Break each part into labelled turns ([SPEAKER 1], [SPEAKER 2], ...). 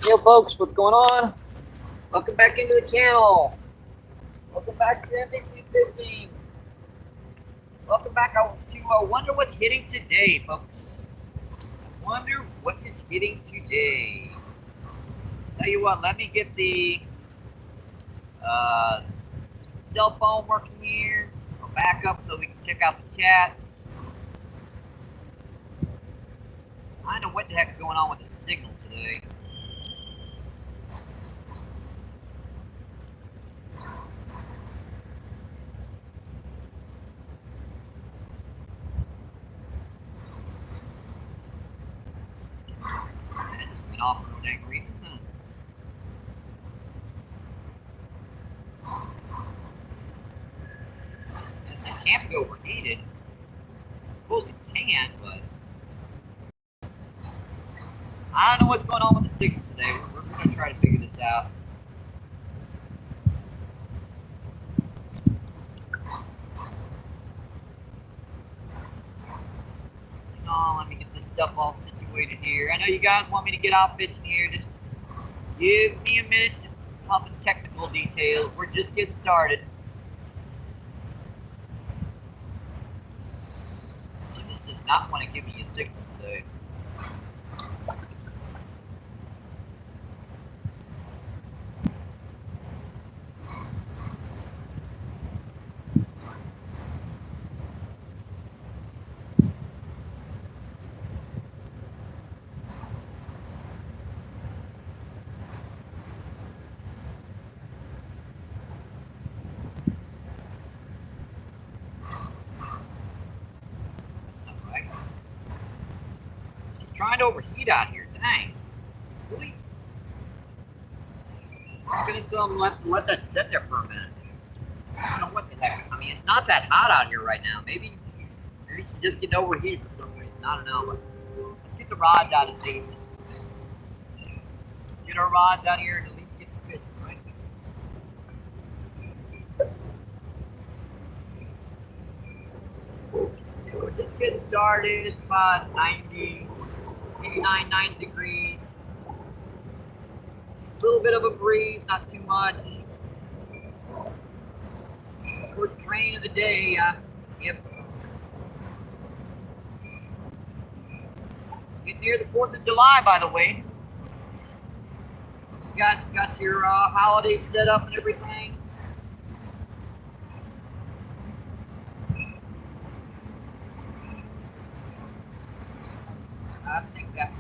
[SPEAKER 1] Yo folks, what's going on? Welcome back into the channel. Welcome back to MBPFishing. Welcome back to Wonder What's Hitting Today, folks. I wonder what is hitting today. Tell you what, let me get the cell phone working here. I'll back up so we can check out the chat. I don't know what the heck's going on with the signal today. That just went off for no dang reason. Yes, it can't be overheated. I suppose it can, but I don't know what's going on with the signal today. We're going to try to figure this out. Hang on, let me get this stuff all situated here. I know you guys want me to get out fishing here. Just give me a minute to pump in technical details. We're just getting started. This does not want to give me a signal today. Trying to overheat out here, dang. Really? I'm gonna let that sit there for a minute. I don't know what the heck. I mean, it's not that hot out here right now. Maybe she's just getting overheated for some reason. I don't know, but let's get the rods out of these. Get our rods out here and at least get the fish, right? We're just getting started. It's about 89, 90 degrees. A little bit of a breeze, not too much. First rain of the day. Yep. Getting near the 4th of July, by the way. You guys got your holidays set up and everything. I think that's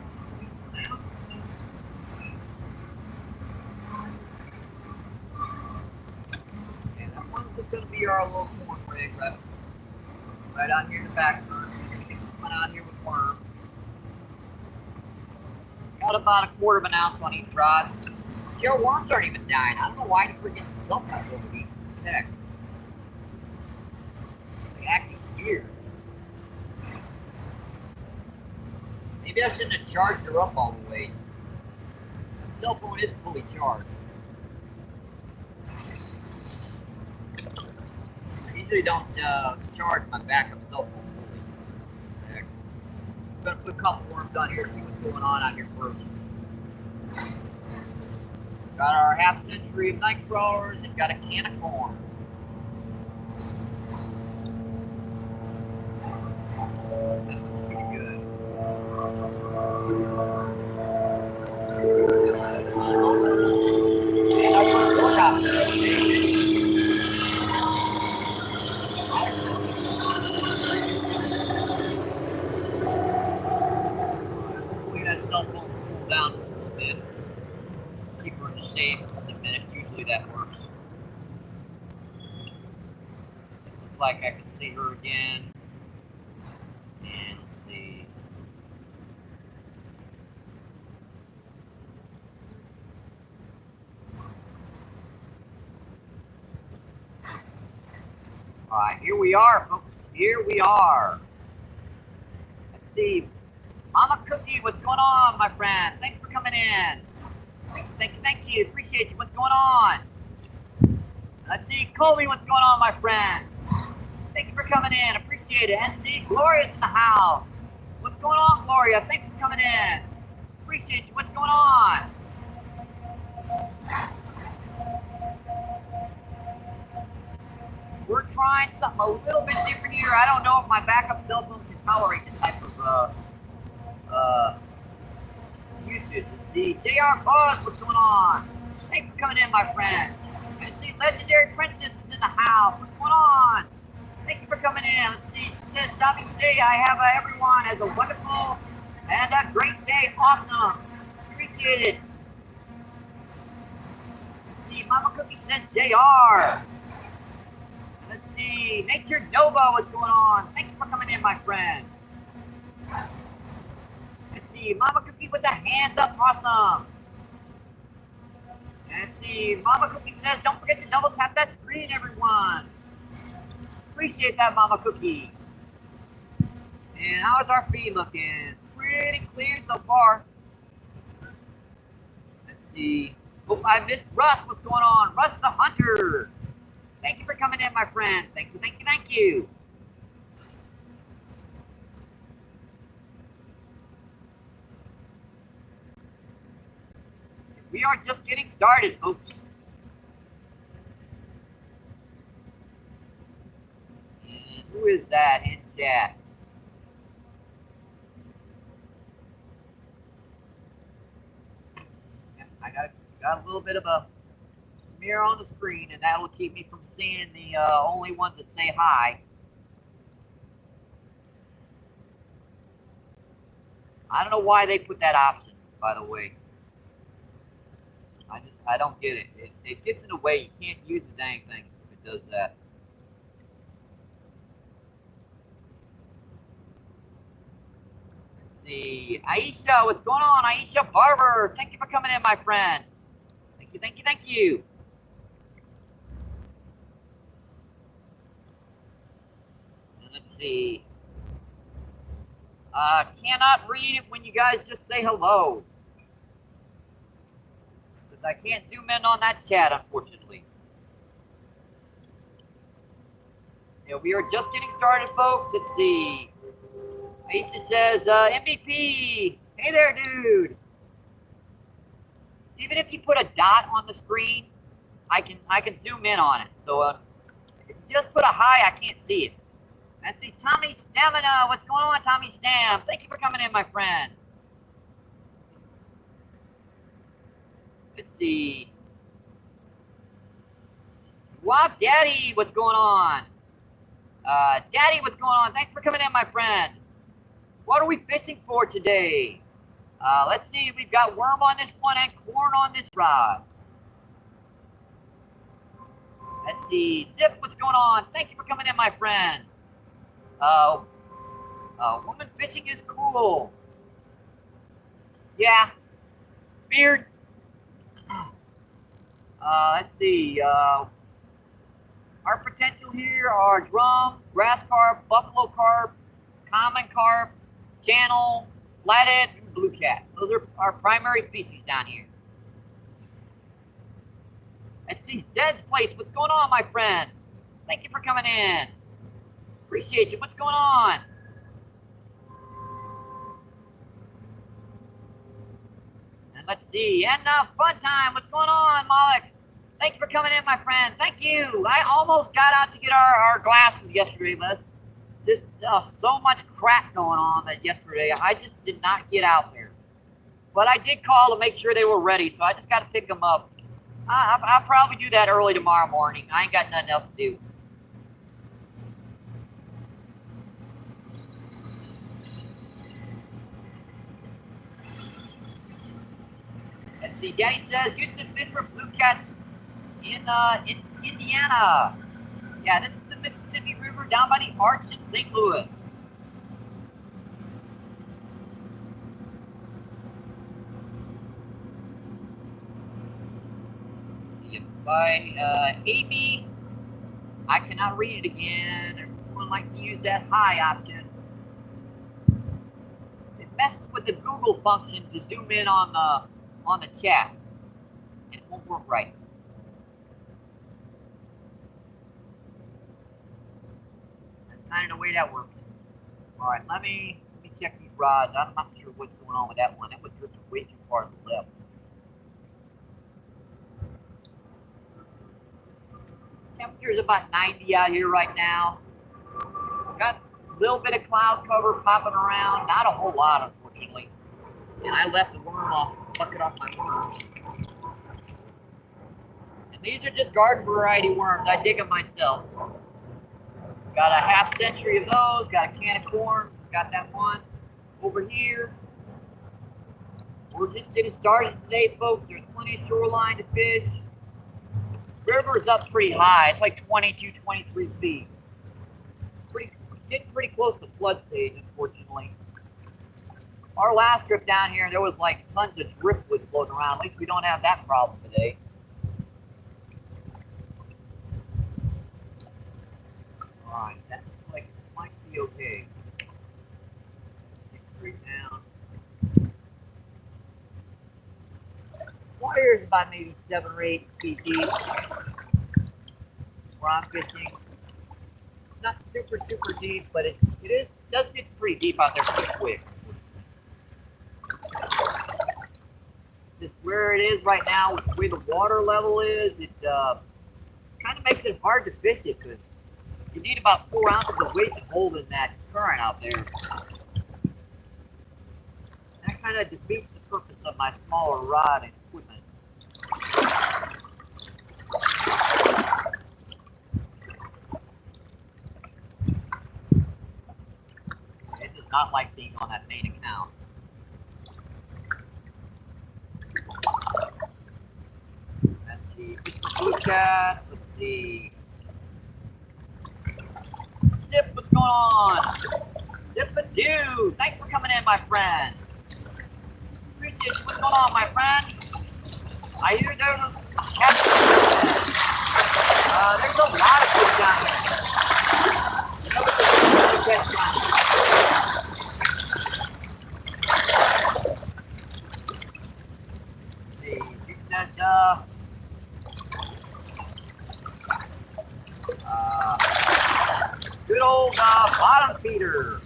[SPEAKER 1] now. And that one's just going to be our little corn rig right on here in the back burner. We're going to get this one out here with worms. Got about 1/4 of an ounce on each rod. See, our worms aren't even dying. I don't know why we're getting sometimes overheat. Heck. They acting weird. Maybe I shouldn't have charged her up all the way. The cell phone is fully charged. I usually don't charge my backup cell phone fully. I'm going to put a couple worms on here to see what's going on out here first. Got our half century of night crawlers and got a can of corn. That's pretty good. And I want to work out hopefully that cell phone's cooled down just a little bit. Keep her in the shade for just a minute. Usually that works. It looks like I can see her again. And let's see. Alright, here we are, folks. Here we are. Let's see. Mama Cookie, what's going on, my friend? Thanks for coming in. Thank you. Appreciate you. What's going on? Let's see. Colby, what's going on, my friend? Thank you for coming in. Appreciate it. NC, Gloria's in the house. What's going on, Gloria? Thanks for coming in. Appreciate you. What's going on? something a little bit different here. I don't know if my backup cell phone can tolerate this type of usage. Let's see. JR Buzz, what's going on? Thanks for coming in, my friend. Let's see. Legendary Princess is in the house. What's going on? Thank you for coming in. Let's see. She says, stop and say, I have everyone has a wonderful and a great day. Awesome. Appreciate it. Let's see. Mama Cookie says JR. Let's see. Nature Nova, what's going on? Thanks for coming in, my friend. Let's see. Mama Cookie with the hands up. Awesome. Let's see. Mama Cookie says, don't forget to double tap that screen, everyone. Appreciate that, Mama Cookie. And how's our feed looking? Pretty clear so far. Let's see. Oh, I missed Russ. What's going on? Russ the Hunter. Thank you for coming in, my friend. Thank you, thank you, thank you. We are just getting started, folks. And who is that in chat? I got a little bit of a smear on the screen, and that will keep me from seeing the only ones that say hi. I don't know why they put that option, by the way. I don't get it. It gets in the way. You can't use the dang thing if it does that. Let's see. Aisha, what's going on? Aisha Barber, thank you for coming in, my friend. Thank you, thank you, thank you. And let's see. Cannot read it when you guys just say hello. I can't zoom in on that chat, unfortunately. Yeah, we are just getting started, folks. Let's see. Aisha says, MVP. Hey there, dude. Even if you put a dot on the screen, I can zoom in on it. So if you just put a hi, I can't see it. Let's see, Tommy Stamina. What's going on, Tommy Stam? Thank you for coming in, my friend. Let's see. Wop Daddy, what's going on? Daddy, what's going on? Thanks for coming in, my friend. What are we fishing for today? Let's see. We've got worm on this one and corn on this rod. Let's see. Zip, what's going on? Thank you for coming in, my friend. Woman fishing is cool. Yeah. Beard. Let's see. Our potential here are drum, grass carp, buffalo carp, common carp, channel, flathead, and blue cat. Those are our primary species down here. Let's see. Zed's place. What's going on, my friend? Thank you for coming in. Appreciate you. What's going on? And let's see. And fun time. What's going on, Malik? Thank you for coming in, my friend. Thank you. I almost got out to get our glasses yesterday, but there's so much crap going on that yesterday I just did not get out there. But I did call to make sure they were ready, so I just got to pick them up. I'll probably do that early tomorrow morning. I ain't got nothing else to do. Let's see. Daddy says you should fish for blue cats in Indiana. Yeah, this is the Mississippi River down by the Arch in St. Louis. Let's see if by Amy, I cannot read it again. Everyone likes to use that hi option. It messes with the Google function to zoom in on the chat. It won't work right. That's kind of the way that works. All right, let me check these rods. I'm not sure what's going on with that one. That was drifting way too far to the left. there's about 90 out here right now. Got a little bit of cloud cover popping around. Not a whole lot, unfortunately. And I left the worm off, bucket off my worm. And these are just garden variety worms. I dig them myself. Got a half century of those. Got a can of corn. Got that one over here. We're just getting started today, folks. There's plenty of shoreline to fish. River's up pretty high. It's like 22, 23 feet. Getting pretty close to flood stage, unfortunately. Our last trip down here, there was like tons of driftwood floating around. At least we don't have that problem today. Alright, that looks like it might be okay. Get straight down. Water here is about maybe 7 or 8 feet deep. Where I'm fishing. Not super deep, but it does get pretty deep out there pretty quick. Just where it is right now, with the way the water level is, it kind of makes it hard to fish it because you need about 4 ounces of weight to hold in that current out there. That kind of defeats the purpose of my smaller rod and equipment. It does not like being on that main account. Let's see, blue cats, let's see. Zip, what's going on? Zip-a-doo, thanks for coming in, my friend. Appreciate you. What's going on, my friend? I hear there's cats. There's a lot of fish down here. Another fish down here. Let's see, you said, good old bottom feeder.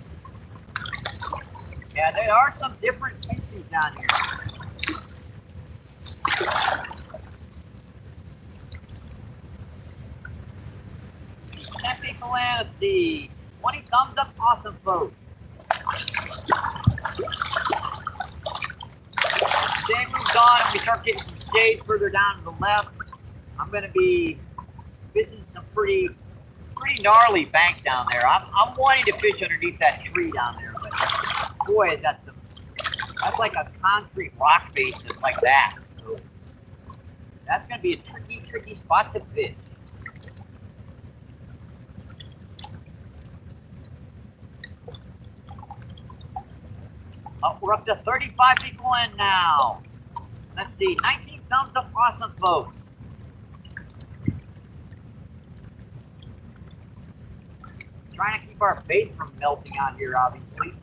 [SPEAKER 1] Yeah, there are some different species down here. Technical land, let's see. 20 thumbs up, awesome, folks. Day moves on and we start getting some shade further down to the left. I'm going to be fishing some pretty gnarly bank down there. I'm wanting to fish underneath that tree down there, but boy, that's like a concrete rock face that's like that. So that's going to be a tricky spot to fish. Oh, we're up to 35 people in now. Let's see, 19 thumbs up, awesome, folks. Trying to keep our bait from melting out here, obviously.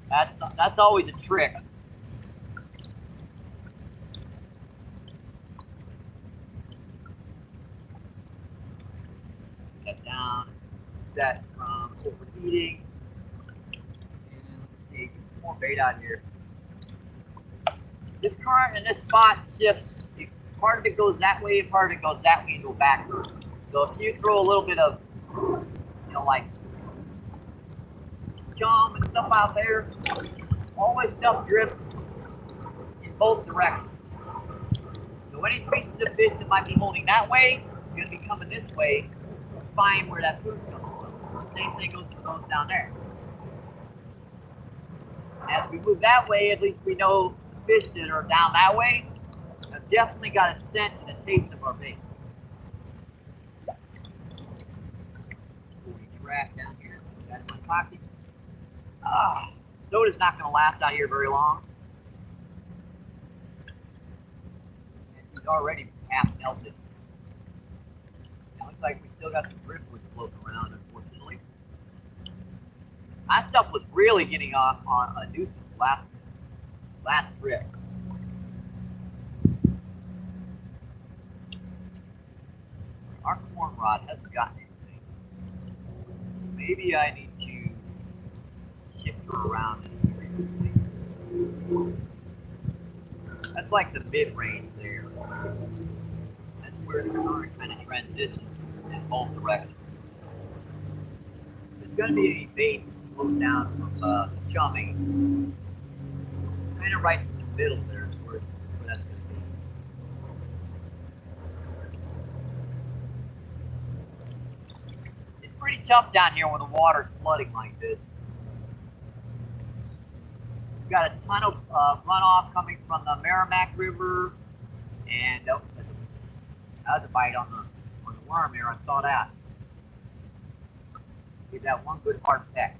[SPEAKER 1] That's always a trick. Get down, that from overheating. And let's see, get more bait out here. This current in this spot shifts. Part of it goes that way, part of it goes that way and go backwards. So if you throw a little bit of, like chum and stuff out there, all this stuff drifts in both directions. So any species of fish that might be holding that way, is going to be coming this way, find where that food's coming from. The same thing goes for those down there. As we move that way, at least we know the fish that are down that way have definitely got a scent and a taste of our bait. Trash down here. That's my pocket. Soda's not going to last out here very long. And she's already half melted. It looks like we still got some driftwood floating around, unfortunately. That stuff was really getting on a nuisance last trip. Our corn rod hasn't gotten anything. Maybe I need to shift her around and that's like the mid-range there. That's where the current kind of transitions from in both directions. There's going to be any bait close down from chumming, kind of right in the middle there is where that's going to be. It's pretty tough down here when the water's flooding like this. We've got a ton of runoff coming from the Merrimack River, and that was a bite on the worm here. I saw that. Give that one good hard peck.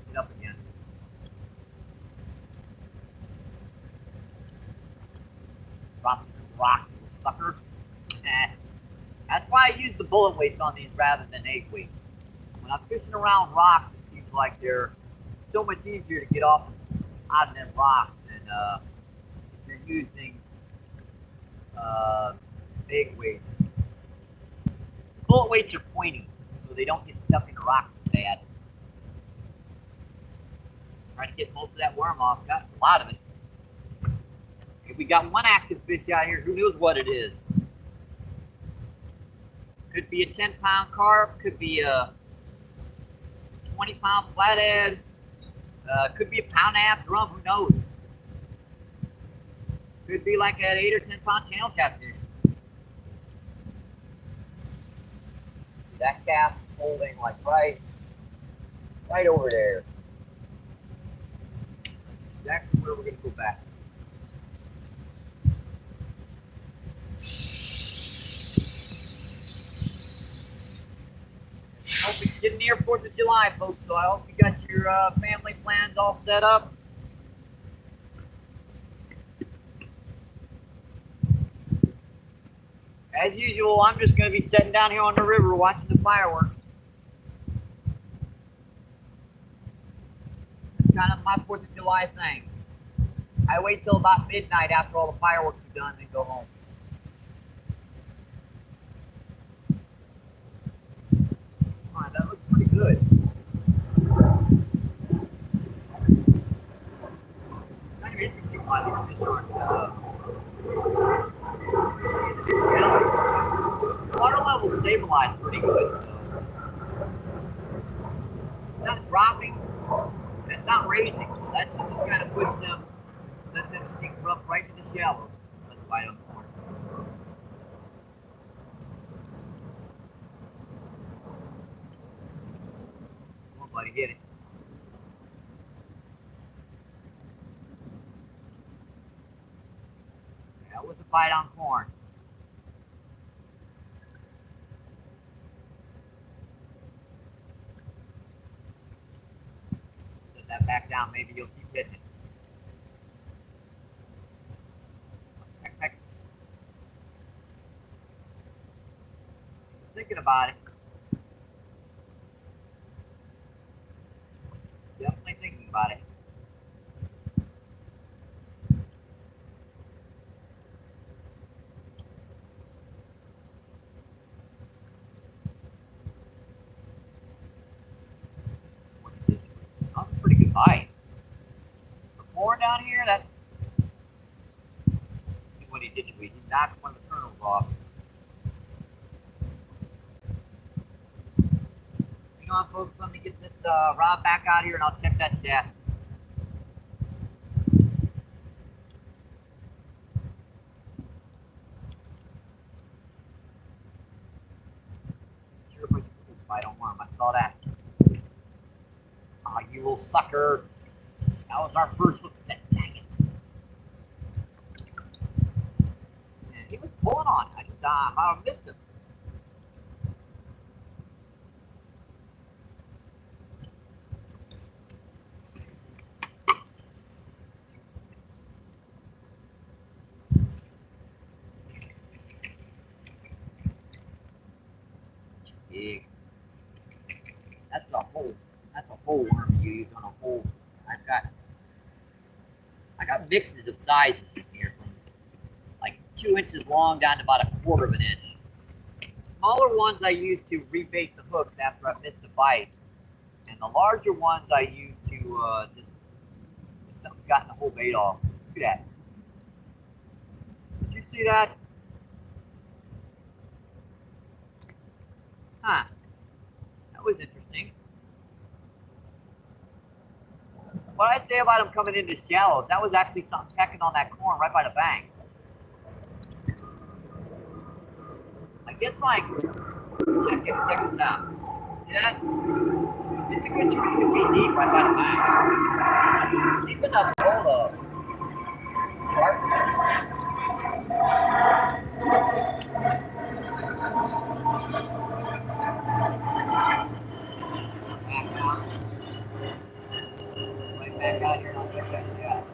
[SPEAKER 1] Get up again. Drop the rock, you sucker. That's why I use the bullet weights on these rather than egg weights. When I'm fishing around rocks, it seems like they're so much easier to get off out of them rocks than if you're using egg weights. Bullet weights are pointy, so they don't get stuck in the rocks bad. Trying to get most of that worm off. Got a lot of it. If we got one active fish out here, who knows what it is? Could be a 10-pound carp, could be a 20-pound flathead, could be a pound-and-a-half drum, who knows? Could be like an 8 or 10-pound channel catfish. That calf is holding like right over there. Exactly where we're going to go back. I hope it's getting near 4th of July, folks, so I hope you got your family plans all set up. As usual, I'm just going to be sitting down here on the river watching the fireworks. It's kind of my 4th of July thing. I wait till about midnight after all the fireworks are done and go home. Alright, that looks pretty good. Kind of interesting why these fish aren't the water level stabilized pretty good, so it's not dropping, and it's not raising, so that should just kind of push them, let them sink rough right to the shallows. Let's bite on the corner. Come on, buddy, get it. That was a bite on corn. Set that back down, maybe you'll keep hitting it. Peck, peck. Thinking about it. Definitely thinking about it. That's a pretty good bite. For corn down here, that's what he did. He knocked one of the kernels off. Hang on, folks. Let me get this rod back out here and I'll check that shaft. Sure, if I can bite on worm. I saw that. Oh, you little sucker. That was our first hook set. Dang it. Man, he was pulling on. I just about missed him. Big. That's a whole worm you use on a whole. I got mixes of sizes in here from like 2 inches long down to about 1/4 of an inch. Smaller ones I use to rebait the hooks after I miss the bite, And the larger ones I use to just, if something's gotten the whole bait off. Look at that. Did you see that? Huh. That was interesting. What did I say about them coming into shallows? That was actually something pecking on that corn right by the bank. Like it's like, check this out. See that? It's a good choice to be deep right by the bank. Deep enough to hold a shark. Back out. Right back out here on the effect, yes.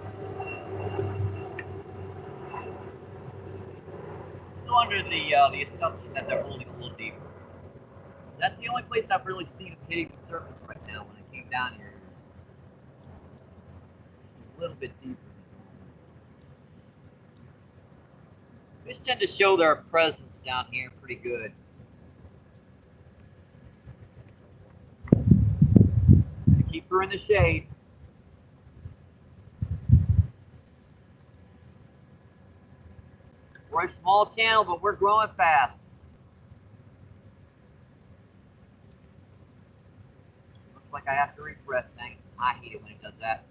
[SPEAKER 1] Still under the assumption that they're holding a little deeper. That's the only place I've really seen them hitting the surface right now when I came down here. Just a little bit deeper. Fish tend to show their presence down here pretty good. Keep her in the shade. We're a small channel, but we're growing fast. Looks like I have to refresh things. I hate it when it does that.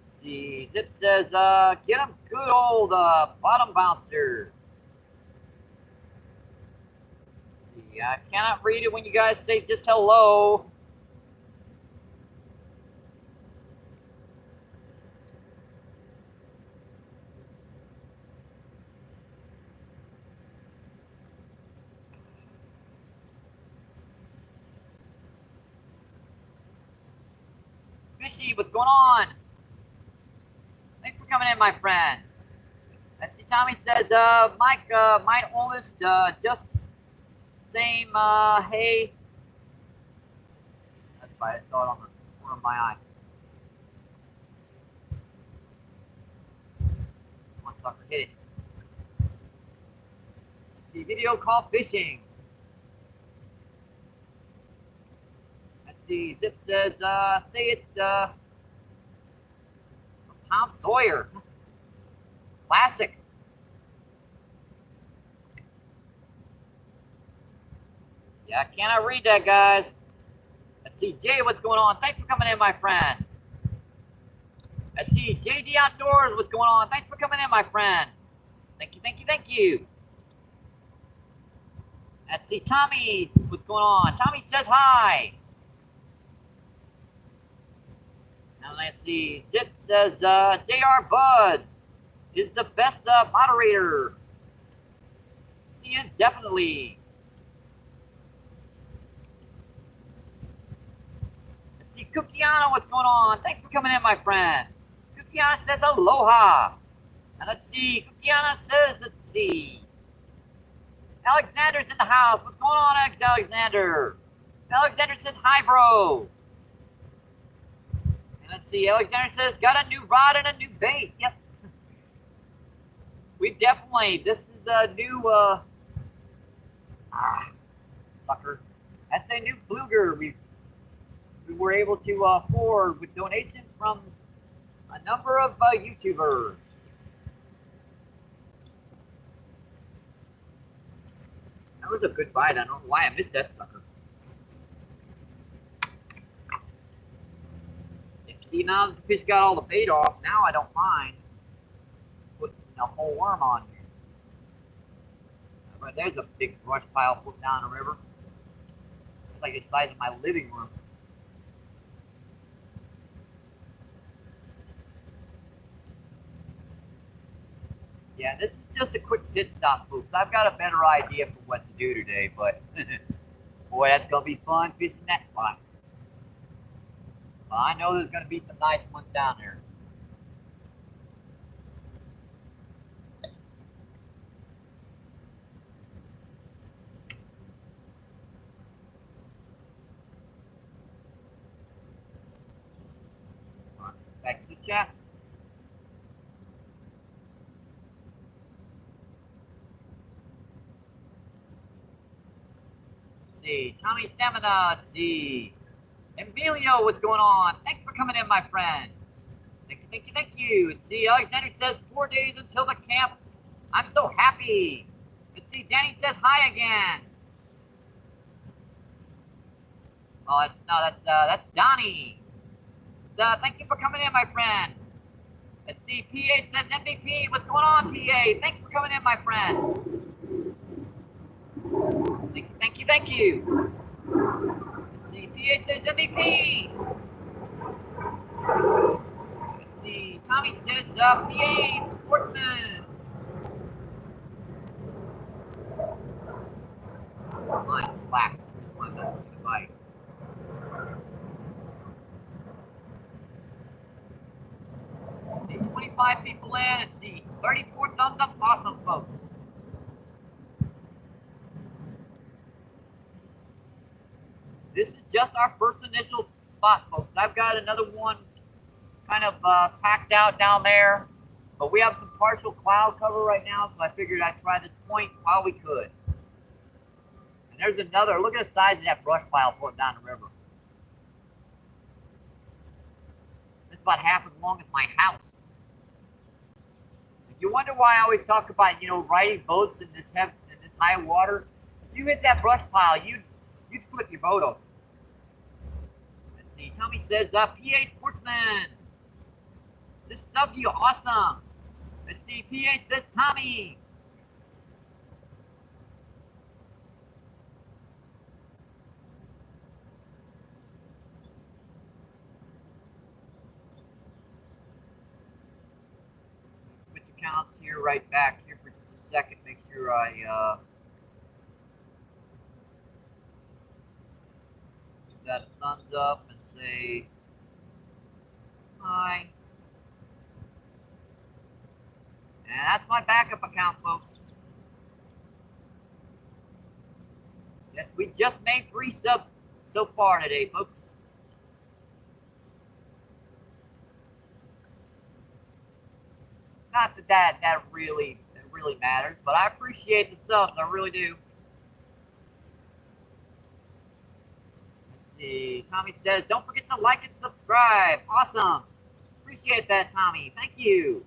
[SPEAKER 1] Let's see. Zip says, get him good old bottom bouncer. Let's see. I cannot read it when you guys say just hello. Fishy, what's going on? Thanks for coming in, my friend. Let's see, Tommy says, Mike, might almost just same, hey. That's right, I saw it on the corner of my eye. Come on, sucker, hit it. Let's see, video call fishing. Let's see, Zip says, say it, Tom Sawyer. Classic. Yeah, cannot read that, guys. Let's see, Jay, what's going on? Thanks for coming in, my friend. Let's see, JD Outdoors, what's going on? Thanks for coming in, my friend. Thank you, thank you, thank you. Let's see, Tommy, what's going on? Tommy says hi. Now let's see, Zip says, JR Buds is the best moderator. He is definitely. Let's see, Cookiana, what's going on? Thanks for coming in, my friend. Cookiana says aloha. And let's see, Cookiana says, let's see. Alexander's in the house. What's going on, Alexander? Alexander says hi, bro. And let's see, Alexander says, got a new rod and a new bait. Yep. We definitely, this is a new, sucker. That's a new Fluger we were able to afford with donations from a number of YouTubers. That was a good bite. I don't know why I missed that sucker. See, now that the fish got all the bait off, now I don't mind putting a whole worm on here. Right there's a big brush pile put down the river. It's like the size of my living room. Yeah, this is just a quick pit stop, folks. I've got a better idea for what to do today, but boy, that's gonna be fun fishing that spot. Well, I know there's gonna be some nice ones down there. Back to the chat. Let's see. Tommy Stamina. Let's see. Emilio, what's going on? Thanks for coming in, my friend. Thank you, thank you, thank you. Let's see. Alexander says 4 days until the camp. I'm so happy. Let's see. Danny says hi again. Oh, that's Donnie. Thank you for coming in, my friend. Let's see. PA says MVP. What's going on, PA? Thanks for coming in, my friend. Thank you, thank you, thank you. Let's see. PA says MVP. Let's see. Tommy says PA Sportsman. Mine slack. I'm not seeing a bite. Let's see. 25 people in. Let's see. 34 thumbs up. Awesome, folks. This is just our first initial spot, folks. I've got another one kind of packed out down there, but we have some partial cloud cover right now, so I figured I'd try this point while we could. And there's another. Look at the size of that brush pile floating down the river. It's about half as long as my house. If you wonder why I always talk about, riding boats in this high water, if you hit that brush pile, you'd flip your boat over. Let's see. Tommy says, PA Sportsman. This sub you awesome. Let's see. PA says Tommy. Switch accounts here, right back here for just a second. Make sure I give that a thumbs up and say hi. And that's my backup account, folks. Yes, we just made 3 subs so far today, folks. Not that really matters, but I appreciate the subs. I really do. Let's see. Tommy says, don't forget to like and subscribe. Awesome. Appreciate that, Tommy. Thank you.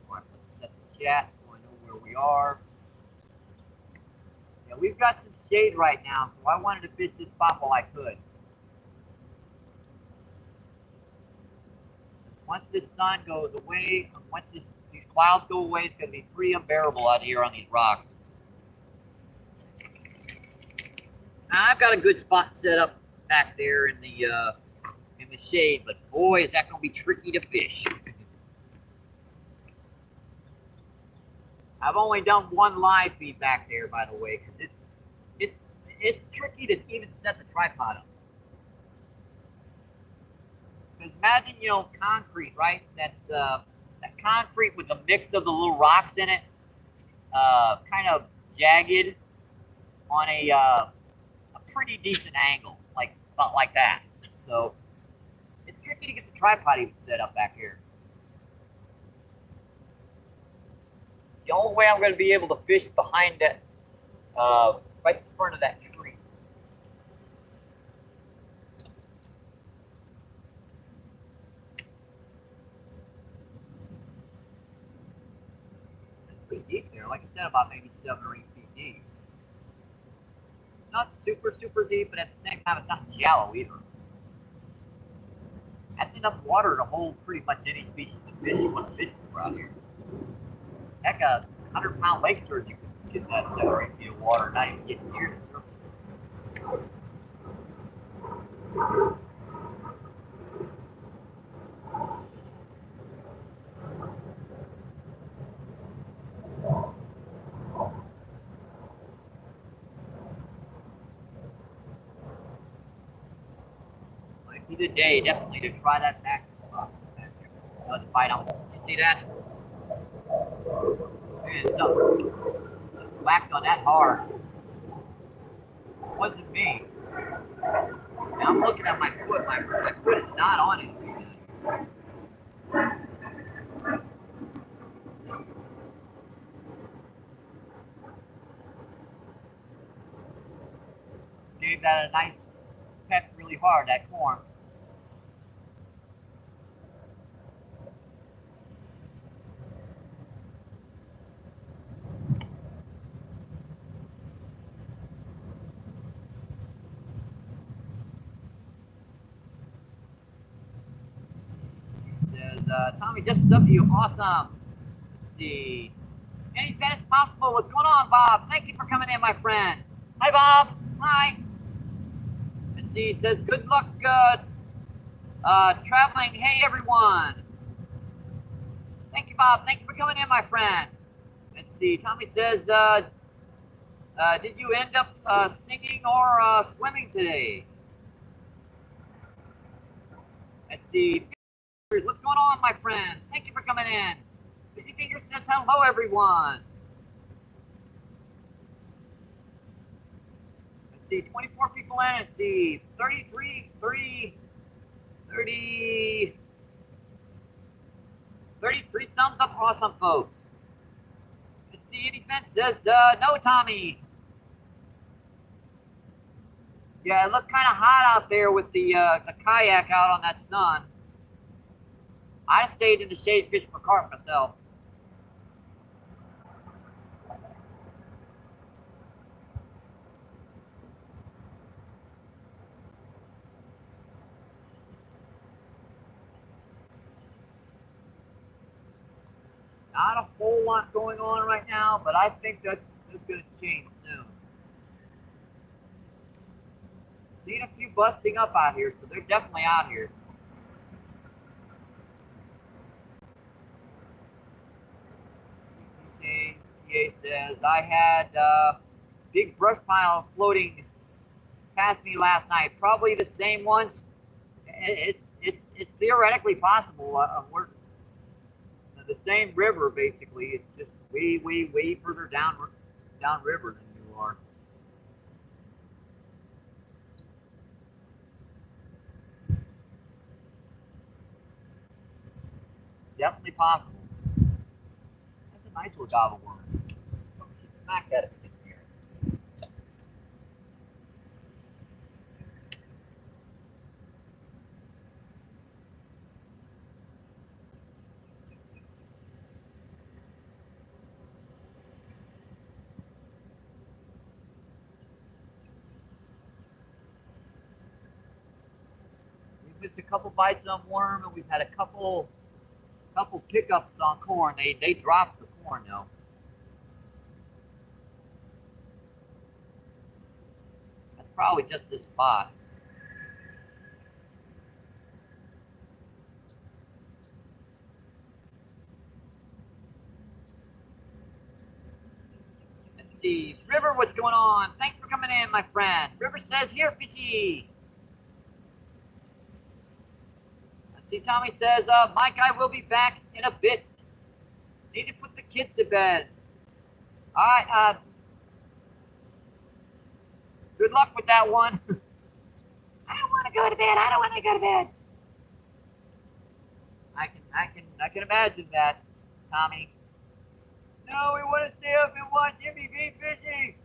[SPEAKER 1] All right, let's set the chat so I know where we are. Yeah, we've got some shade right now, so I wanted to fish this spot while I could. Once this sun goes away, once these clouds go away, it's going to be pretty unbearable out here on these rocks. Now, I've got a good spot set up back there in the shade, but boy, is that going to be tricky to fish. I've only done 1 live feed back there, by the way, because it's tricky to even set the tripod up. Because imagine, concrete, right? That concrete with a mix of the little rocks in it, kind of jagged on a pretty decent angle, about like that. So it's tricky to get the tripod even set up back here. It's the only way I'm going to be able to fish behind that, right in front of that tree. Pretty deep there. Like I said, about maybe 7 or 8 feet deep. Not super deep, but at the same time, it's not shallow either. That's enough water to hold pretty much any species of fish you want to fish for out here. Heck, a 100-pound lake sturgeon can get that 7 or 8 feet of water, not even getting near the surface. Might be the day, definitely, to try that back spot. Let's bite on. You see that? Man, something whacked on that hard. It wasn't me. Now I'm looking at my foot. My foot is not on it. gave that a nice peck really hard, that corn. He says, Tommy, just subbed you. Awesome. Let's see. Any as possible. What's going on, Bob? Thank you for coming in, my friend. Hi, Bob. Hi. Let's see. He says, good luck traveling. Hey, everyone. Thank you, Bob. Thank you for coming in, my friend. Let's see. Tommy says, did you end up singing or swimming today? Let's see. What's going on, my friend? Thank you for coming in. Busy Finger says hello, everyone. Let's see, 24 people in. Let's see, 33 thumbs up. Awesome, folks. Let's see, Any Fence says, no, Tommy. Yeah, it looked kind of hot out there with the kayak out on that sun. I stayed in the shade fishing for carp myself. Not a whole lot going on right now, but I think that's going to change soon. Seen a few busting up out here, so they're definitely out here. CPA says, I had big brush piles floating past me last night. Probably the same ones. It's theoretically possible. We're the same river, basically. It's just way further down river than you are. Definitely possible. That's a nice little gobble worm. Oh, we should smack that in here. We've missed a couple bites on worm, and we've had a couple pickups on corn. They dropped the corn though. That's probably just this spot. Let's see. River, what's going on? Thanks for coming in, my friend. River says, here, fishy. Let's see, Tommy says, Mike, I will be back in a bit. Need to put the kids to bed. All right, good luck with that one. I don't want to go to bed. I don't want to go to bed. I can imagine that, Tommy. No, we want to stay up and watch MBPFishing.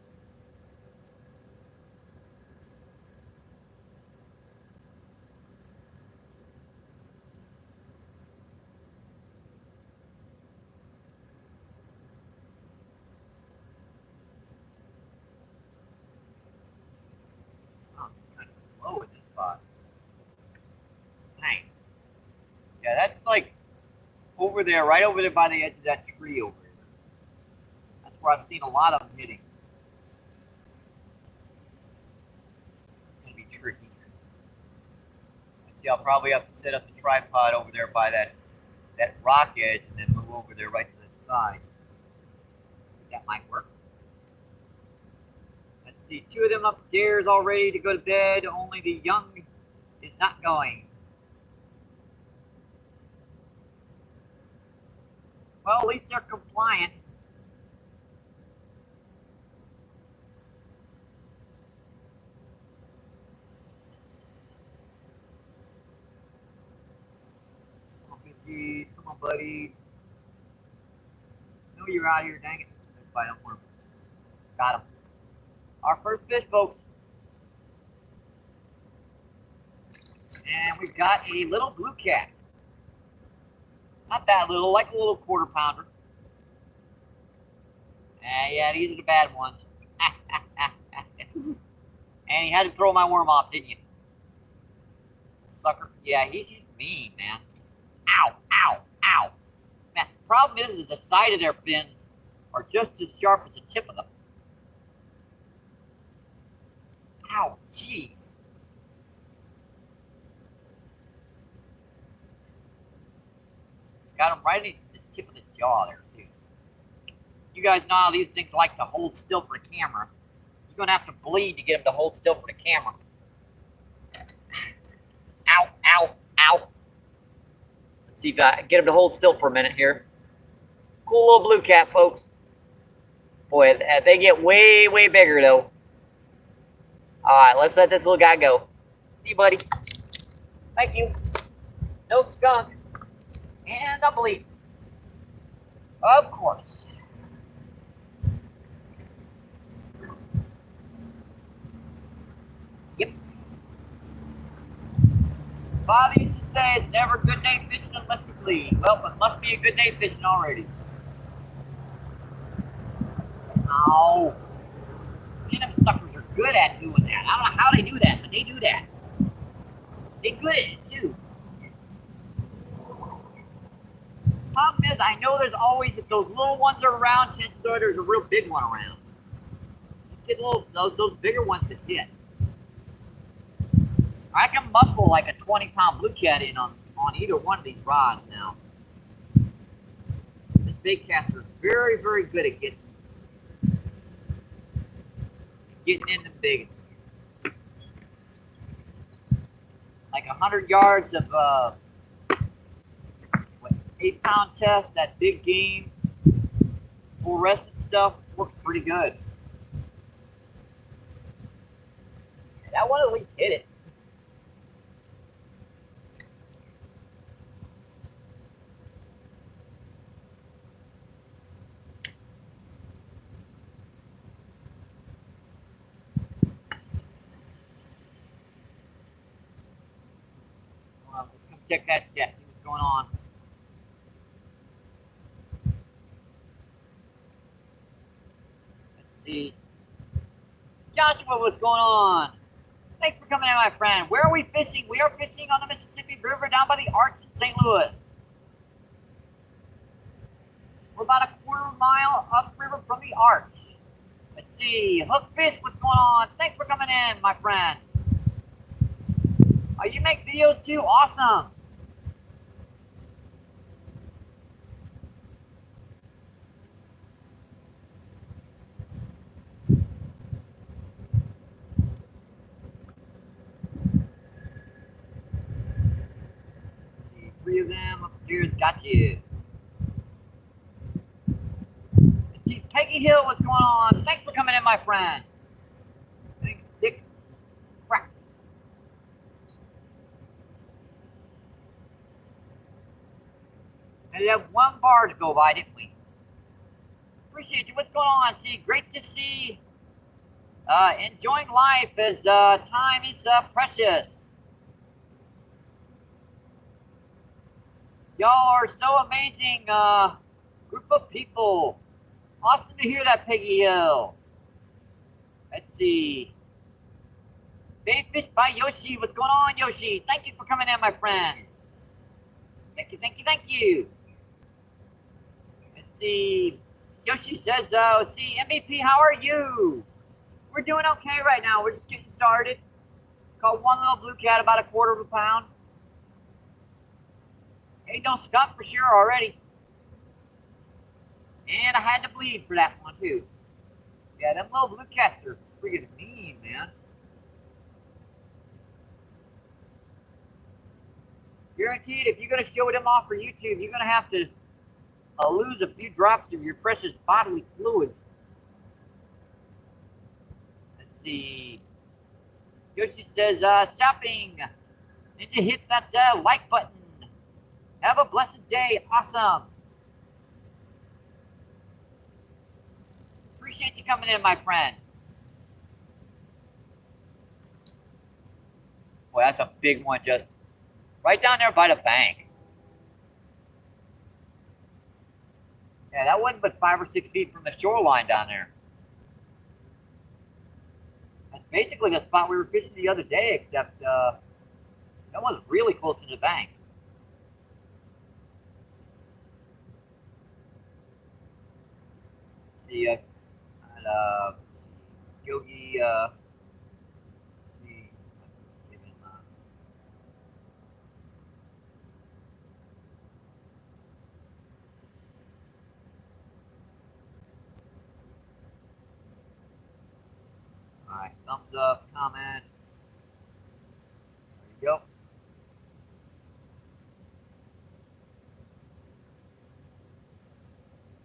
[SPEAKER 1] Oh, I'm kind of slow in this spot. Dang. Yeah, that's like over there, right over there by the edge of that tree over there. That's where I've seen a lot of them hitting. It's gonna be tricky. Let's see, I'll probably have to set up the tripod over there by that rock edge and then move over there right to the side. That might work. Let's see, 2 of them upstairs all ready to go to bed. Only the young is not going. Well, at least they're compliant. Come on, fishies. Come on, buddies. I know you're out here, dang it. Let's bite them more. Got him. Our first fish, folks. And we've got a little blue cat. Not that little, like a little quarter pounder. Yeah, these are the bad ones. And he had to throw my worm off, didn't you? Sucker. Yeah, he's mean, man. Ow, ow, ow. Man, the problem is the side of their fins are just as sharp as the tip of them. Ow, jeez. Got him right in the tip of the jaw there, too. You guys know how these things like to hold still for the camera. You're going to have to bleed to get them to hold still for the camera. Ow, ow, ow. Let's see if I can get them to hold still for a minute here. Cool little blue cat, folks. Boy, they get way, way bigger, though. All right, let's let this little guy go. See you, buddy. Thank you. No skunk. And a bleed. Of course. Yep. Father used to say it's never a good day fishing unless you bleed. Well, it must be a good day fishing already. Ow. Man, them suckers are good at doing that. I don't know how they do that, but they do that. They're good at it, too. Problem is, I know there's always, if those little ones are around, chances are there's a real big one around. You get those bigger ones that hit. I can muscle like a 20-pound blue cat in on either one of these rods now. The big cats are very, very good at getting in the biggest. Like 100 yards of 8-pound test, that big game, fluorescent stuff works pretty good. That one at least hit it. Well, let's come check that jet, see what's going on. Let's see. Joshua, what's going on? Thanks for coming in, my friend. Where are we fishing? We are fishing on the Mississippi River down by the Arch in St. Louis. We're about a quarter-mile upriver from the Arch. Let's see. Hookfish, what's going on? Thanks for coming in, my friend. Oh, you make videos too? Awesome. Let's see. 3 of them upstairs. Got you. Let's see. Peggy Hill, what's going on? Thanks for coming in, my friend. Thanks, sticks. Crack. And we have 1 bar to go by, didn't we? Appreciate you. What's going on? See, great to see. Enjoying life as time is precious. Y'all are so amazing. Group of people. Awesome to hear that, Peggy Hill. Let's see. Bait fish by Yoshi. What's going on, Yoshi? Thank you for coming in, my friend. Thank you, thank you, thank you. Let's see. Yoshi says, let's see, MVP, how are you? We're doing okay right now. We're just getting started. Caught 1 little blue cat, about a quarter of a pound. Ain't no skunk for sure already. And I had to bleed for that one too. Yeah, them little blue cats are freaking mean, man. Guaranteed, if you're going to show them off for YouTube, you're going to have to lose a few drops of your precious bodily fluids. Let's see. Yoshi says, shopping. Need to hit that like button. Have a blessed day. Awesome. Appreciate you coming in, my friend. Boy, that's a big one, just Right down there by the bank. Yeah, that wasn't but 5 or 6 feet from the shoreline down there. That's basically the spot we were fishing the other day, except that one's really close to the bank. Let's see, Yogi, let's see, give him, all right, thumbs up, comment. There you go.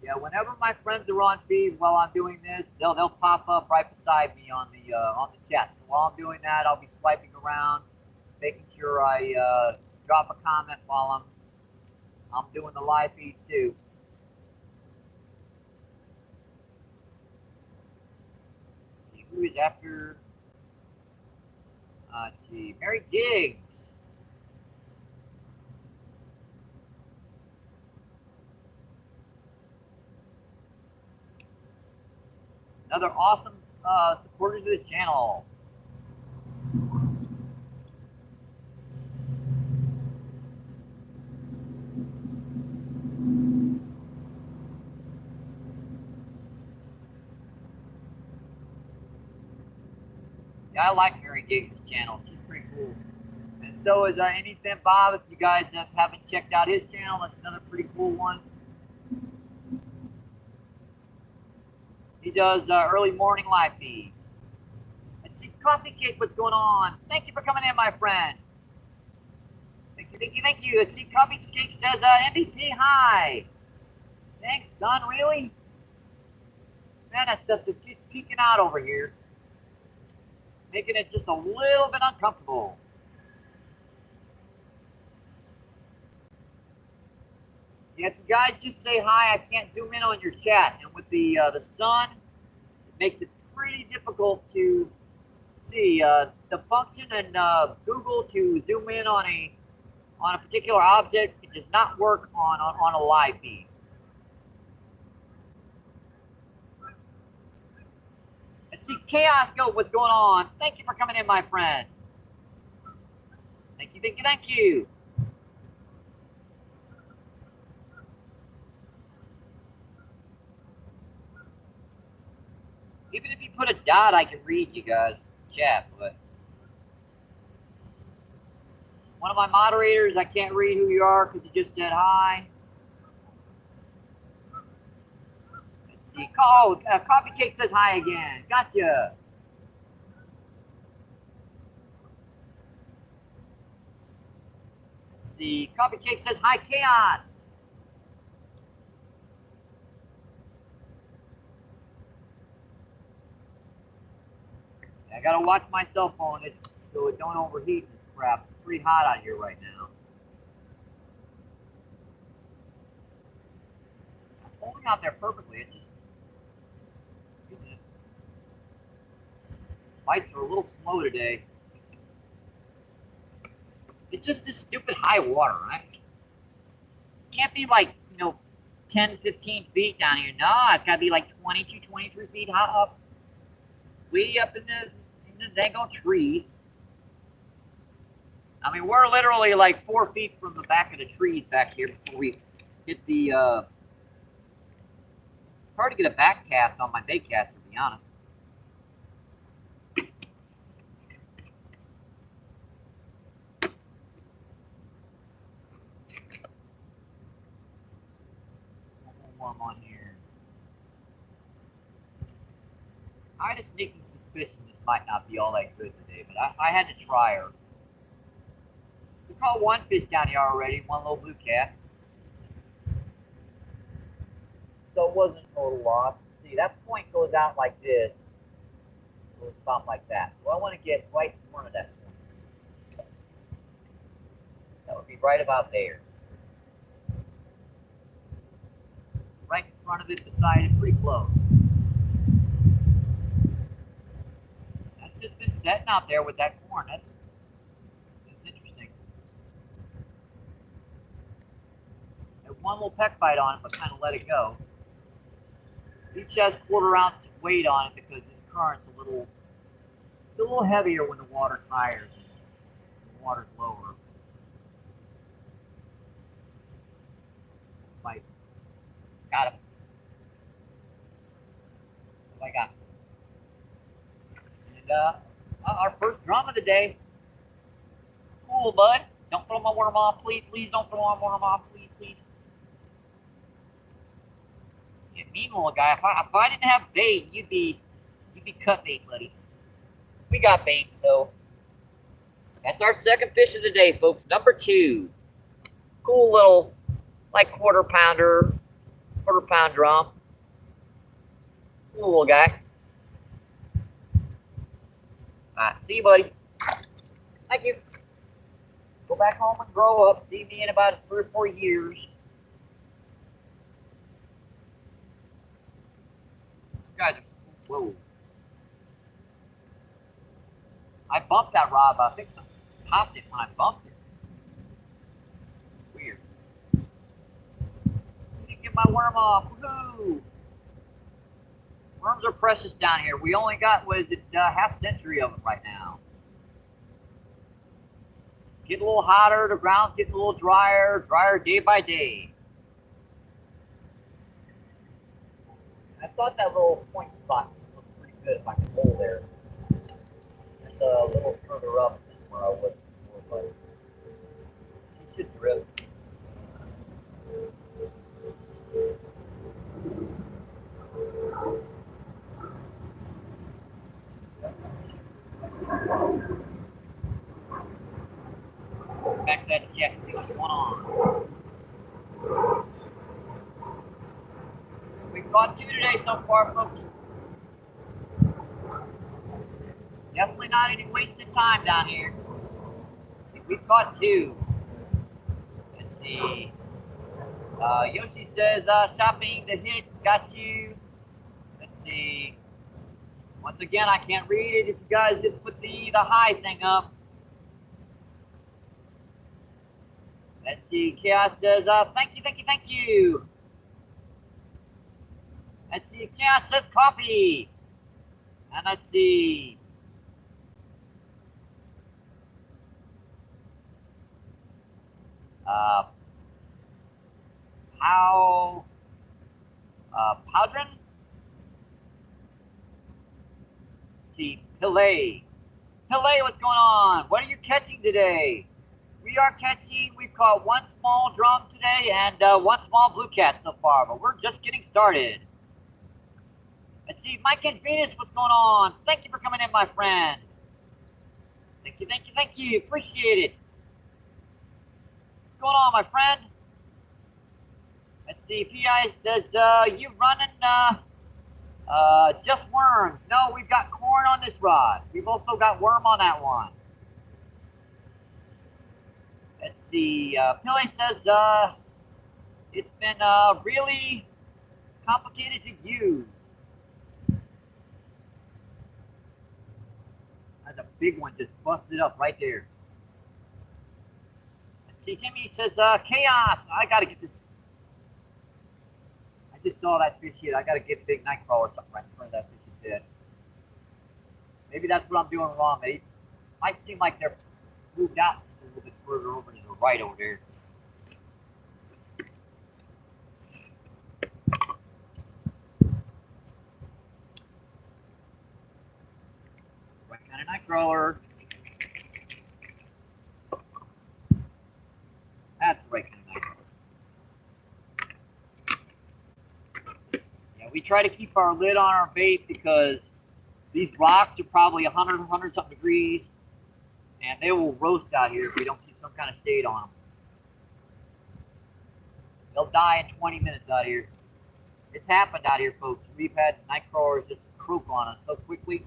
[SPEAKER 1] Yeah, whenever my friends are on feed while I'm doing this, they'll pop up right beside me on the chat. So while I'm doing that, I'll be swiping around, making sure I drop a comment while I'm doing the live feed too. Let's see who is after. Let's see, Mary Diggs. Another awesome supporter to the channel. Yeah, I like Mary Diggs' channel. She's pretty cool. And so is Anything Bob. If you guys haven't checked out his channel, that's another pretty cool one. He does early morning live feeds. Let's see, Coffee Cake, what's going on? Thank you for coming in, my friend. Thank you, thank you, thank you. Let's see, Coffee Cake says, MVP, hi. Thanks, son, really? Man, that stuff just keeps peeking out over here, making it just a little bit uncomfortable. Yeah, if you guys just say hi, I can't zoom in on your chat. And with the sun, it makes it pretty difficult to see. The function in Google to zoom in on a particular object, it does not work on a live feed. Let's see, Chaos Goat, what's going on? Thank you for coming in, my friend. Thank you, thank you, thank you. Even if you put a dot, I can read you guys chat, but one of my moderators, I can't read who you are because you just said hi. Let's see. Oh, Coffee Cake says hi again. Gotcha. Let's see. Coffee Cake says hi, Chaos. I gotta watch my cell phone so it don't overheat this crap. It's pretty hot out here right now. I'm holding out there perfectly. It's just bites are a little slow today. It's just this stupid high water, right? Can't be like 10, 15 feet down here. No, it's gotta be like 22, 23 feet high up, way up in the dang trees. I mean, we're literally like 4 feet from the back of the trees back here before we hit the. Hard to get a back cast on my bait cast, to be honest. Warm on here. I had a sneaking suspicion this might not be all that good today, but I had to try her. We caught one fish down here already, one little blue cat. So it wasn't a total loss. See, that point goes out like this. It goes about like that. So I want to get right in front of that point. That would be right about there. Right in front of it, beside it, pretty close. That's just been setting out there with that corn. That's interesting. one little peck bite on it, but kind of let it go. Each has 1/4 ounce weight on it because this current's a little heavier when the water's higher than the water's lower. Bite. Got him. What I got? And our first drum of the day. Cool, bud. Don't throw my worm off, please. Please don't throw my worm off, please, please. You mean little guy. If I didn't have bait, you'd be cut bait, buddy. We got bait, so that's our second fish of the day, folks. Number 2. Cool little, like 1/4 pounder, 1/4 pound drum. Cool little guy. All right, see you, buddy. Thank you. Go back home and grow up. See me in about 3 or 4 years. Guys, whoa. I bumped that rod, but I think something popped it when I bumped it. Weird. Didn't get my worm off. Woohoo! Worms are precious down here. We only got, what is it, half century of them right now. Getting a little hotter, the ground's getting a little drier day by day. I thought that little point spot looked pretty good if I could hold there. Just a little further up than where I was before, but it should drip. Back to that check, see what's going on. We've caught 2 today so far, folks. Definitely not any wasted time down here. We've caught 2. Let's see. Yoshi says, shopping the hit, got you. Let's see. Once again, I can't read it if you guys didn't put the high thing up. Let's see, Chaos says, thank you. Let's see, Chaos says coffee. And let's see. Powdrin? Let's see, Pillay, what's going on? What are you catching today? We are catching, we've caught 1 small drum today and 1 small blue cat so far, but we're just getting started. Let's see, Mike and Venus, what's going on? Thank you for coming in, my friend. Thank you. Appreciate it. What's going on, my friend? Let's see, PI says, you running just worms. No, we've got corn on this rod. We've also got worm on that one. Let's see, Pillay says, it's been really complicated to use. That's a big one, just busted up right there. Let's see, Timmy says, chaos. I gotta get this. I just saw that fish hit. I gotta get a big night crawler or something right in front of that fish's head. Maybe that's what I'm doing wrong. They might seem like they're moved out a little bit further over to the right over there. Right kind of night crawler. That's the right kind of night crawler. Yeah, we try to keep our lid on our bait because these rocks are probably 100 something degrees, and they will roast out here if we don't keep some kind of shade on them. They'll die in 20 minutes out here. It's happened out here, folks. We've had night crawlers just croak on us so quickly.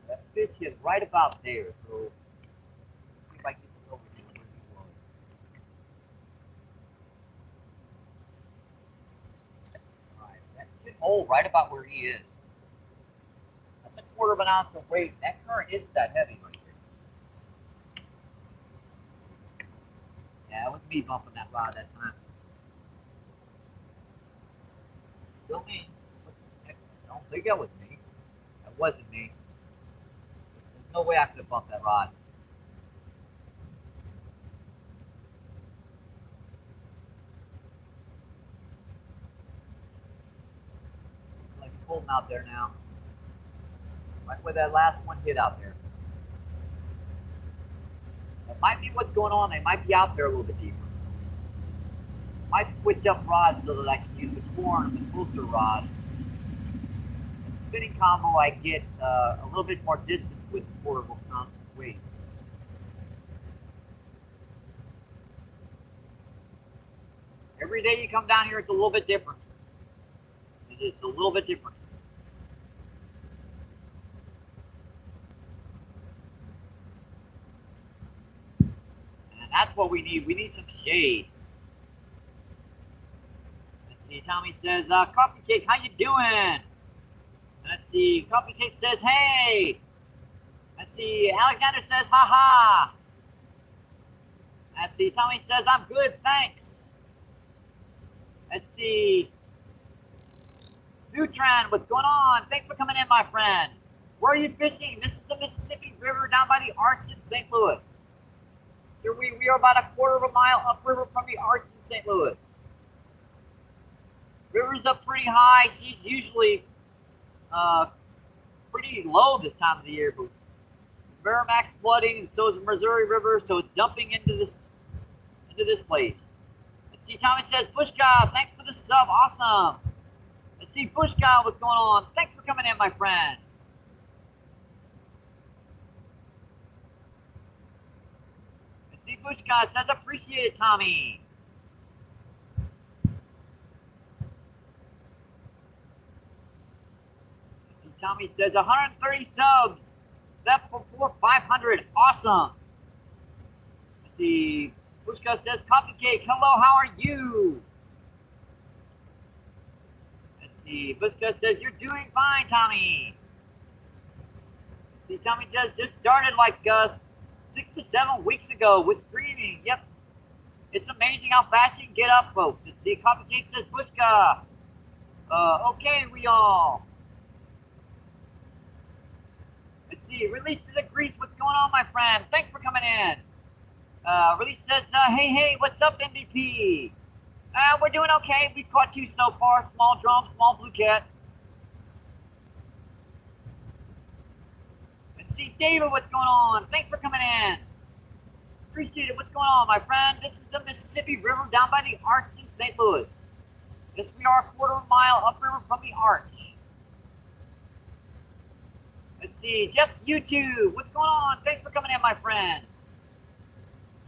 [SPEAKER 1] That fish is right about there, so see if I can get this over to where he was. Alright, that should hold right about where he is. That's a 1/4 ounce of weight. That current isn't that heavy right there. Yeah, it was me bumping that rod that time. Still me. What the heck? I don't think that was me. That wasn't me. There's no way I could have bumped that rod. Like pull them out there now. Like where that last one hit out there. That might be what's going on. They might be out there a little bit deeper. Might switch up rods so that I can use the corn and the closer rod. The spinning combo, I get a little bit more distance with the portable constant weight. Every day you come down here, it's a little bit different. It's a little bit different. And that's what we need. We need some shade. Let's see, Tommy says, Coffee Cake, how you doing? Let's see, Coffee Cake says, hey. Let's see, Alexander says, haha. Let's see, Tommy says, I'm good, thanks. Let's see. Neutron, what's going on? Thanks for coming in, my friend. Where are you fishing? This is the Mississippi River down by the arch in St. Louis. Here we are about a quarter of a mile upriver from the arch in St. Louis. River's up pretty high. Sea's usually pretty low this time of the year, but Merrimack's flooding, and so is the Missouri River, so it's dumping into this place. Let's see, Tommy says, Bush God, thanks for the sub, awesome. Let's see, Bush God, what's going on? Thanks for coming in, my friend. Let's see, Bush God says, appreciate it, Tommy. Let's see, Tommy says, 130 subs. That's before 500, awesome. Let's see, Bush God says, Coffee Cake, hello, how are you? See, Bushka says, you're doing fine, Tommy. See, Tommy just started like 6 to 7 weeks ago with streaming. Yep. It's amazing how fast you can get up, folks. Let's see, Coffee Cake says, Bushka. Okay, we all. Let's see, Release to the Grease. What's going on, my friend? Thanks for coming in. Release says, hey, what's up, MVP? We're doing okay. We've caught 2 so far. Small drum, small blue cat. Let's see, David, what's going on? Thanks for coming in. Appreciate it. What's going on, my friend? This is the Mississippi River down by the arch in St. Louis. Yes, we are a quarter of a mile upriver from the arch. Let's see, Jeff's YouTube. What's going on? Thanks for coming in, my friend.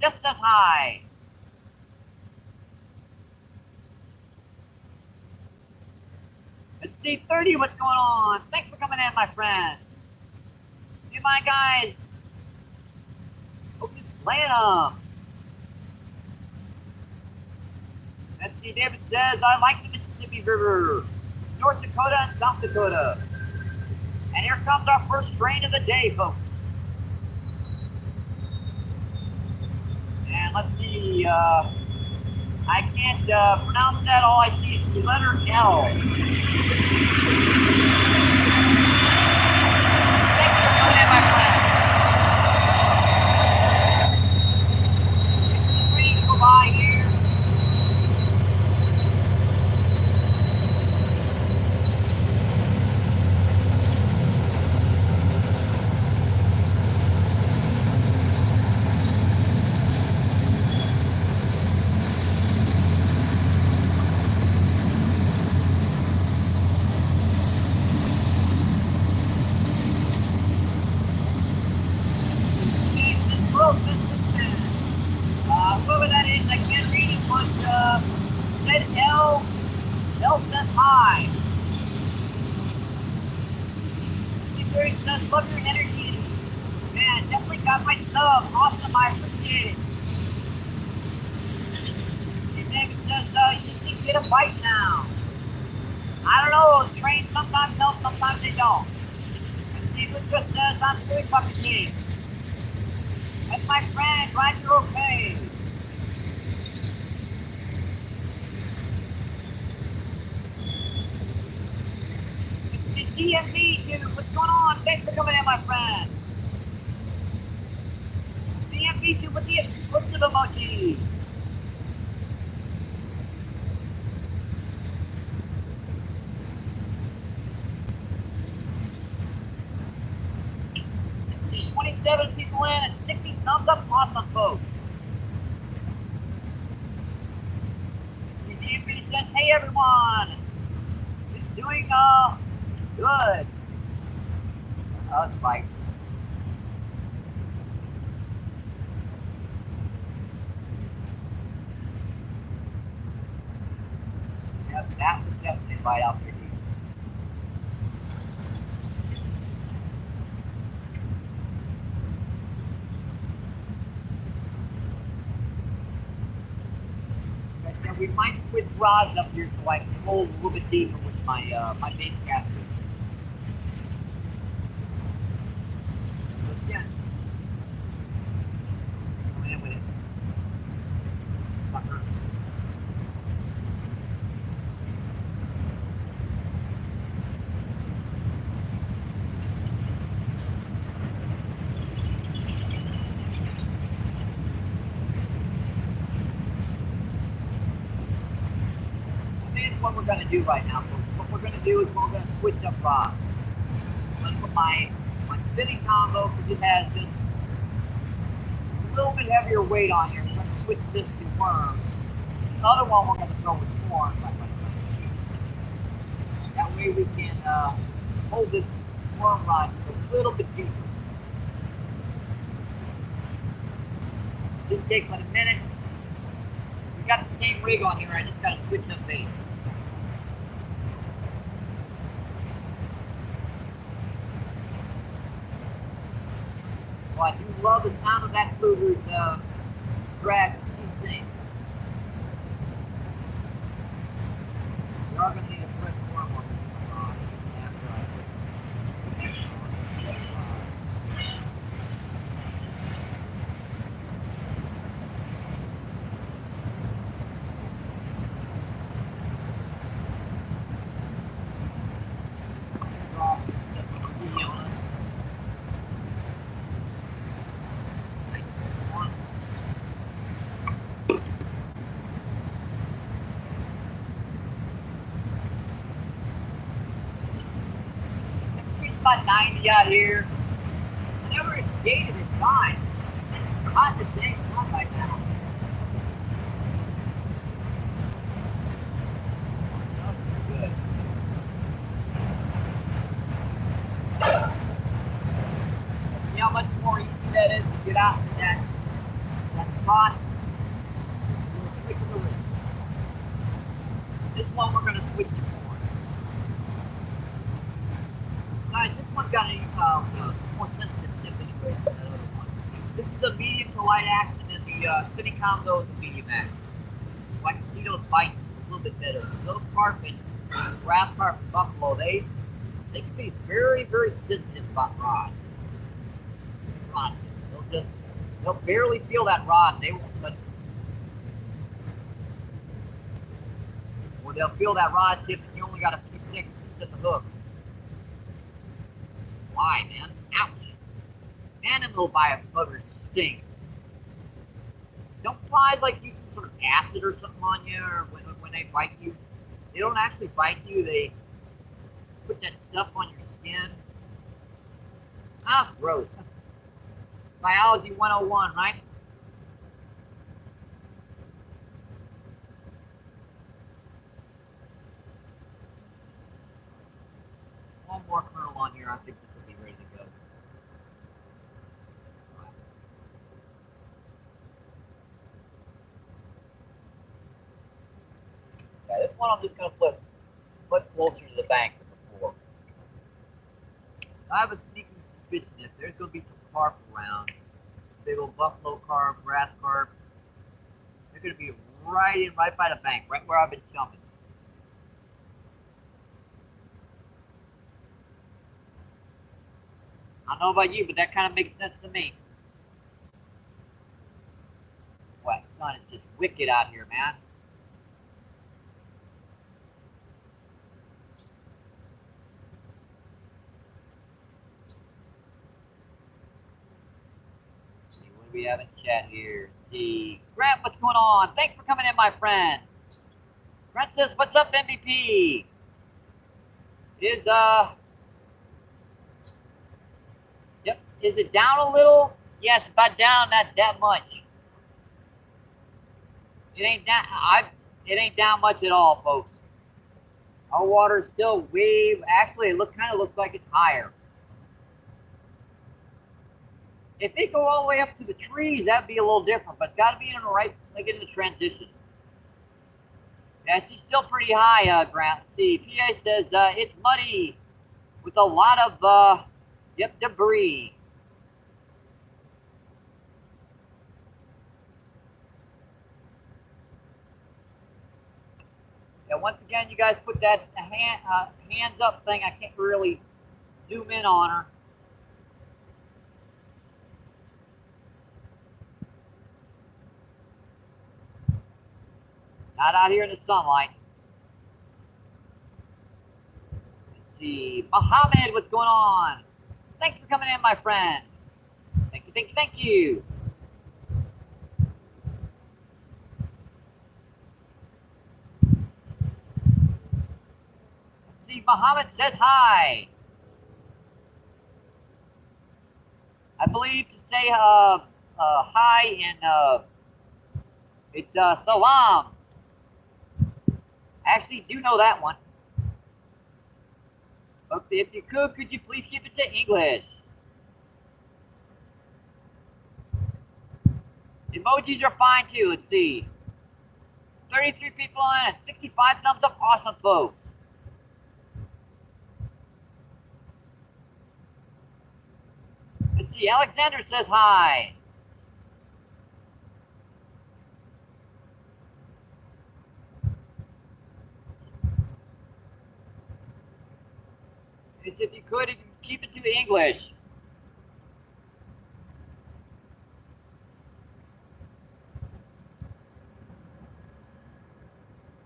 [SPEAKER 1] Jeff says hi. Let's see, 30, what's going on? Thanks for coming in, my friend. Hey, my guys. Hope you're slaying them. Let's see, David says, I like the Mississippi River, North Dakota and South Dakota. And here comes our first rain of the day, folks. And let's see, I can't pronounce that. All I see is the letter L. Thanks for coming in, my friend. It's raining to go by here. Whoever that is, I can't read it, but said L says hi. Security says, love your energy. Man, definitely got my sub. Awesome, I appreciate it. See, David says, you just need to get a bite now. I don't know, trains sometimes help, sometimes they don't. And see, Luca says, I'm good, fucking king. That's my friend, glad you're okay. DMV too. What's going on? Thanks for coming in, my friend. DMV too with the exclusive emoji. Let's see, 27 people in and 60 thumbs up. Awesome, folks. Let's see, DMV says, hey everyone. Who's doing good? Oh, it's Mike. Yep, that was definitely right out there. So we might switch rods up here so I can hold a little bit deeper with my my base caster. Yeah. Come in with it. Sucker. What we're going to do right now, folks. What we're going to do is we're going to switch up rods. I'm going to put my spinning combo, because it has just a little bit heavier weight on here. We're going to switch this to worm. The other one we're going to throw with corn. That way we can hold this worm rod a little bit deeper. Just take about a minute. We got the same rig on here. I just got to switch up bait. Well, I do love the sound of that fluter's drag when she sings. We are going to need a fresh worm on this rod after I put the next one on the rod. About 90 out here. Whenever it's shaded, it's fine. Hot as dang sun right now. Good. See how much more easy that is to get out of that spot. This one we're going to switch to corn. Guys, this one's got a more sensitive tip anyway than that other one. This is a medium to light action, and the spinning combo is a medium action. So I can see those bites a little bit better. Those carp and grass carp and buffalo, they can be very, very sensitive about rod. They'll barely feel that rod and they won't touch it. Or they'll feel that rod tip and you only got a few seconds to set the hook. Why, man? Ouch. Man, them little buggers stink. Don't flies like use some sort of acid or something on you, or when they bite you? They don't actually bite you, they put that stuff on your skin. Ah, gross. Biology 101, right? One more kernel on here, I think this will be ready to go. Yeah, this one I'm just going to put much closer to the bank than before. I have a sneaking suspicion that there's going to be some carp around, big old buffalo carp, grass carp. They're going to be right by the bank, right where I've been jumping. I don't know about you, but that kind of makes sense to me. Boy, the sun is just wicked out here, man. we have in chat here? Let's see. Grant, what's going on? Thanks for coming in, my friend. Grant says, what's up, MVP? Is it down a little? Yeah, it's about down that much. It ain't down. It ain't down much at all, folks. Our water is still way. Actually, it kind of looks like it's higher. If they go all the way up to the trees, that'd be a little different. But it's got to be in the right, like in the transition. Yeah, she's still pretty high, Grant. Let's see. PA says it's muddy with a lot of debris. Yeah, once again, you guys put that hands up thing. I can't really zoom in on her. Not out here in the sunlight. Let's see. Mohammed, what's going on? Thanks for coming in, my friend. Thank you, thank you, thank you. Let's see, Mohammed says hi. I believe to say hi in it's salam. I actually do know that one. But if you could you please keep it to English? Emojis are fine too. Let's see. 33 people on it. 65 thumbs up. Awesome, folks. Let's see. Alexander says hi. It's if you could keep it to English.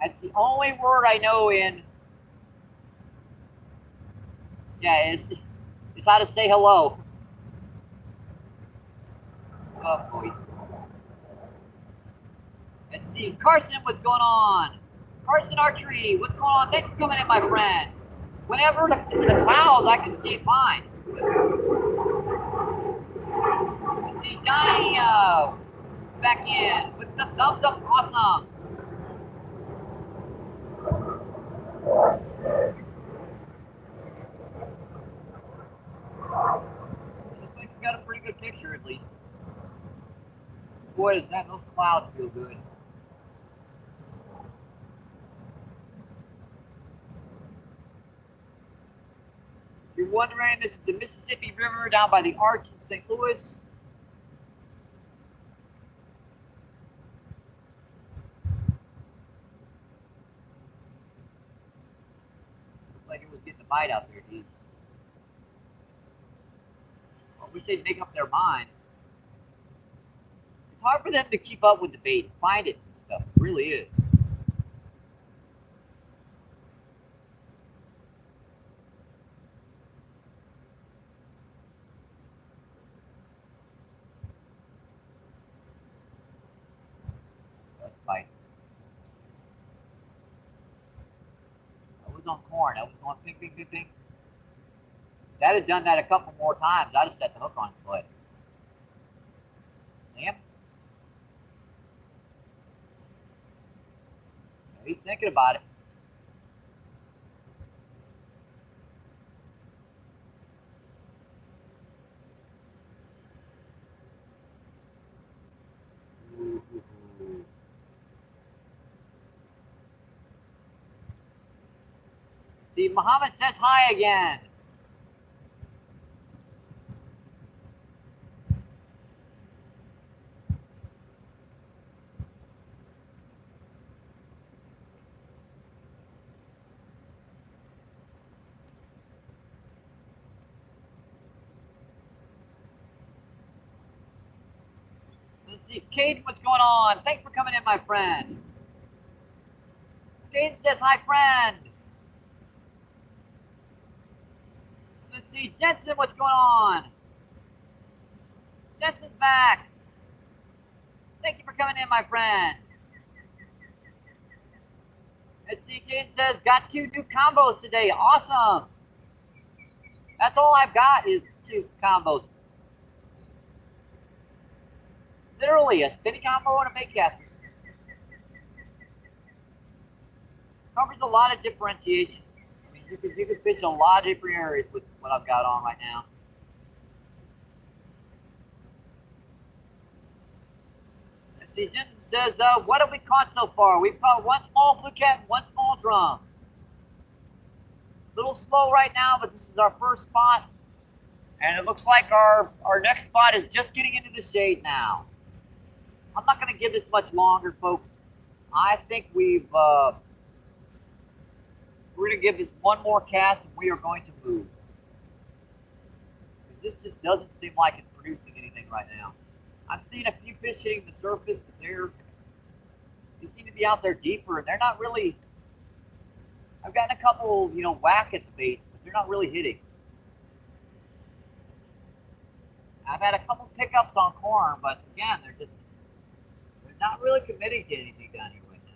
[SPEAKER 1] That's the only word I know in. Yeah, is how to say hello. Oh boy. Let's see, Carson, what's going on? Carson Archery, what's going on? Thanks for coming in, my friend. Whenever the clouds, I can see it fine. Let's see, Johnny back in with the thumbs up. Awesome. Looks like we got a pretty good picture at least. Boy, does those clouds feel good. If you're wondering, this is the Mississippi River down by the Arch in St. Louis. Looks like it was getting a bite out there, dude. I wish they'd make up their mind. It's hard for them to keep up with the bait and find it and stuff. It really is. That's bite. I was on corn. I was going ping, ping, ping, ping. If I'd have done that a couple more times, I'd have set the hook on his foot. Damn. He's thinking about it. Ooh. See, Muhammad says hi again. Let's see, Caden, what's going on? Thanks for coming in, my friend. Caden says hi, friend. Let's see, Jensen, what's going on? Jensen's back. Thank you for coming in, my friend. Let's see, Kate says, got 2 new combos today. Awesome. That's all I've got is 2 combos. Literally a spinning combo and a bait caster. Covers a lot of differentiation. I mean, you could fish in a lot of different areas with what I've got on right now. Let's see, Jensen says, what have we caught so far? We've caught 1 small flukehead and 1 small drum. A little slow right now, but this is our first spot. And it looks like our next spot is just getting into the shade now. I'm not going to give this much longer, folks. I think we're going to give this 1 more cast and we are going to move. This just doesn't seem like it's producing anything right now. I've seen a few fish hitting the surface, but they seem to be out there deeper, and they're not really. I've gotten a couple, whack at the baits, but they're not really hitting. I've had a couple pickups on corn, but again, they're not really committing to anything down here right now.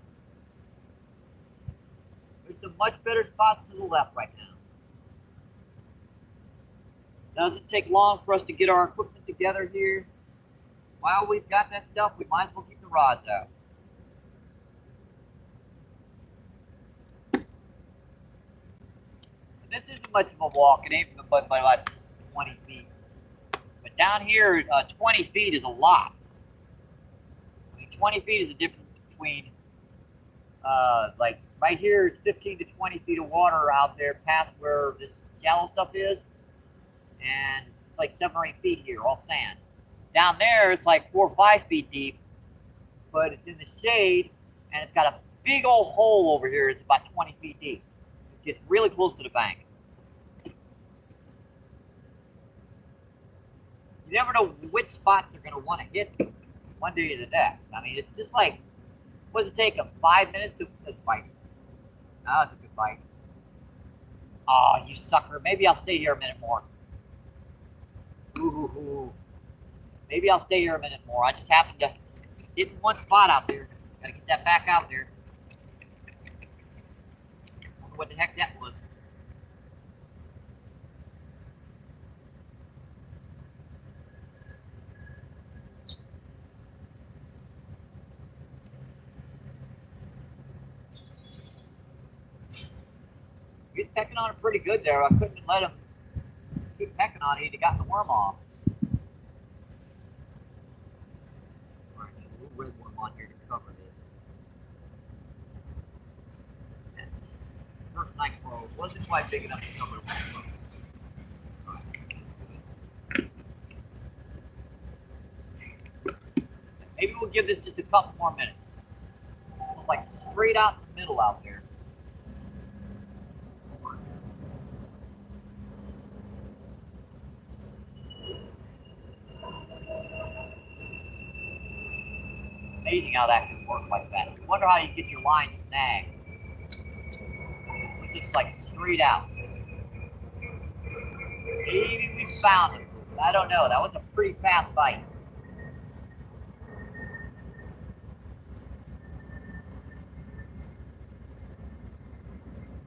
[SPEAKER 1] There's some much better spots to the left right now. Doesn't take long for us to get our equipment together here. While we've got that stuff, we might as well keep the rods out. And this isn't much of a walk. It ain't but by about 20 feet. But down here, 20 feet is a lot. I mean, 20 feet is a difference between, like right here is 15 to 20 feet of water out there past where this shallow stuff is. And it's like 7 or 8 feet here, all sand. Down there, it's like 4 or 5 feet deep, but it's in the shade, and it's got a big old hole over here. It's about 20 feet deep. It gets really close to the bank. You never know which spots they're going to want to hit one day to the next. I mean, it's just like, what does it take them? 5 minutes to bite? Oh, that's a good bite. Oh, you sucker. Maybe I'll stay here a minute more. Ooh. Maybe I'll stay here a minute more. I just happened to hit in 1 spot out there. Gotta get that back out there. Wonder what the heck that was. He was pecking on it pretty good there. I couldn't let him keep pecking on it. He'd have gotten the worm off. Alright, there's a little red worm on here to cover this. First night throw wasn't quite big enough to cover the worm. Maybe we'll give this just a couple more minutes. Almost like straight out in the middle out there. Amazing how that can work like that. I wonder how you get your line snagged. It's just like straight out. Maybe we found it. I don't know. That was a pretty fast bite.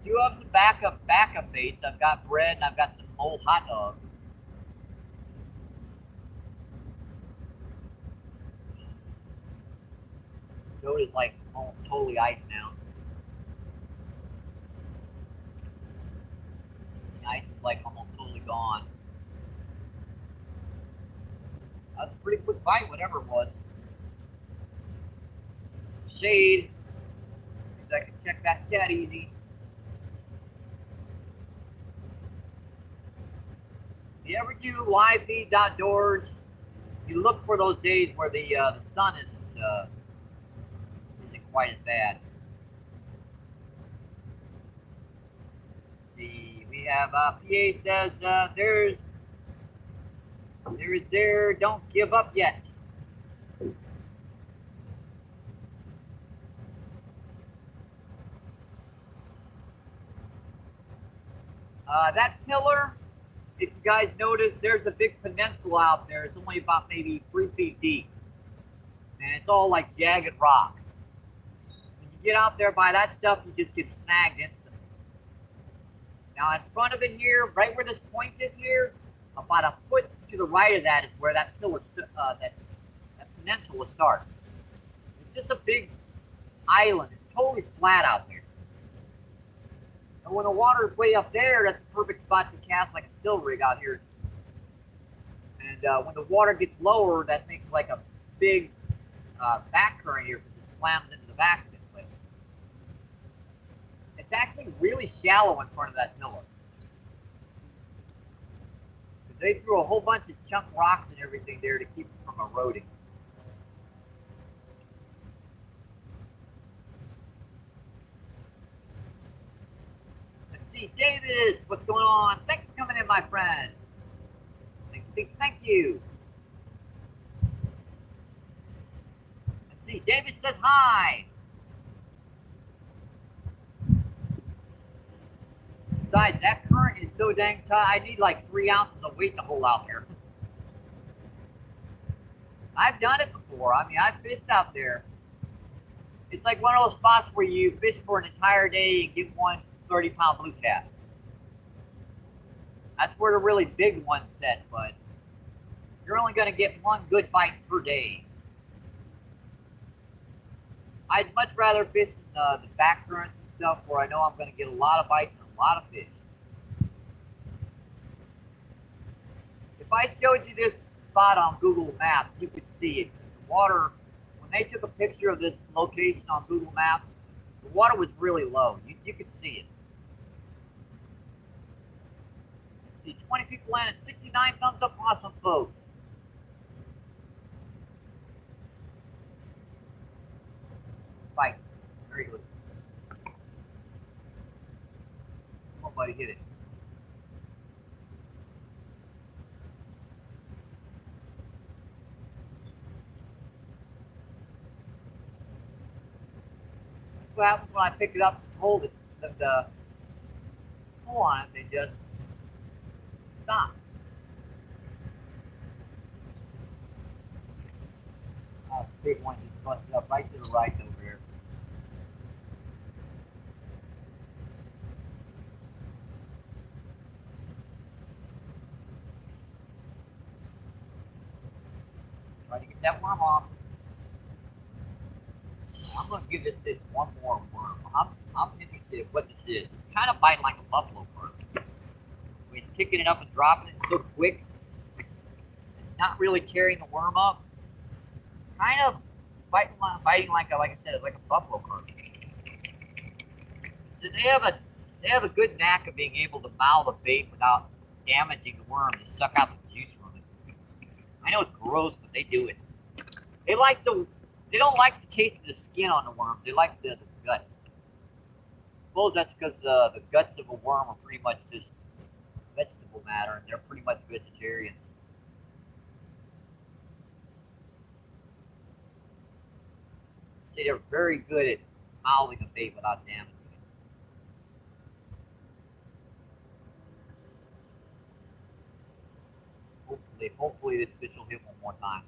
[SPEAKER 1] Do have some backup baits. I've got bread and I've got some old hot dogs. Goat is like almost totally ice now. The ice is like almost totally gone. That was a pretty quick bite, whatever it was. Shade. So I can check that chat easy. If you ever do live feeds outdoors, you look for those days where the sun isn't quite as bad. See, we have PA says there, don't give up yet. That pillar, if you guys notice, there's a big peninsula out there. It's only about maybe 3 feet deep. and it's all like jagged rock. When you get out there by that stuff, you just get snagged instantly. Now in front of it here, right where this point is here, about a foot to the right of that is where that pillar, that peninsula starts. It's just a big island. It's totally flat out there. And when the water is way up there, that's a perfect spot to cast like a still rig out here. And when the water gets lower, that makes like a big back current here because it slams into the back of this place. It's actually really shallow in front of that pillar. They threw a whole bunch of chunk rocks and everything there to keep it from eroding. Let's see, Davis, what's going on? Thanks for coming in, my friend. Thank you. Let's see, Davis says hi. Besides, that current is so dang tight, I need like 3 ounces of weight to hold out there. I've done it before. I mean, I've fished out there. It's like one of those spots where you fish for an entire day and get one 30-pound blue cat. That's where the really big ones set, but you're only going to get one good bite per day. I'd much rather fish in the back currents and stuff where I know I'm going to get a lot of bites and a lot of fish. If I showed you this spot on Google Maps, you could see it. The water, when they took a picture of this location on Google Maps, the water was really low. You could see it. See, 20 people in and 69 thumbs up. Awesome, folks. Bite. Very good. Somebody hit it. That's what happens when I pick it up and hold it. The pull on it, they just stop. Big one just busted up right to the right over here. Try to get that worm off. I'm going to give this fish one more worm. I'm interested in what this is. It's kind of biting like a buffalo worm. When he's picking it up and dropping it so quick, it's not really tearing the worm up. Kind of biting like I said, like a buffalo worm. So they have a good knack of being able to mow the bait without damaging the worm to suck out the juice from it. I know it's gross, but they do it. They don't like the taste of the skin on the worm. They like the gut. I suppose that's because the guts of a worm are pretty much just vegetable matter, and they're pretty much vegetarians. See, they're very good at mouthing a bait without damaging it. Hopefully this fish will hit one more time.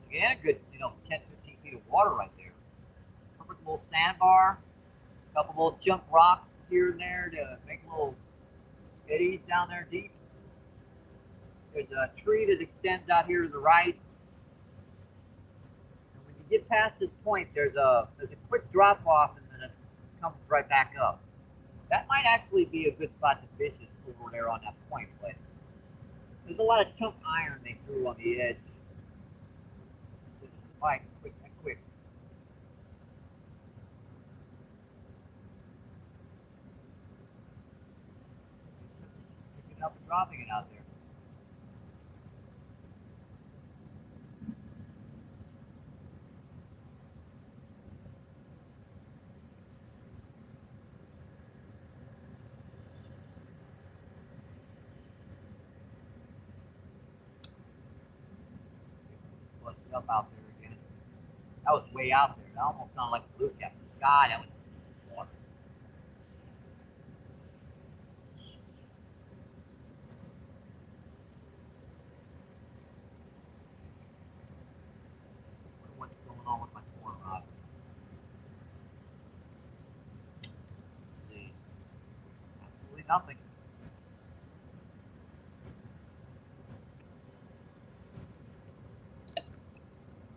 [SPEAKER 1] Again, a good, 10, 15 feet of water right there. Perfect little sandbar, a couple little chunk rocks here and there to make little eddies down there deep. There's a tree that extends out here to the right. And when you get past this point, there's a quick drop off and then it comes right back up. That might actually be a good spot to fish over there on that point, but there's a lot of chunk iron they threw on the edge. Quick. Picking it up and dropping it out there. Busted up out there. That was way out there. That almost sounded like a blue cat. God, that was water. Absolutely nothing.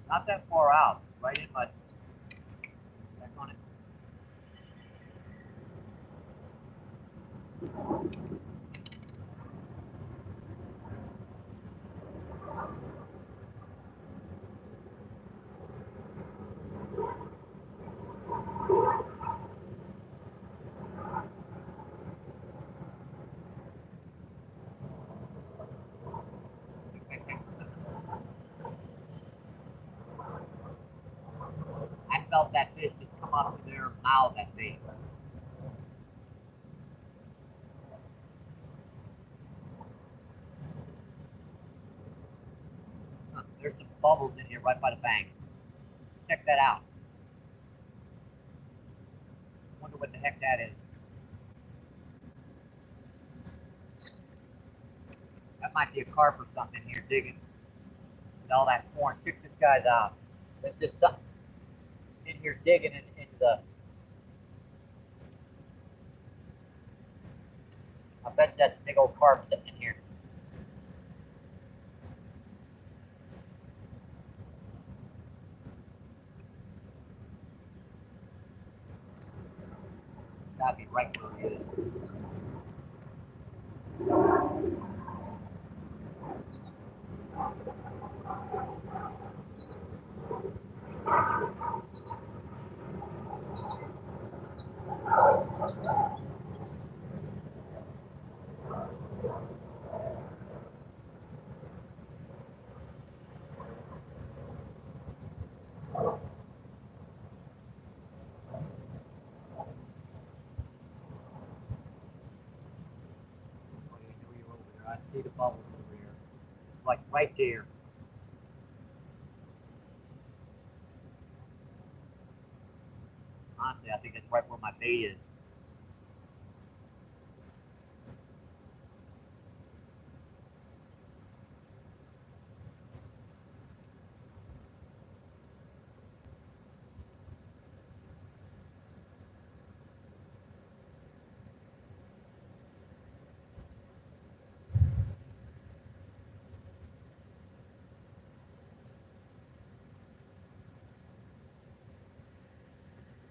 [SPEAKER 1] Not that far out. Right in my. Back on it. I felt that fish just come up to their mouth at me. There's some bubbles in here right by the bank. Check that out. Wonder what the heck that is. That might be a carp or something here digging with all that corn. Check this guy's out. There's just something in here digging in the. I bet that's a big old carp sitting in here. Gotta be right where he is. I see the bubbles over here. Like right there. Honestly, I think that's right where my bait is.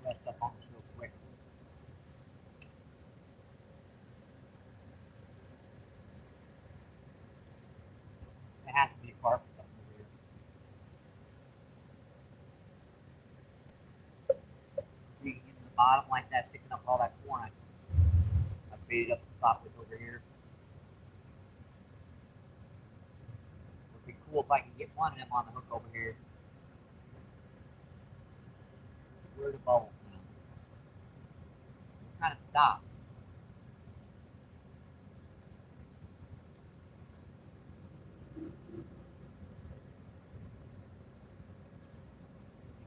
[SPEAKER 1] Rest up on this real quick. It has to be a carp or something over here. Digging into the bottom like that, picking up all that corn I baited up the spot with over here. It would be cool if I could get one of them on the hook over here. Where are the bubbles now? Kind of stop. You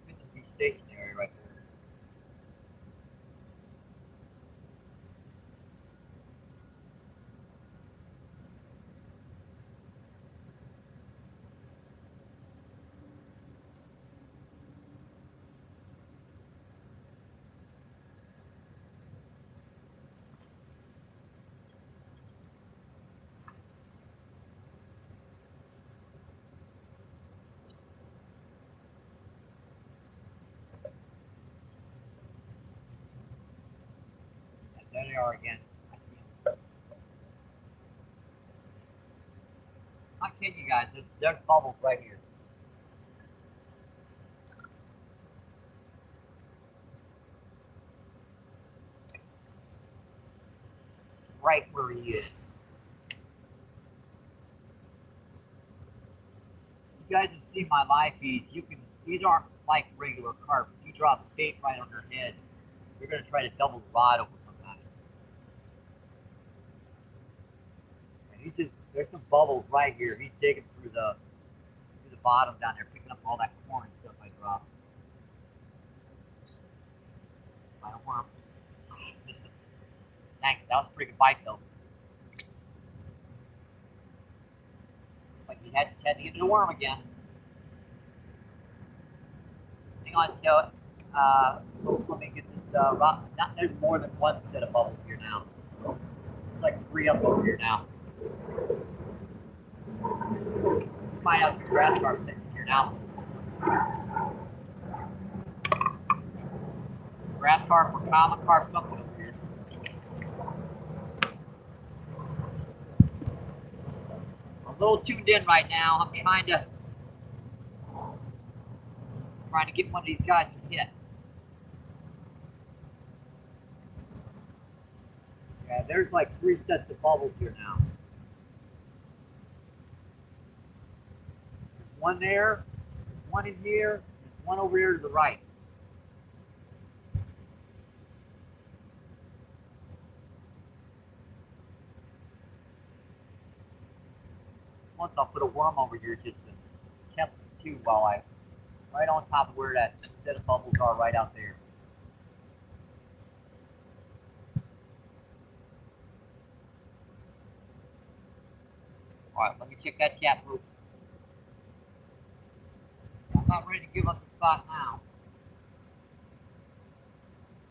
[SPEAKER 1] could just be stationary right there. There they are again. I see them. I'm not kidding you guys. There's bubbles right here. Right where he is. You guys have seen my live feeds. These aren't like regular carp. If you drop bait right on their heads, you're gonna try to double the rod over sometimes. And there's some bubbles right here. He's digging through the bottom down there, picking up all that corn and stuff I dropped. I don't want to. Missed him. Dang, that was a pretty good bite though. Looks like he had to get to the worm again. Hang on, Joe. Folks, let me get this rod. There's more than one set of bubbles here now. There's like 3 up over here now. Find out some grass carp sitting here now. Grass carp or common carp, something over here. I'm a little tuned in right now. I'm trying to get one of these guys to hit. Yeah, there's like 3 sets of bubbles here now. There's one there, there's one in here, there's one over here to the right. Once I'll put a worm over here just to tempt the tube while I, right on top of where that set of bubbles are, right out there. All right, let me check that chat, folks. I'm not ready to give up the spot now.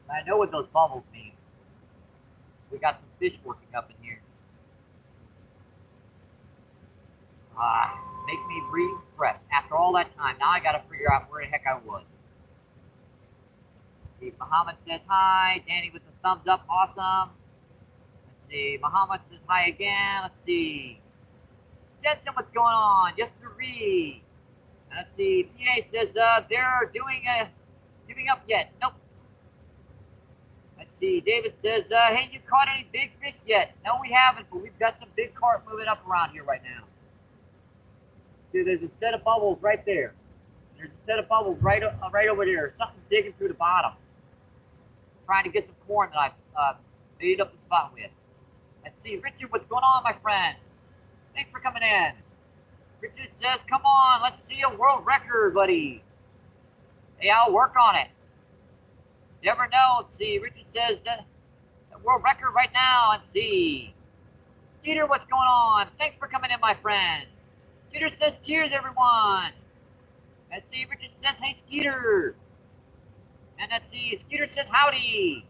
[SPEAKER 1] I know what those bubbles mean. We got some fish working up in here. Make me refresh. After all that time, now I gotta figure out where the heck I was. Let's see, Muhammad says hi. Danny with the thumbs up, awesome. Let's see, Muhammad says hi again. Let's see. Jensen, what's going on? Yes, sirree. Let's see, PA says they're giving up yet. Nope. Let's see, David says, hey, you caught any big fish yet? No, we haven't, but we've got some big carp moving up around here right now. See, there's a set of bubbles right there. There's a set of bubbles right over there. Something's digging through the bottom. Trying to get some corn that I've made up the spot with. Let's see, Richard, what's going on, my friend? Thanks for coming in. Richard says, come on, let's see a world record, buddy. Hey, I'll work on it. You never know. Let's see, Richard says, the world record right now. Let's see. Skeeter, what's going on? Thanks for coming in, my friend. Skeeter says, cheers, everyone. Let's see, Richard says, hey, Skeeter. And let's see, Skeeter says, howdy.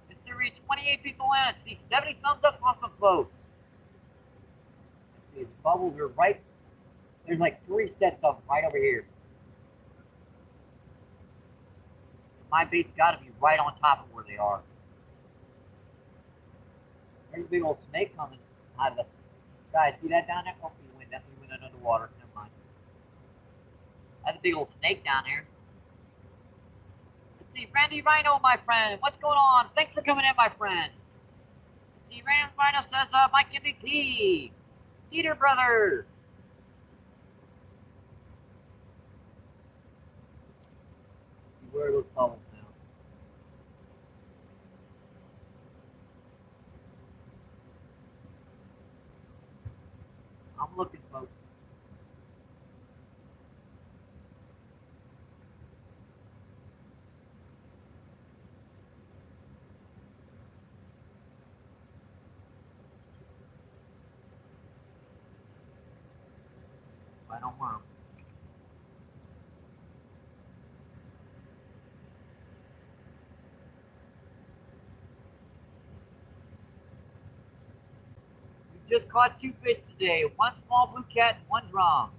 [SPEAKER 1] Let's see, reach 28 people in. Let's see, 70 thumbs up, awesome, folks. Let's see, the bubbles are right. There's like 3 sets of them right over here. My bait's got to be right on top of where they are. There's a big old snake coming out of the... Guys, see that down there? Oh, we went underwater. Never mind. That's a big old snake down there. Let's see, Randy Rhino, my friend. What's going on? Thanks for coming in, my friend. Let's see, Randy Rhino says, Mike MVP. Skeeter brother. Where are those bubbles now? I'm looking, folks. I don't want them. Just caught 2 fish today. 1 small blue cat and 1 drum.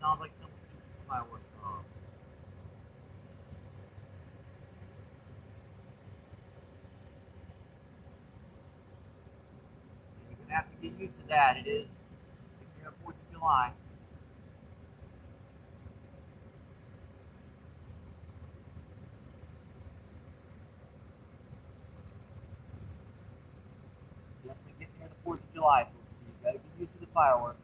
[SPEAKER 1] Sounds like someone shooting fireworks off. You're gonna have to get used to that. It is. It's here 4th of July. Definitely getting near the 4th of July, folks. So you gotta get used to the fireworks.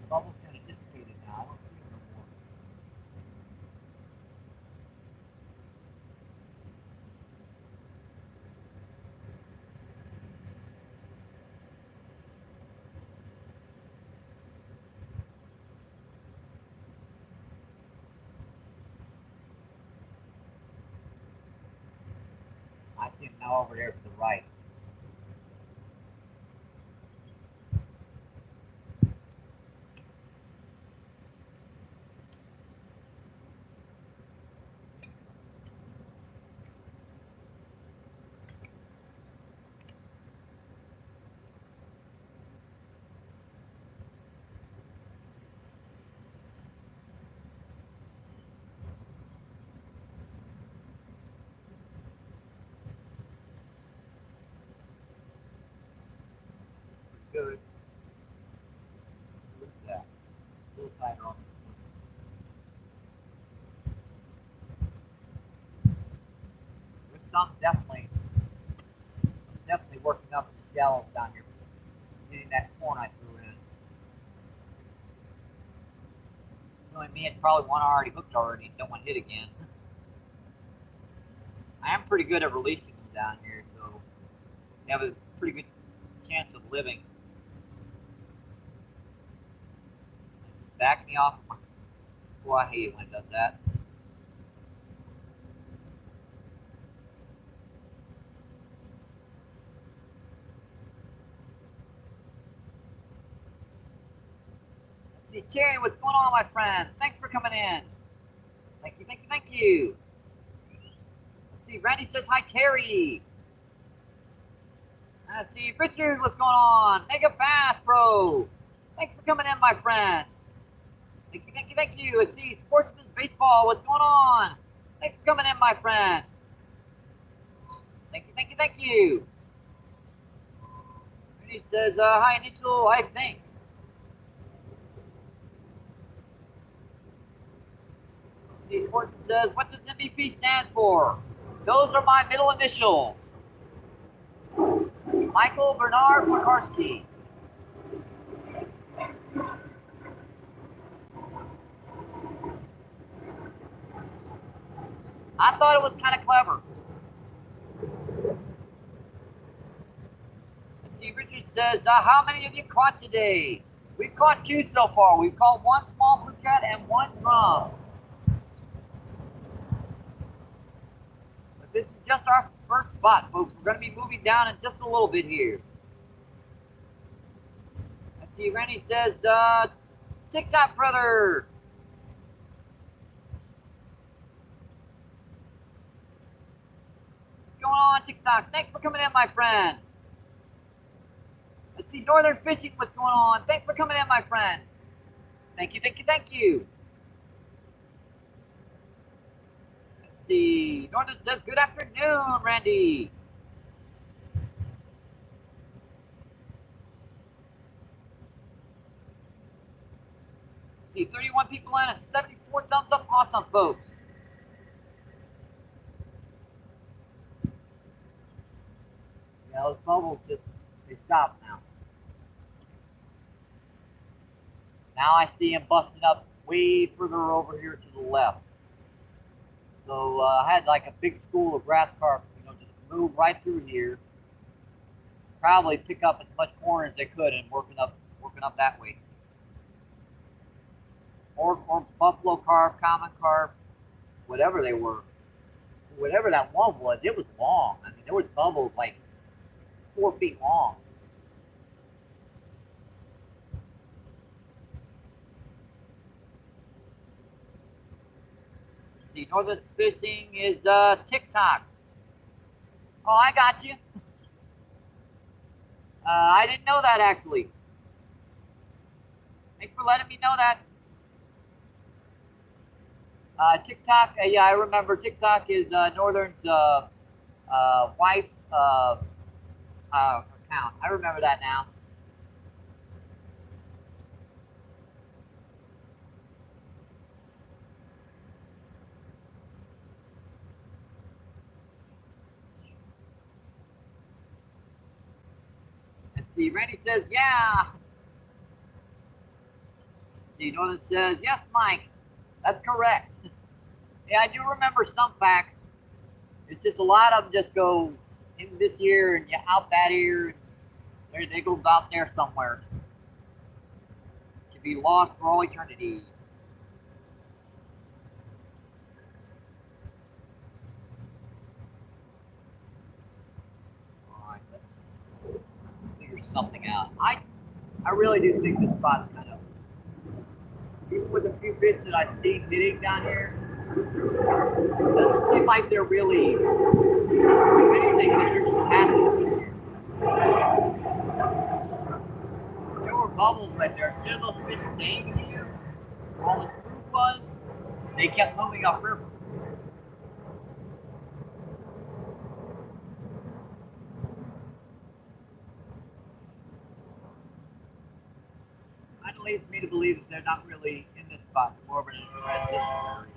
[SPEAKER 1] The bubbles kind of dissipated now. I don't see them no more. I now over there to the right. Good. Look at that. A little tighter on this. There's some definitely working up the shallows down here. Getting that corn I threw in. Knowing me, it's probably one already hooked already and don't want to hit again. I am pretty good at releasing them down here, so they have a pretty good chance of living. Back me off. Oh, I hate it when it does that. Let's see, Terry, what's going on, my friend? Thanks for coming in. Thank you, thank you, thank you. Let's see, Randy says hi, Terry. Let's see, Richard, what's going on? Mega Bass, bro. Thanks for coming in, my friend. Thank you, thank you, thank you. Let's see, Sportsman's Baseball, what's going on? Thanks for coming in, my friend. Thank you, thank you, thank you. And he says, hi, initial, I think. Let's see, Sportsman says, what does MVP stand for? Those are my middle initials. Michael Bernard Pekarski. I thought it was kind of clever. Let's see, Richard says, how many of you caught today? We've caught 2 so far. We've caught 1 small blue cat and 1 drum. But this is just our first spot, folks. We're going to be moving down in just a little bit here. Let's see, Randy says, TikTok brother. What's going on, TikTok? Thanks for coming in, my friend. Let's see, Northern Fishing, what's going on? Thanks for coming in, my friend. Thank you, thank you, thank you. Let's see, Northern says, good afternoon, Randy. Let's see, 31 people in and 74 thumbs up. Awesome, folks. Yeah, those bubbles just, they stopped now. Now I see him busting up way further over here to the left. So I had like a big school of grass carp, just move right through here. Probably pick up as much corn as they could and working up that way. Or buffalo carp, common carp, whatever they were. Whatever that one was, it was long. I mean, there was bubbles like 4 feet long. See, Northern Fishing is TikTok. Oh, I got you. I didn't know that, actually. Thanks for letting me know that. TikTok, yeah, I remember TikTok is Northern's wife's account. I remember that now. Let's see, Randy says, yeah. Let's see, Northern says, yes, Mike, that's correct. Yeah, I do remember some facts. It's just a lot of them just go in this ear and out that ear. They go out there somewhere to be lost for all eternity. something out. I really do think this spot's kind of, even with a few fish that I've seen hitting down here, it doesn't seem like they're really doing anything. They're just passing. There were bubbles right there. Instead of those fish staying here, all this fruit was, they kept moving upriver. That leads me to believe that they're not really in this spot, more of an transition area.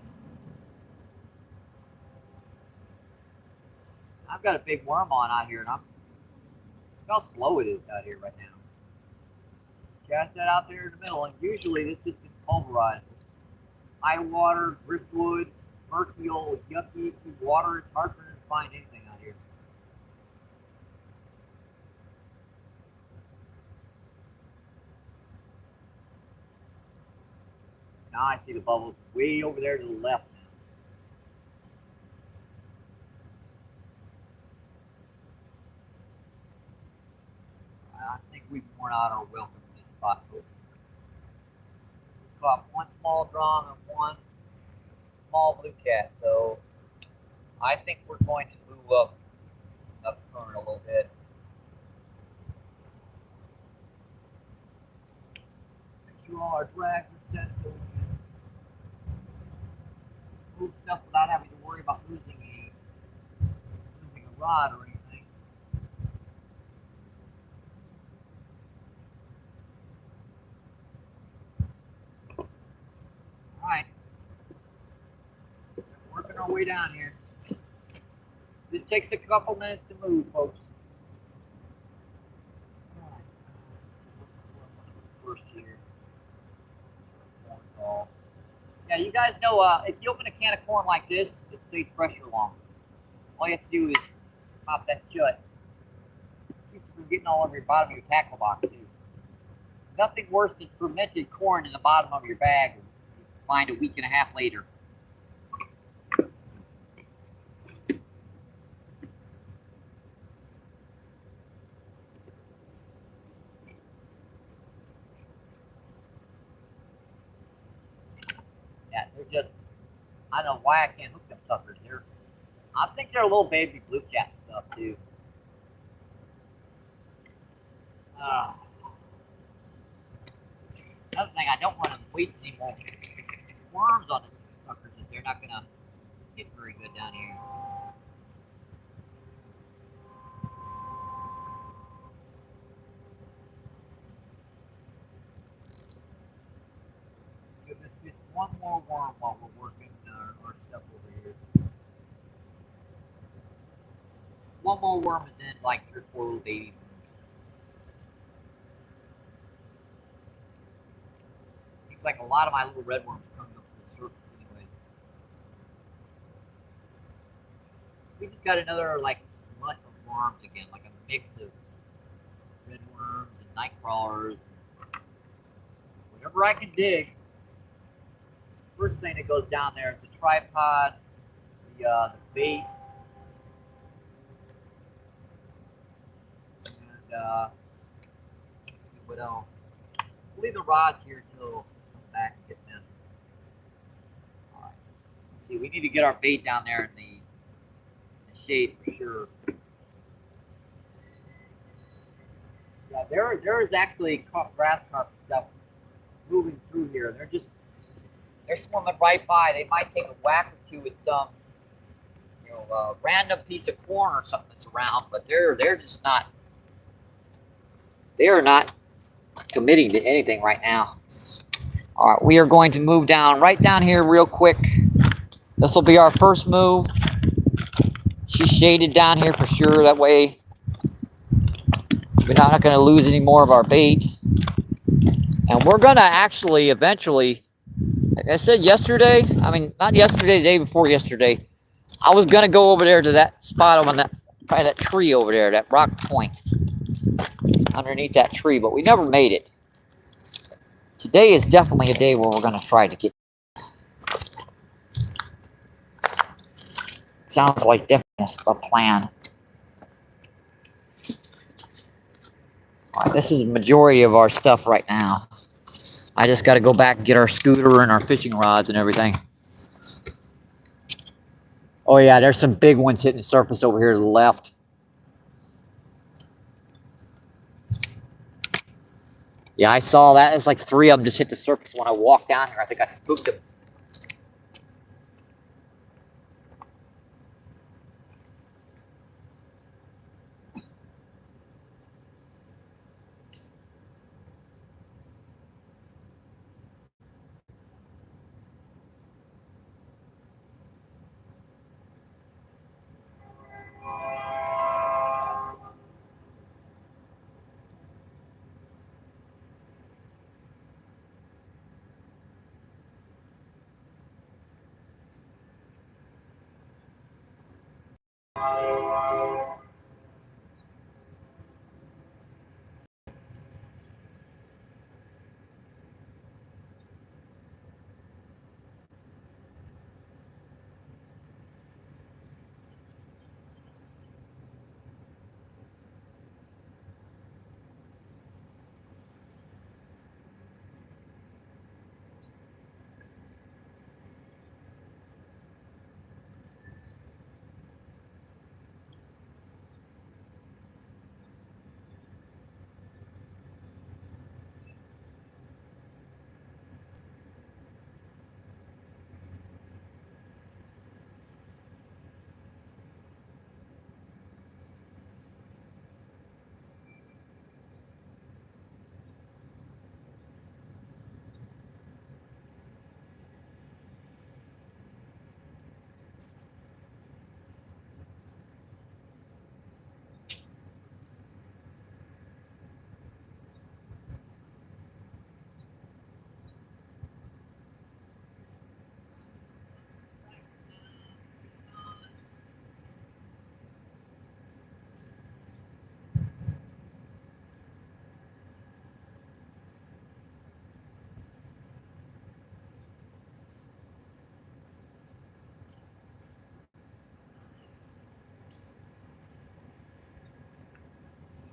[SPEAKER 1] I've got a big worm on out here, and look how slow it is out here right now. Cast that out there in the middle, and usually this just gets pulverized. High water, driftwood, murky old yucky water. It's hard for them to find anything out here. Now I see the bubbles way over there to the left now. I think we've worn out our welcome to this spot, folks. We caught one small drum and one small blue cat, so I think we're going to move up current a little bit. Make sure all our drags are set so we can move stuff without having to worry about losing a rod or anything. All right, working our way down here. This takes a couple minutes to move, folks. All right, let's see what first here. Yeah, you guys know if you open a can of corn like this, it stays fresher longer. All you have to do is pop that shut. Keeps it from getting all over your bottom of your tackle box too. Nothing worse than fermented corn in the bottom of your bag. You find a week and a half later. Yeah, they're just, I don't know why I can't hook them suckers here. I think they're little baby blue cat stuff too. Another thing, I don't want to waste any more worms on these suckers if they're not going to get very good down here. Give us just one more worm while we're working our stuff over here. One more worm is in, like 3 or 4 little baby. Seems like a lot of my little red worms are coming up to the surface anyways. We just got another like month of worms again, like a mix of red worms and night crawlers. Whatever I can dig. First thing that goes down there is a tripod, the bait, and let's see what else. We'll leave the rods here until we come back and get them. All right. Let's see, we need to get our bait down there in the shade for sure. Yeah, there is actually grass carp stuff moving through here. They're swimming right by. They might take a whack or two with some, random piece of corn or something that's around, but they're just not. They are not committing to anything right now. All right, we are going to move right down here real quick. This will be our first move. She's shaded down here for sure. That way we're not going to lose any more of our bait. And we're going to actually eventually, like I said yesterday, not yesterday, the day before yesterday, I was going to go over there to that spot on by that tree over there, that rock point underneath that tree, but we never made it. Today is definitely a day where we're going to try to get. Sounds like definitely a plan. All right, this is the majority of our stuff right now. I just got to go back and get our scooter and our fishing rods and everything. Oh yeah, there's some big ones hitting the surface over here to the left. Yeah, I saw that. It's like 3 of them just hit the surface when I walked down here. I think I spooked them.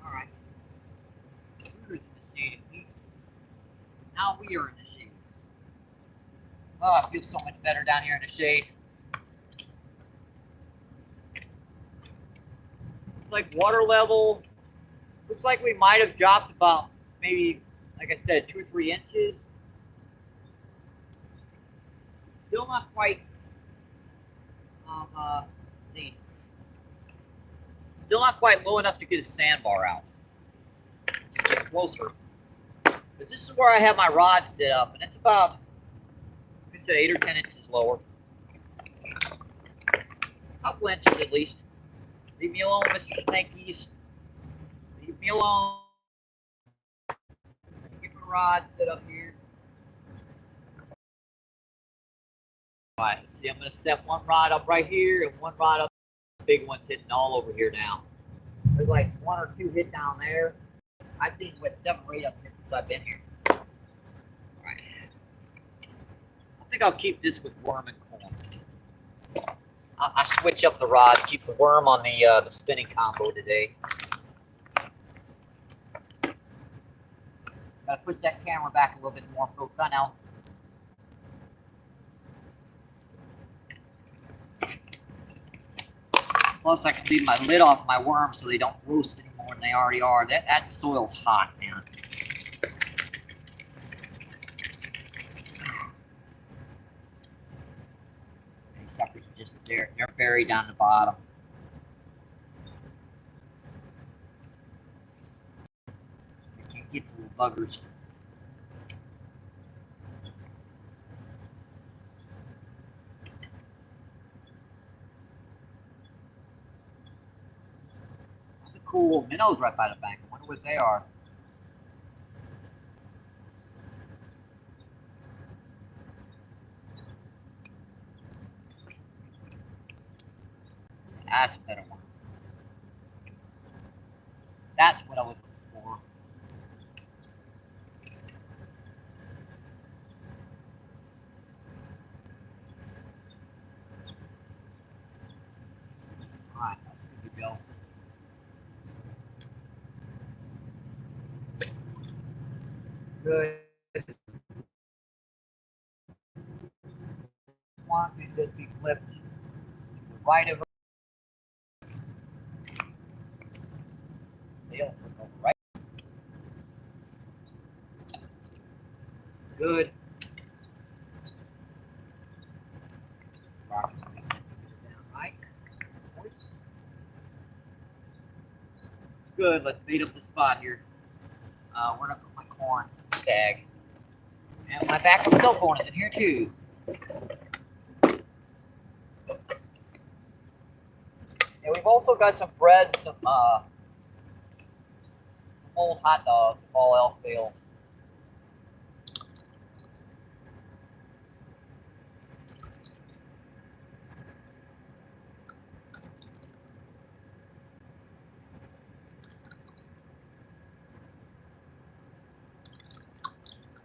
[SPEAKER 1] All right. We were in the shade at least. Now we are in the shade. Oh, it feels so much better down here in the shade. It's like water level. Looks like we might have dropped about maybe, like I said, 2 or 3 inches. Still not quite. Let's see. Still not quite low enough to get a sandbar out. Let's get closer. But this is where I have my rod set up, and it's about, I'd say 8 or 10 inches lower. A couple inches at least. Leave me alone, Mr. Snakies. Leave me alone. Get my rod set up here. Alright, let's see, I'm going to set one rod up right here and one rod up. The big one's hitting all over here now. There's like 1 or 2 hit down there. I've seen what 7 or 8 of them since I've been here. Alright. I think I'll keep this with worm and corn. I switch up the rods, keep the worm on the spinning combo today. Gotta push that camera back a little bit more, folks. I know. Plus, I can leave my lid off my worms so they don't roast any more than they already are. That soil's hot, man. These suckers are just there. They're buried down the bottom. I can't get to the buggers. Cool minnows right by the bank. I wonder what they are. That's a better one. That's what I was looking for. Alright, that's good to go. want to just be flipped to the right of tail, right. Good. Right. Good. Let's beat up the spot here. Where did I put my corn tag? And my backup cell phone is in here too. And we've also got some bread, some old hot dogs, if all else fails.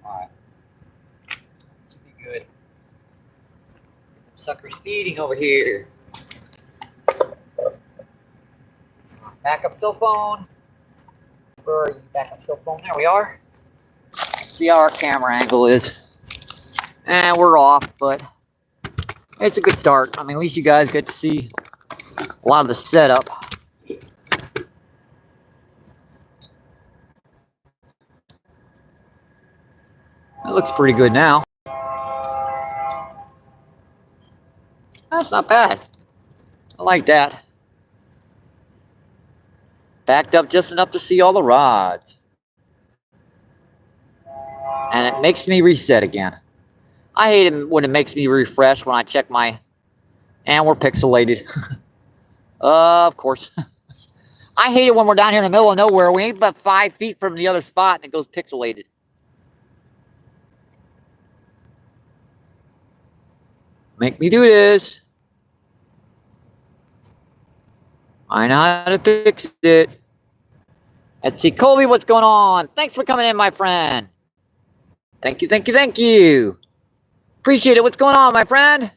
[SPEAKER 1] Alright. Should be good. Get some suckers feeding over here. Backup cell phone. Where are you? Backup cell phone. There we are. Let's see how our camera angle is. And we're off, but it's a good start. I mean, at least you guys get to see a lot of the setup. It looks pretty good now. That's not bad. I like that. Backed up just enough to see all the rods. And it makes me reset again. I hate it when it makes me refresh when I check my... And we're pixelated. Of course. I hate it when we're down here in the middle of nowhere. We ain't but 5 feet from the other spot and it goes pixelated. Make me do this. I know how to fix it. Let's see, Colby, what's going on? Thanks for coming in, my friend. Thank you, thank you, thank you. Appreciate it. What's going on, my friend?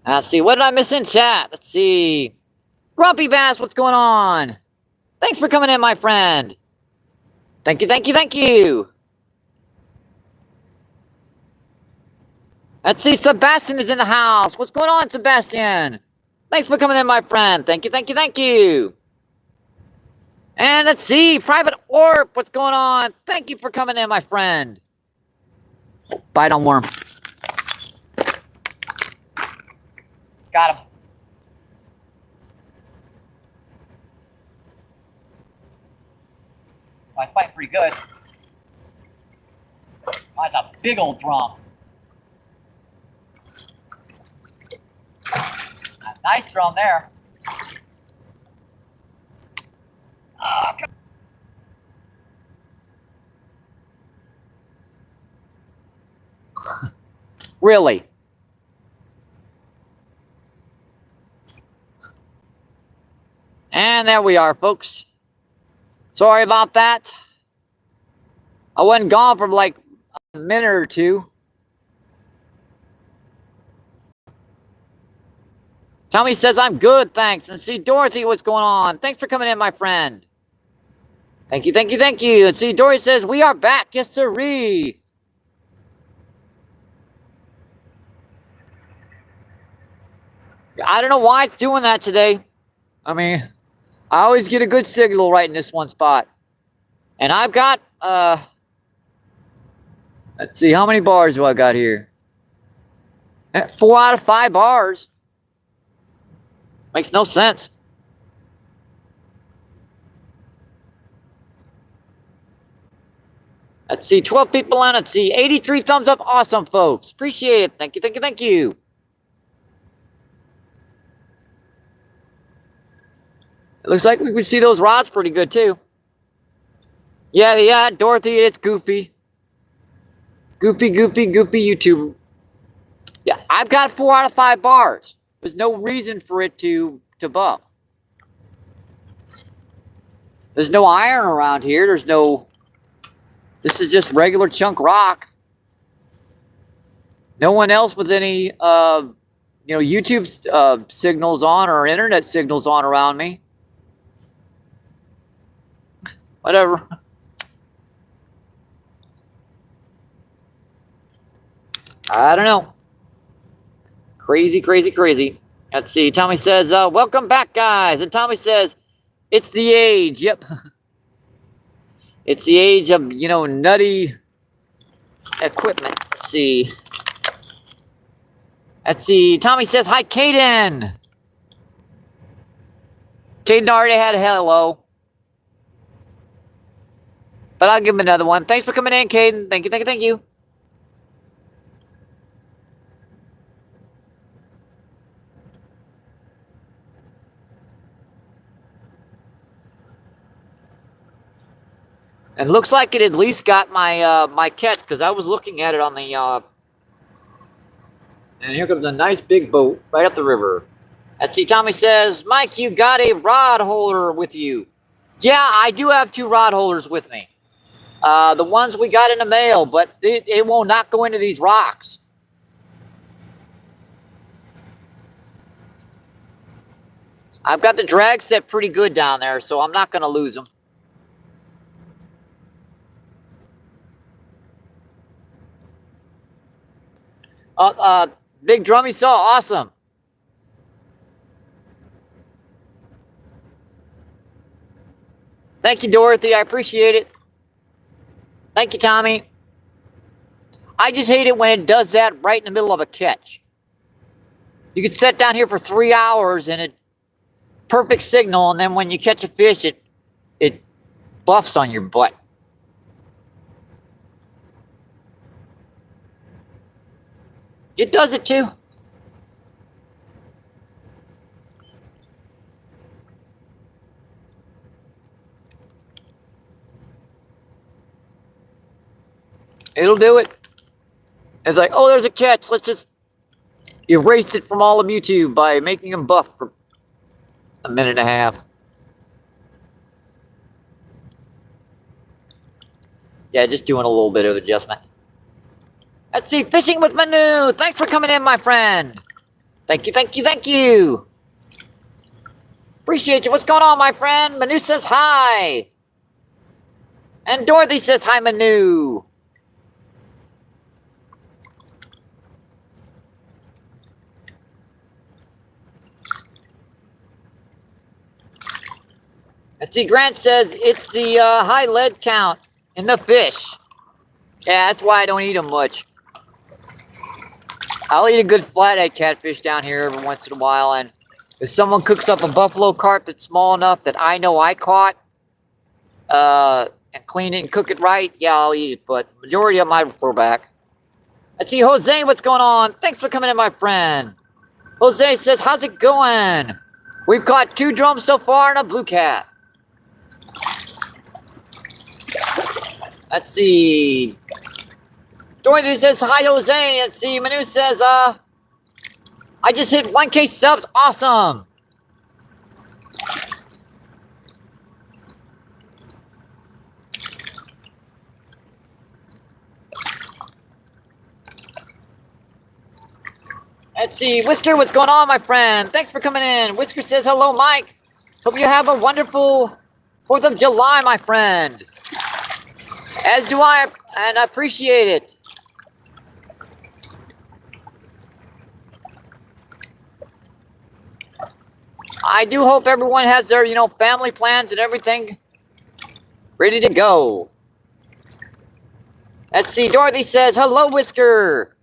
[SPEAKER 1] Let's see, what did I miss in chat? Let's see. Grumpy Bass, what's going on? Thanks for coming in, my friend. Thank you, thank you, thank you. Let's see, Sebastian is in the house. What's going on, Sebastian? Thanks for coming in, my friend. Thank you, thank you, thank you. And let's see, Private Orp, what's going on? Thank you for coming in, my friend. Oh, bite on worm. Got him. I fight pretty good. Oh, that's a big old drum. Nice drum there. Really? And there we are, folks. Sorry about that. I wasn't gone for like a minute or two. Tommy says, I'm good, thanks. And see, Dorothy, what's going on? Thanks for coming in, my friend. Thank you, thank you, thank you. And see, Dorothy says, we are back. Yes, sirree. I don't know why it's doing that today. I mean, I always get a good signal right in this one spot. And I've got, let's see, how many bars do I got here? 4 out of 5 bars. Makes no sense. Let's see, 12 people on. Let's see, 83 thumbs up. Awesome, folks. Appreciate it. Thank you, thank you, thank you. It looks like we can see those rods pretty good, too. Yeah, Dorothy, it's goofy. Goofy YouTube. Yeah, I've got 4 out of 5 bars. There's no reason for it to buff. There's no iron around here. There's no... This is just regular chunk rock. No one else with any, YouTube signals on or internet signals on around me. Whatever. I don't know. Crazy, crazy, crazy. Let's see. Tommy says, welcome back, guys. And Tommy says, it's the age. Yep. It's the age of, you know, nutty equipment. Let's see. Let's see. Tommy says, hi, Caden. Caden already had a hello. But I'll give him another one. Thanks for coming in, Caden. Thank you, thank you, thank you. And looks like it at least got my my catch, because I was looking at it on the and here comes a nice big boat right up the river. Let's see, Tommy says, Mike, you got a rod holder with you. Yeah, I do have 2 rod holders with me. The ones we got in the mail, but it will not go into these rocks. I've got the drag set pretty good down there, so I'm not going to lose them. Big drummy saw, awesome. Thank you, Dorothy. I appreciate it. Thank you, Tommy. I just hate it when it does that right in the middle of a catch. You could sit down here for 3 hours and it perfect signal, and then when you catch a fish, it buffs on your butt. It does it too. It'll do it. It's like, oh, there's a catch. Let's just erase it from all of YouTube by making them buff for a minute and a half. Yeah, just doing a little bit of adjustment. Let's see, fishing with Manu. Thanks for coming in, my friend. Thank you, thank you, thank you. Appreciate you. What's going on, my friend? Manu says hi. And Dorothy says hi, Manu. Let's see, Grant says it's the high lead count in the fish. Yeah, that's why I don't eat them much. I'll eat a good flathead catfish down here every once in a while, and if someone cooks up a buffalo carp that's small enough that I know I caught, and clean it and cook it right, yeah, I'll eat it, but majority of them I throw back. Let's see, Jose, what's going on? Thanks for coming in, my friend. Jose says, how's it going? We've caught 2 drums so far and a blue cat. Let's see. Dorothy says, hi, Jose. Let's see. Manu says, I just hit 1K subs. Awesome. Let's see. Whisker, what's going on, my friend? Thanks for coming in. Whisker says, hello, Mike. Hope you have a wonderful 4th of July, my friend. As do I, and I appreciate it. I do hope everyone has their, you know, family plans and everything ready to go. Let's see, Dorothy says, hello, Whisker.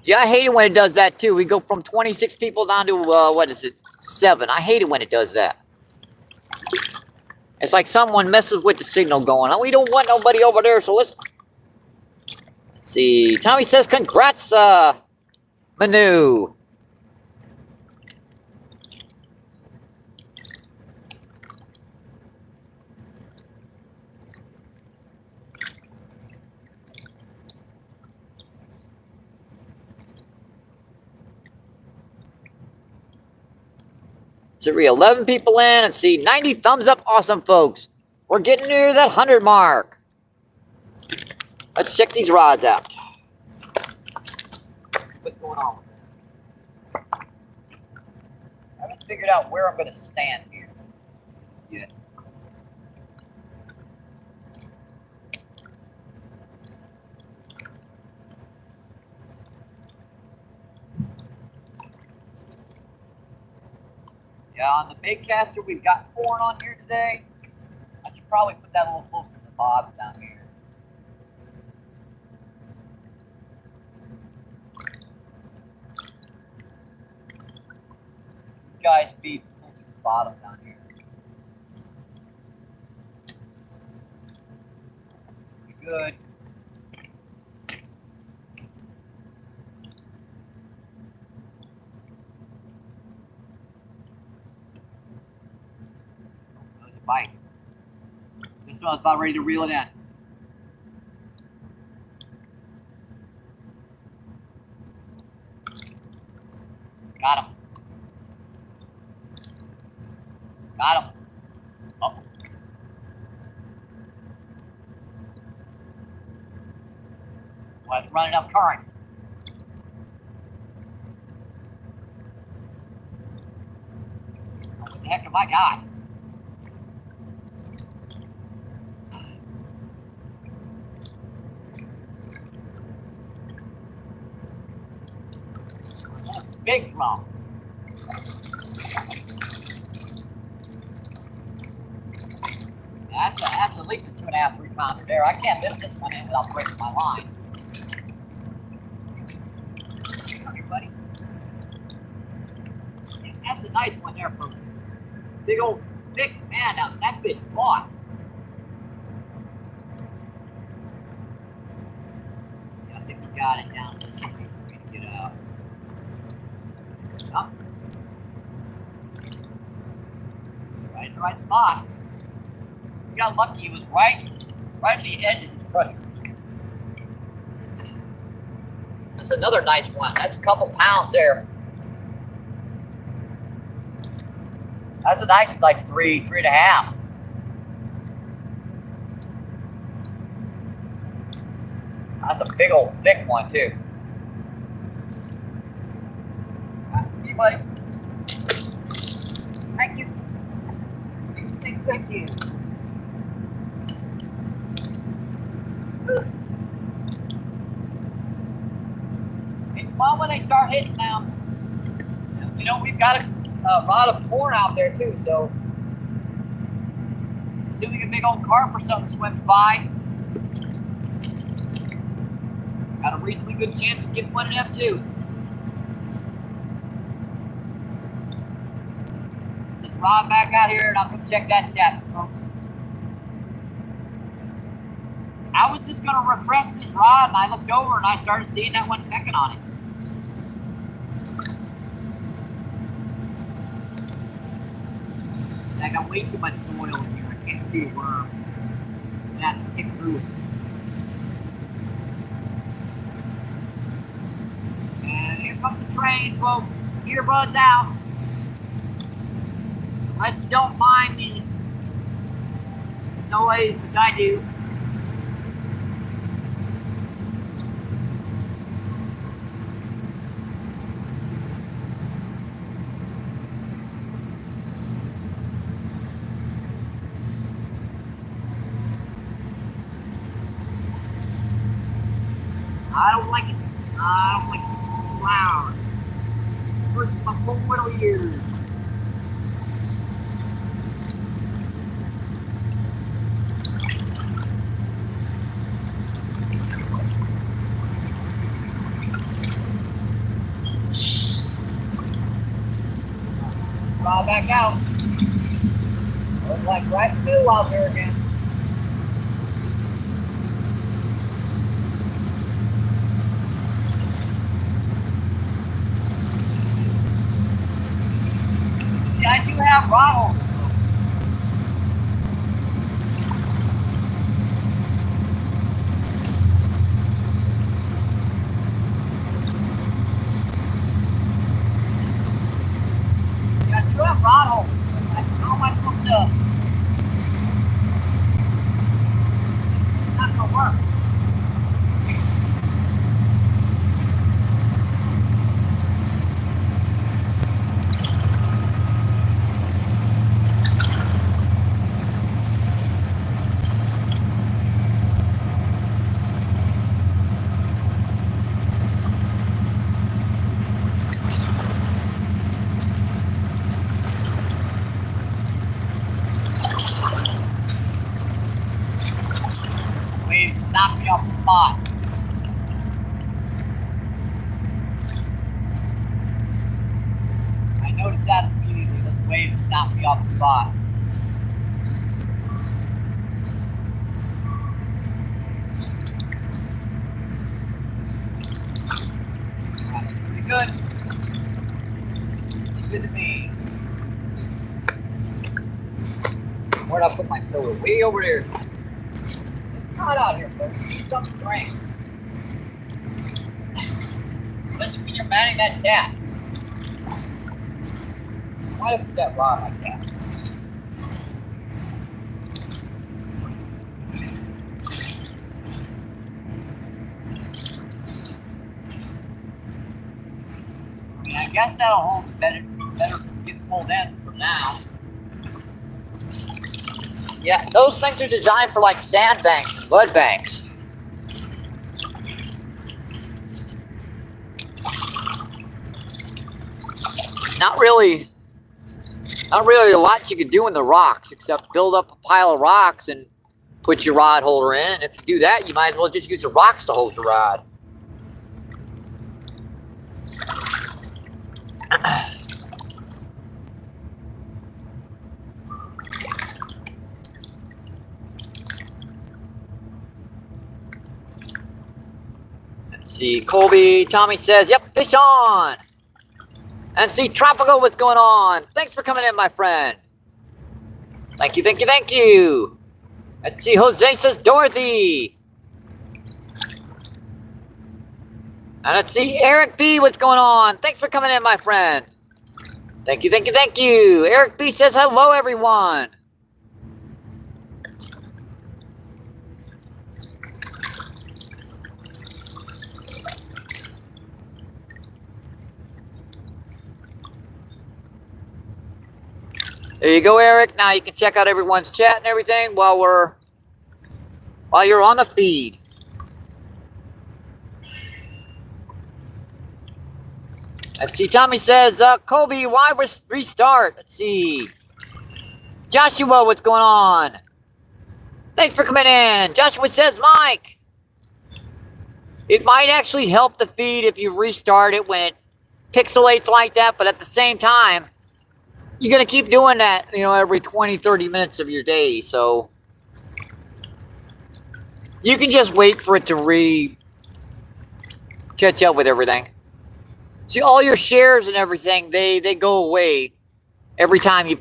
[SPEAKER 1] Yeah, I hate it when it does that too. We go from 26 people down to, what is it, 7. I hate it when it does that. It's like someone messes with the signal going on. We don't want nobody over there, so let's see. Tommy says, congrats, Manu. So we 11 people in. Let's see, 90 thumbs up. Awesome, folks. We're getting near that 100 mark. Let's check these rods out. What's going on with that? I haven't figured out where I'm going to stand here. yet. Yeah, on the big caster, we've got corn on here today. I should probably put that a little closer to the bob down here. These guys be closer to the bottom down here. Pretty good. Bite. This one I was about ready to reel it in. Got him. Got him. Oh. Well, it's running up current. What the heck have I got? Big drum. That's at least a 2.5, 3 pounder there. I can't lift this one in without breaking my line. Come here, buddy. Yeah, that's a nice one there, folks. Big old, thick man. Now that fish fought. Yeah, I think we got it down. Get out. Oh. Right in the right spot. We got lucky, it was right at the edge of this crusher. That's another nice one. That's a couple pounds there. That's a nice, like 3.5. That's a big old thick one too. See, buddy. Thank you. Thank you. It's fun when they start hitting now. You know, we've got a rod of corn out there too, so assuming a big old carp or something swims by, got a reasonably good chance to get one of them too. Let's rod back out here and I'll go check that chat, folks. I was just gonna refresh this rod and I looked over and I started seeing that one pecking on it. I got way too much soil in here. I can't see a worm. I'm gonna have to kick through it. And here comes the train, folks. Earbuds out. Unless you don't mind the noise, which I do. I don't like it. I don't like it. Wow. Hurts my whole little ears. Draw back out. Looks like right new out there again. I do have rod holders. I do have rod holders. How am I supposed to? It's not gonna work. spot. I noticed that immediately. Those waves knocked me off the spot. Pretty good. Good to me. Where'd I put my soda? Way over there. It's hot out here, folks. Need some drink. Especially when you're manning that tap. Why did I put that rod like that? I mean, I guess that'll hold better get pulled in from now. Yeah, those things are designed for like sandbanks and mud banks. Not really a lot you could do in the rocks except build up a pile of rocks and put your rod holder in. And if you do that, you might as well just use the rocks to hold the rod. Let's see, Colby, Tommy says, yep, fish on. And see, Tropical, what's going on? Thanks for coming in, my friend. Thank you, thank you, thank you. Let's see, Jose says, Dorothy. And let's see, Eric B, what's going on? Thanks for coming in, my friend. Thank you, thank you, thank you. Eric B says, hello, everyone. There you go, Eric. Now you can check out everyone's chat and everything while you're on the feed. Let's see, Tommy says, Kobe, why restart? Let's see. Joshua, what's going on? Thanks for coming in. Joshua says, Mike, it might actually help the feed if you restart it when it pixelates like that, but at the same time, you're going to keep doing that, every 20, 30 minutes of your day. So you can just wait for it to catch up with everything. See, all your shares and everything, they go away every time you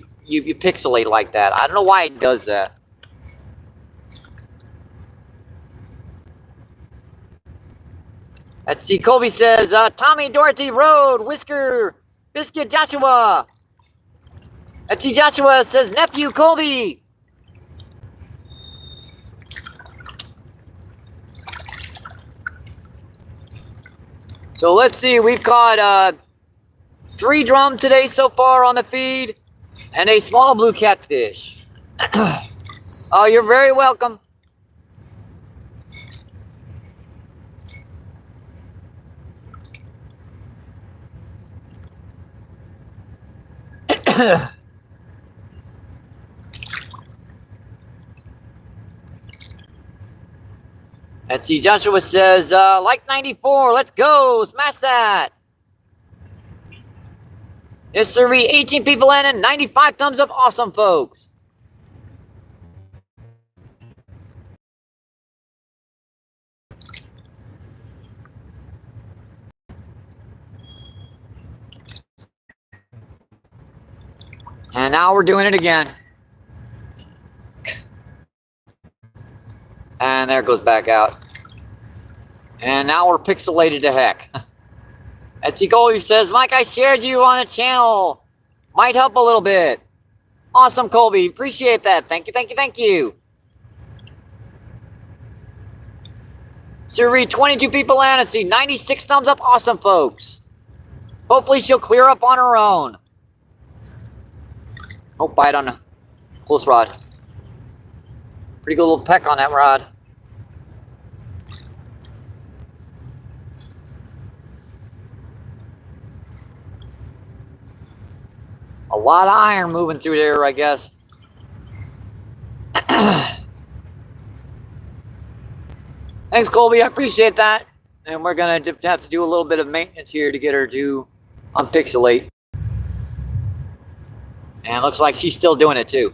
[SPEAKER 1] pixelate like that. I don't know why it does that. Let's see, Colby says, Tommy, Dorothy, Road, Whisker, Biscuit, Joshua. Let's see, Joshua says, nephew, Colby. So let's see, we've caught 3 drum today so far on the feed and a small blue catfish. Oh, you're very welcome. Let's see, Joshua says, like 94, let's go, smash that. Yes, sir, 18 people in and 95 thumbs up, awesome, folks. And now we're doing it again. And there it goes back out. And now we're pixelated to heck. Etsy Colby says, Mike, I shared you on the channel. Might help a little bit. Awesome, Colby. Appreciate that. Thank you, thank you, thank you. Siri, 22 people in. I see 96 thumbs up. Awesome, folks. Hopefully she'll clear up on her own. Oh, bite on a close rod. Pretty good little peck on that rod. A lot of iron moving through there, I guess. Thanks, Colby. I appreciate that. And we're going to have to do a little bit of maintenance here to get her to unpixelate. And it looks like she's still doing it too.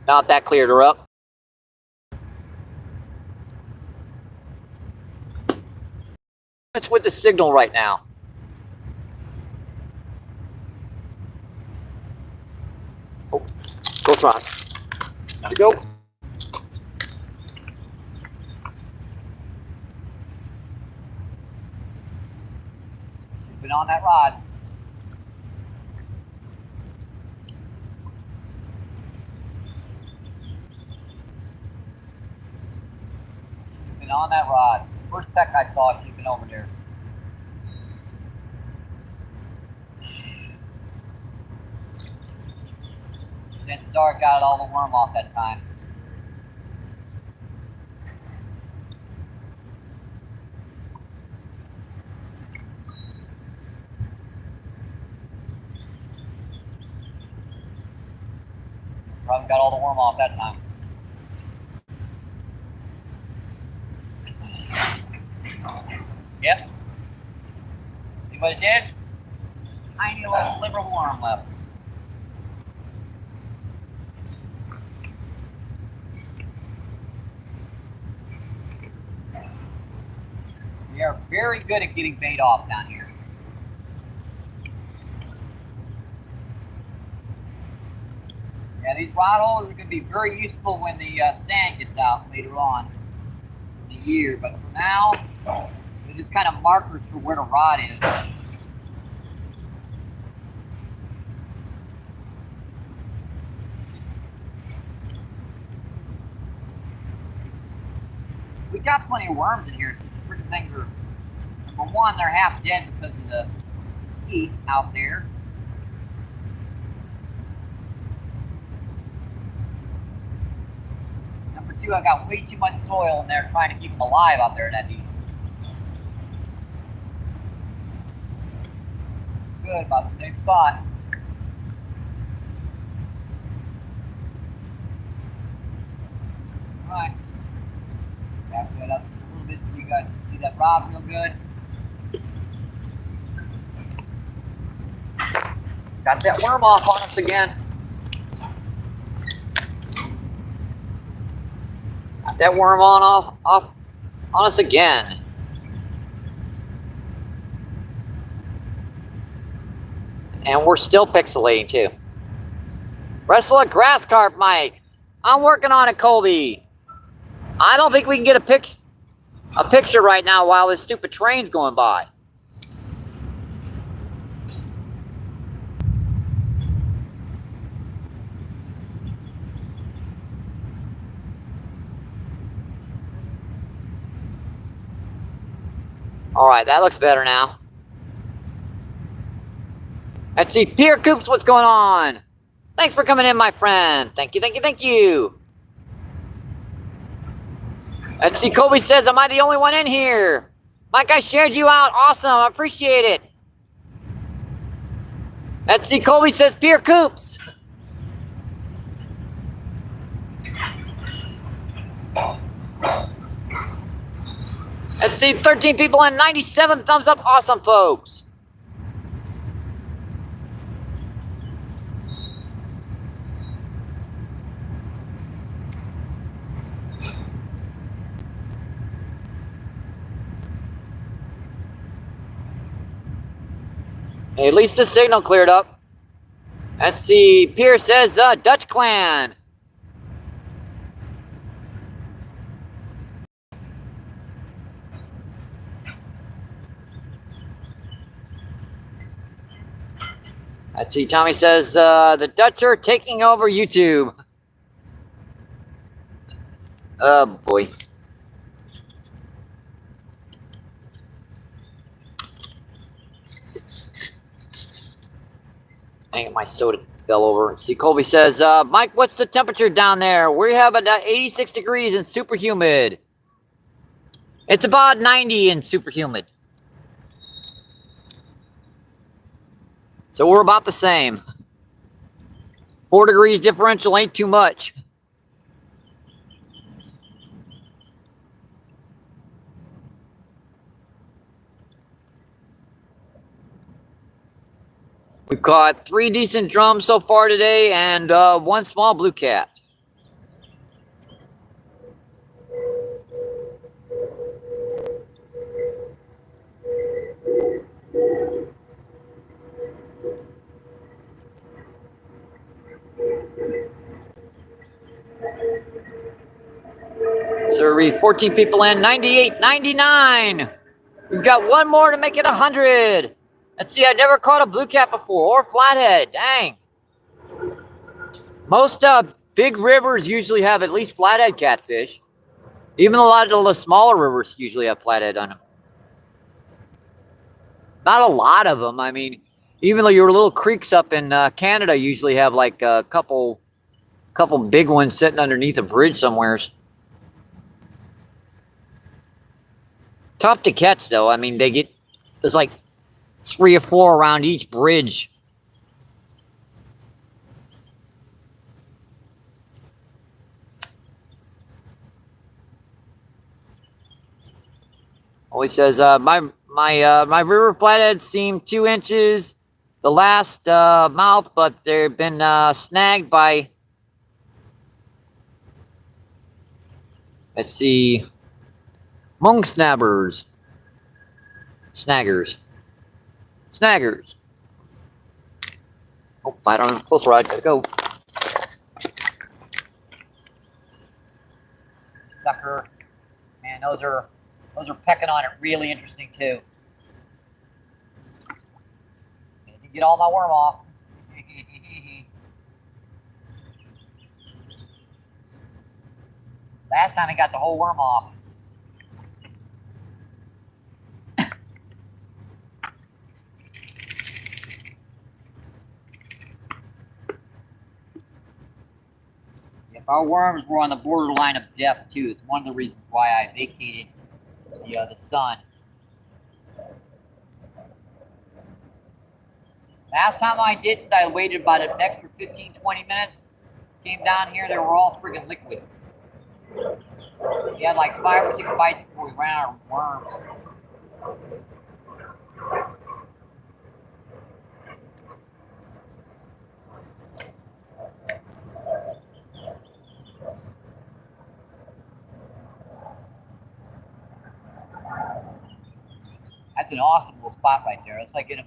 [SPEAKER 1] Not that cleared her up. It's with the signal right now. Oh, go front. There we go. Been on that rod. Been on that rod. First peck I saw, she's been over there. That star got all the worm off that time. Probably got all the worm off that time. Yep. See what it did? Tiny little sliver of worm left. We are very good at getting bait off down here. Yeah, these rod holders are going to be very useful when the sand gets out later on in the year. But for now, they're just kind of markers for where the rod is. We got plenty of worms in here. These freaking things are, number one, they're half dead because of the heat out there. Number two, I got way too much soil in there trying to keep them alive out there in that heat. Good, about the same spot. Alright. Back that up just a little bit so you guys can see that rod real good. Got that worm off on us again. Got that worm off on us again. And we're still pixelating too. Wrestle a grass carp, Mike. I'm working on it, Colby. I don't think we can get a picture right now while this stupid train's going by. All right, that looks better now. Let's see, Pierre Coops, what's going on? Thanks for coming in, my friend. Thank you, thank you, thank you. Let's see, Colby says, am I the only one in here? Mike, I shared you out. Awesome, I appreciate it. Let's see, Colby says, Pierre Coops. Let's see, 13 people and 97 thumbs up. Awesome, folks. Hey, at least the signal cleared up. Let's see, Pierre says, Dutch Clan. Let's see, Tommy says, the Dutch are taking over YouTube. Oh, boy. Dang it, my soda fell over. See, Colby says, Mike, what's the temperature down there? We have about 86 degrees and super humid. It's about 90 and super humid. So we're about the same. 4 degrees differential ain't too much. We've caught 3 decent drums so far today and 1 small blue cat. So we 14 people in, 98, 99. We've got 1 more to make it 100. Let's see, I never caught a blue cat before, or flathead, dang. Most big rivers usually have at least flathead catfish. Even a lot of the smaller rivers usually have flathead on them. Not a lot of them. I mean, even though your little creeks up in Canada usually have like a couple big ones sitting underneath a bridge somewheres. Tough to catch though. I mean, there's like 3 or 4 around each bridge. Always says my river flathead seemed 2 inches the last mouth, but they've been snagged by, let's see, mung snaggers. Oh, I don't have a close rod. Gotta go. Sucker, man, those are pecking on it really interesting too. I didn't get all my worm off. Last time I got the whole worm off. If our worms were on the borderline of death too, it's one of the reasons why I vacated the sun. Last time I didn't, I waited about an extra 15-20 minutes. Came down here, they were all friggin' liquid. We had like 5 or 6 bites before we ran out of worms. That's an awesome little spot right there. It's like in a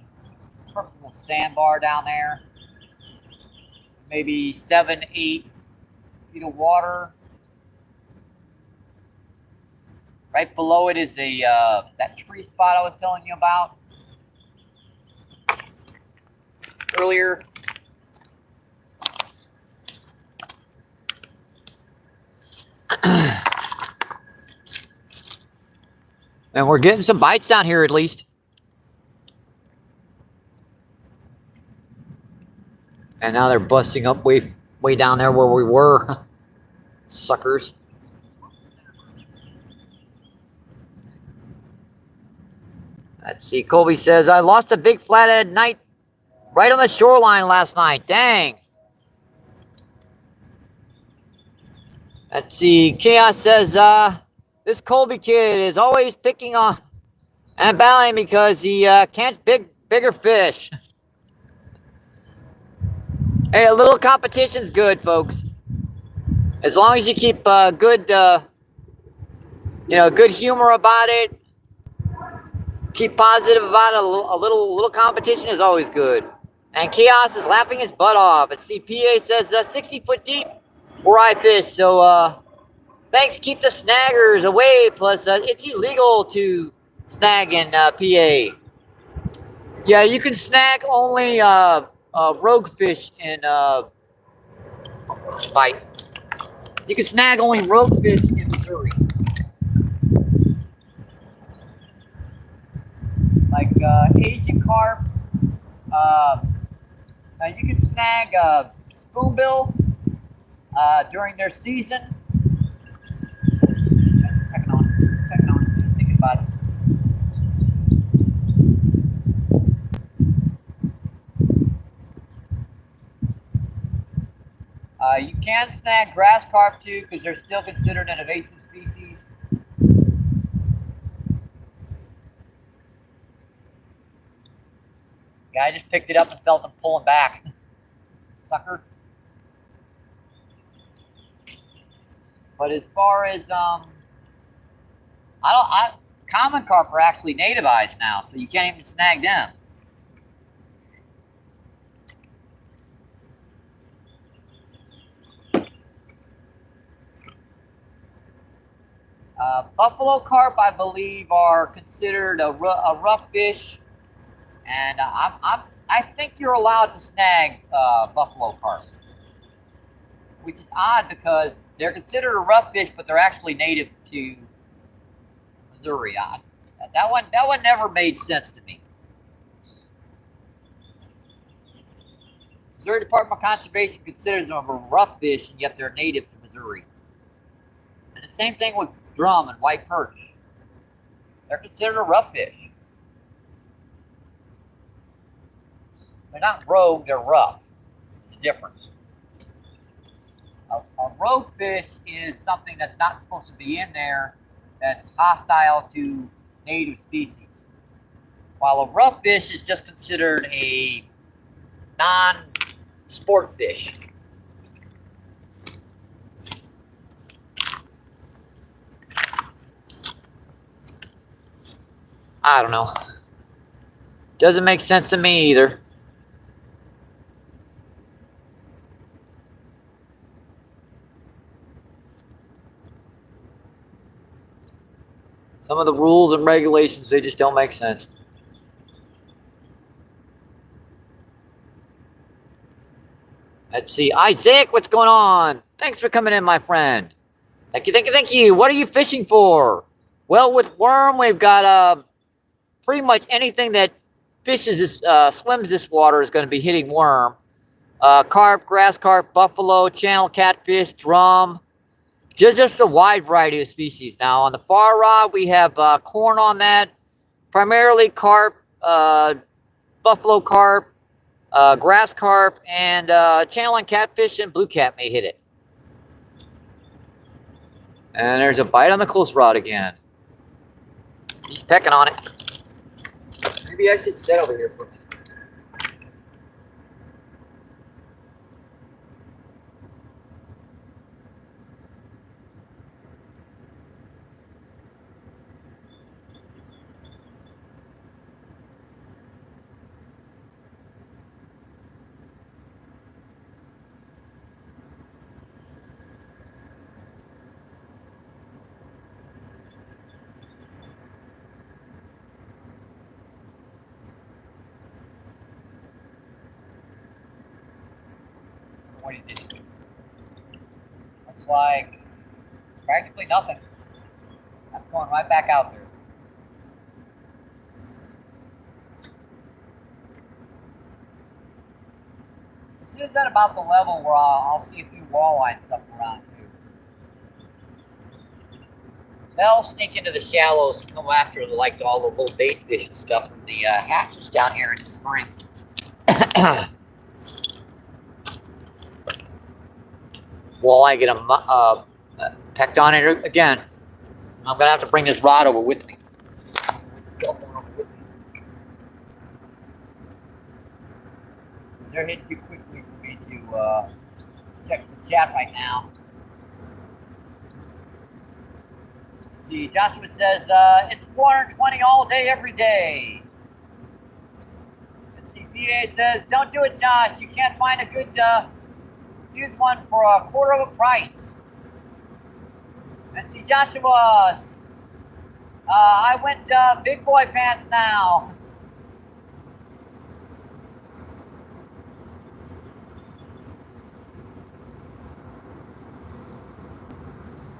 [SPEAKER 1] perfect little sandbar down there. Maybe 7, 8 feet of water. Right below it is a that tree spot I was telling you about earlier. And we're getting some bites down here at least. And now they're busting up way down there where we were. Suckers. Let's see, Colby says, I lost a big flathead night right on the shoreline last night. Dang. Let's see, Chaos says, this Colby kid is always picking on and battling because he can't bigger fish. Hey, a little competition's good, folks. As long as you keep good humor about it, keep positive about it. A little competition is always good. And Chaos is laughing his butt off. And CPA says 60 foot deep where I fish. So thanks. Keep the snaggers away. Plus, it's illegal to snag in PA. Yeah, you can snag only rogue fish in bite. You can snag only rogue fish in Missouri. Like Asian carp. You can snag spoonbill during their season. Checking on, just thinking about it. You can snag grass carp too, because they're still considered an invasive species. Guy just picked it up and felt him pulling back. Sucker. But as far as common carp are actually nativized now, so you can't even snag them. Buffalo carp, I believe, are considered a rough fish, and I think you're allowed to snag buffalo carp, which is odd because they're considered a rough fish, but they're actually native to Missouri. That one never made sense to me. Missouri Department of Conservation considers them a rough fish, and yet they're native to Missouri. And the same thing with drum and white perch. They're considered a rough fish. They're not rogue, they're rough. It's the difference. A rogue fish is something that's not supposed to be in there, that's hostile to native species. While a rough fish is just considered a non-sport fish. I don't know. Doesn't make sense to me either. Some of the rules and regulations, they just don't make sense. Let's see. Isaac, what's going on? Thanks for coming in, my friend. Thank you, thank you, thank you. What are you fishing for? Well, with worm, we've got pretty much anything that fishes this, swims this water is going to be hitting worm. Carp, grass carp, buffalo, channel catfish, drum. Just a wide variety of species. Now, on the far rod, we have corn on that. Primarily carp, buffalo carp, grass carp, and channel and catfish, and blue cat may hit it. And there's a bite on the close rod again. He's pecking on it. Maybe I should sit over here for a minute. What he did. Looks like practically nothing. I'm going right back out there. This is at about the level where I'll see a few walleye and stuff around too. They'll sneak into the shallows and come after like all the little bait fish and stuff from the hatches down here in the spring. Walleye get them pecked on it again. I'm gonna have to bring this rod over with me. They're hitting too quickly for me to check the chat right now. Let's see, Joshua says it's 420 all day, every day. Let's see, PA says, don't do it, Josh. You can't find a good use one for a quarter of a price. Let's see, Joshua. I went big boy pants now.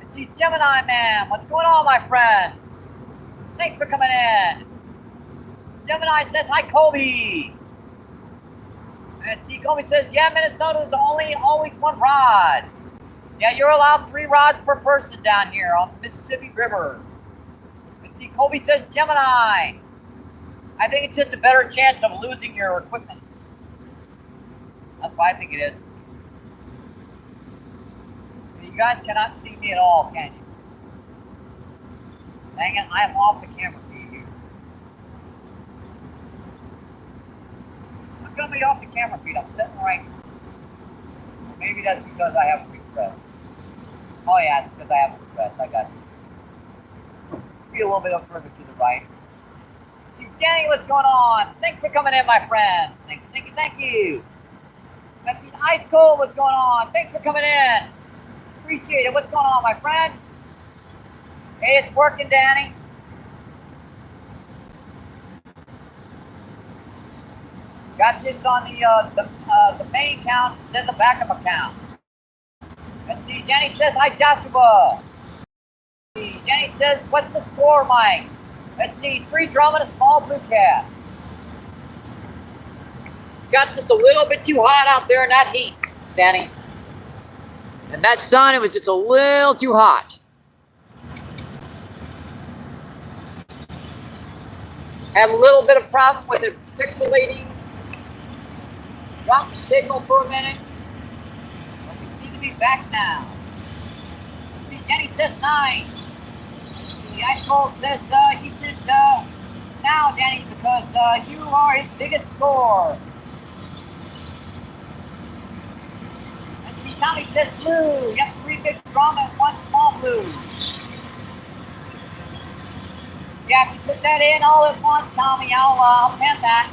[SPEAKER 1] Let's see, Gemini Man. What's going on, my friend? Thanks for coming in. Gemini says, hi, Kobe. And see, Kobe says, yeah, Minnesota's always one rod. Yeah, you're allowed 3 rods per person down here on the Mississippi River. And see, Kobe says, Gemini. I think it's just a better chance of losing your equipment. That's what I think it is. You guys cannot see me at all, can you? Dang it, I am off the camera feed here. gonna be off the camera feed. I'm sitting right. Maybe that's because I have refresh. Oh yeah, it's because I have refresh. I got you. Be a little bit further to the right. See, Danny, what's going on? Thanks for coming in, my friend. Thank you, thank you, thank you. Let's see, Ice Cold, what's going on? Thanks for coming in. Appreciate it. What's going on, my friend? Hey, it's working, Danny. Got this on the main account instead of the backup account. Let's see, Danny says, hi, Joshua. Let's see, Danny says, what's the score, Mike? Let's see, 3 drum and a small blue cat. Got just a little bit too hot out there in that heat, Danny. And that sun, it was just a little too hot. Had a little bit of problem with it pixelating. Dropped the signal for a minute. But we seem to be back now. Let's see, Jenny says nice. Let's see, Ice Cold says he should now, Danny, because you are his biggest score. Let's see, Tommy says blue. Yep, 3 big drum and 1 small blue. Yeah, if you put that in all at once, Tommy, I'll pen that.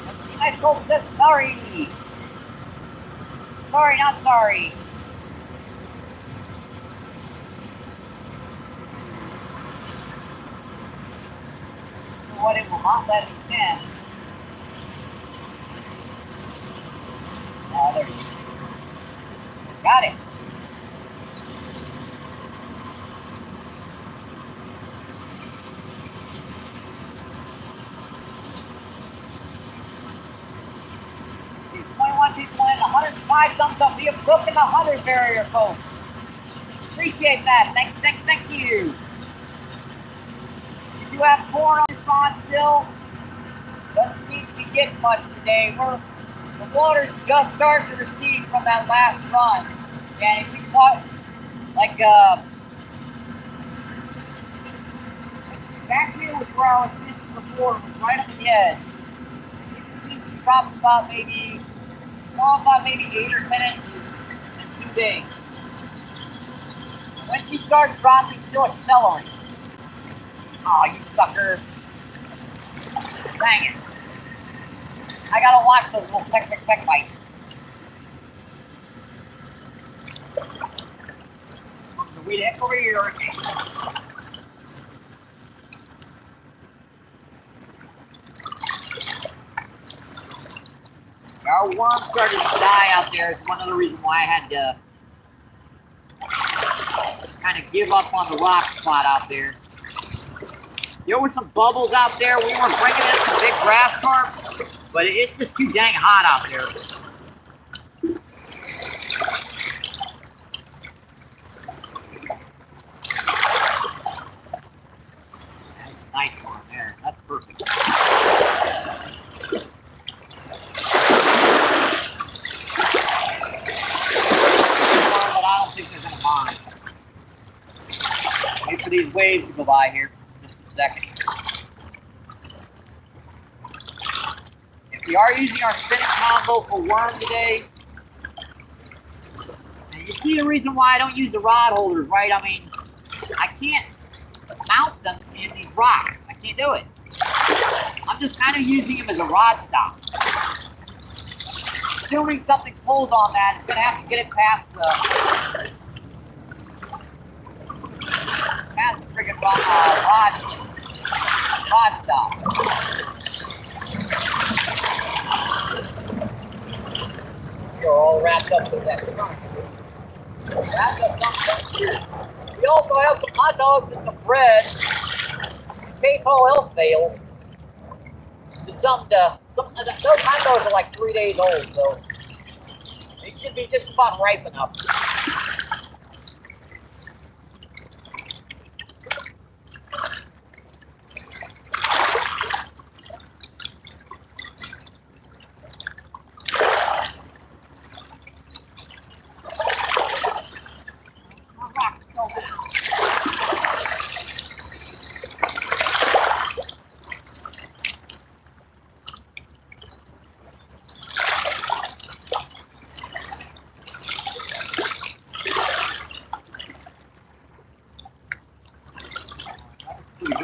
[SPEAKER 1] Let's see, Ice Cold says sorry. Sorry, not sorry. What, it will not let me in. Oh, there you go. Got it. See, 21 people in, 105 thumbs up. We have broken the 100 barrier, folks. Appreciate that. Thank you. You do have corn on this pond still. Doesn't seem to be getting much today. The water's just starting to recede from that last run. And if we caught, like, back here was where I was fishing before. It was right up the edge. You can see she dropped about maybe 8 or 10 inches in 2 days. When she starts dropping, she'll accelerate. Oh, you sucker. Dang it. I gotta watch those little peck bites. We'd heck over here. Our worm started to die out there. It's one of the reasons why I had to kind of give up on the rock spot out there. There were some bubbles out there. We were bringing in some big grass carp, but it's just too dang hot out there. That's a nice one there. That's perfect. But I don't think they're going to mind. Wait for these waves to go by here. Just a second. We are using our spinning combo for worm today. And you see the reason why I don't use the rod holders, right? I mean, I can't mount them in these rocks. I can't do it. I'm just kind of using them as a rod stop. Assuming something pulls on that, it's going to have to get it past the friggin' rod stop. You're all wrapped up with that trunk. Wrapped up something here. We also have some hot dogs and some bread. In case all else fails. Those hot dogs are like 3 days old, so they should be just about ripe enough.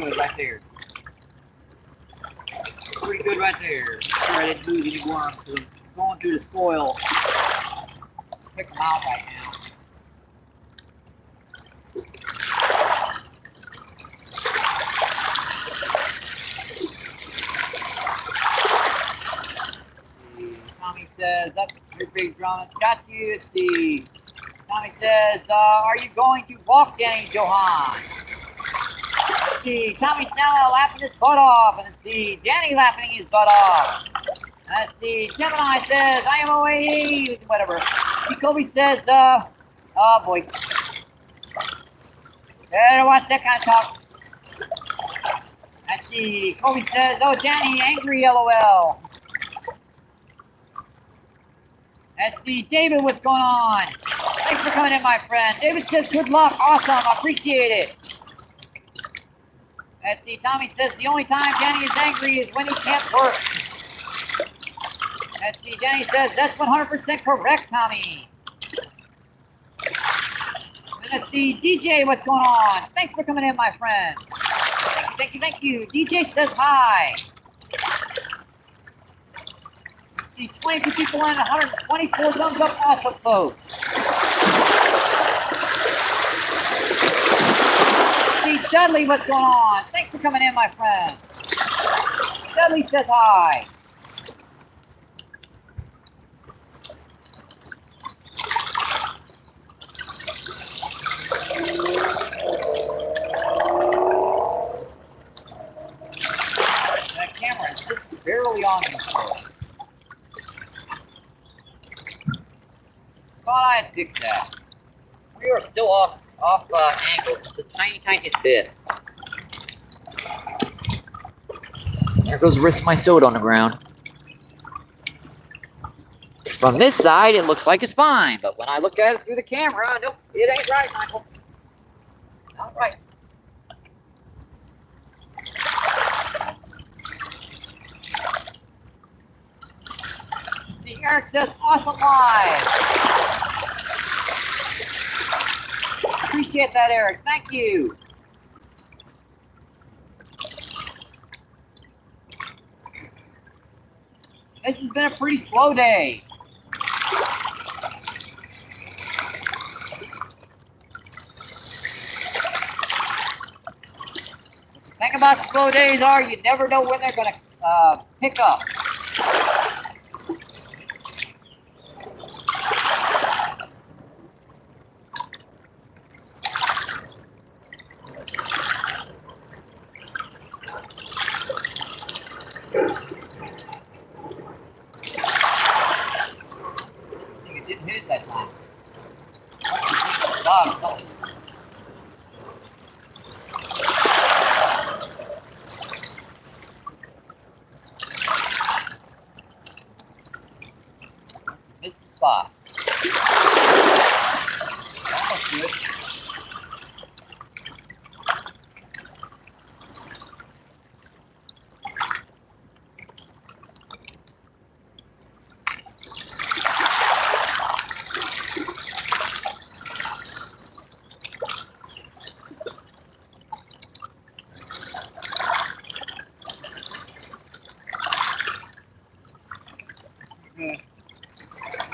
[SPEAKER 1] good right there. Pretty good right there. Sure, I didn't lose any worms because I'm going through the soil. Pick them out right now. Tommy says, up your big drum. Got you. Let's see. Tommy says, are you going to walk, Danny Johan? Let's see. Tommy Snella laughing his butt off. And let's see. Danny laughing his butt off. Let's see. Gemini says, I am OAE. Whatever. Kobe says, oh boy. Better watch that kind of talk. Let's see. Kobe says, oh, Danny, angry, LOL. Let's see. David, what's going on? Thanks for coming in, my friend. David says, good luck. Awesome. I appreciate it. Let's see. Tommy says, the only time Danny is angry is when he can't work. Let's see. Danny says, that's 100% correct, Tommy. And let's see. DJ, what's going on? Thanks for coming in, my friend. Thank you, thank you. DJ says hi. Let's see. 22 people in, 124 thumbs up. Awesome, folks. Let's see. Dudley, what's going on? Thanks for coming in, my friend. Dudley says hi. That camera is just barely on me. Thought I had fixed that. We are still off angle, just a tiny bit. There goes the rest of my soda on the ground. From this side, it looks like it's fine, but when I look at it through the camera, nope, it ain't right, Michael. Not right. See, Eric says, awesome live. Appreciate that, Eric. Thank you. This has been a pretty slow day. The thing about slow days are you never know when they're going to pick up.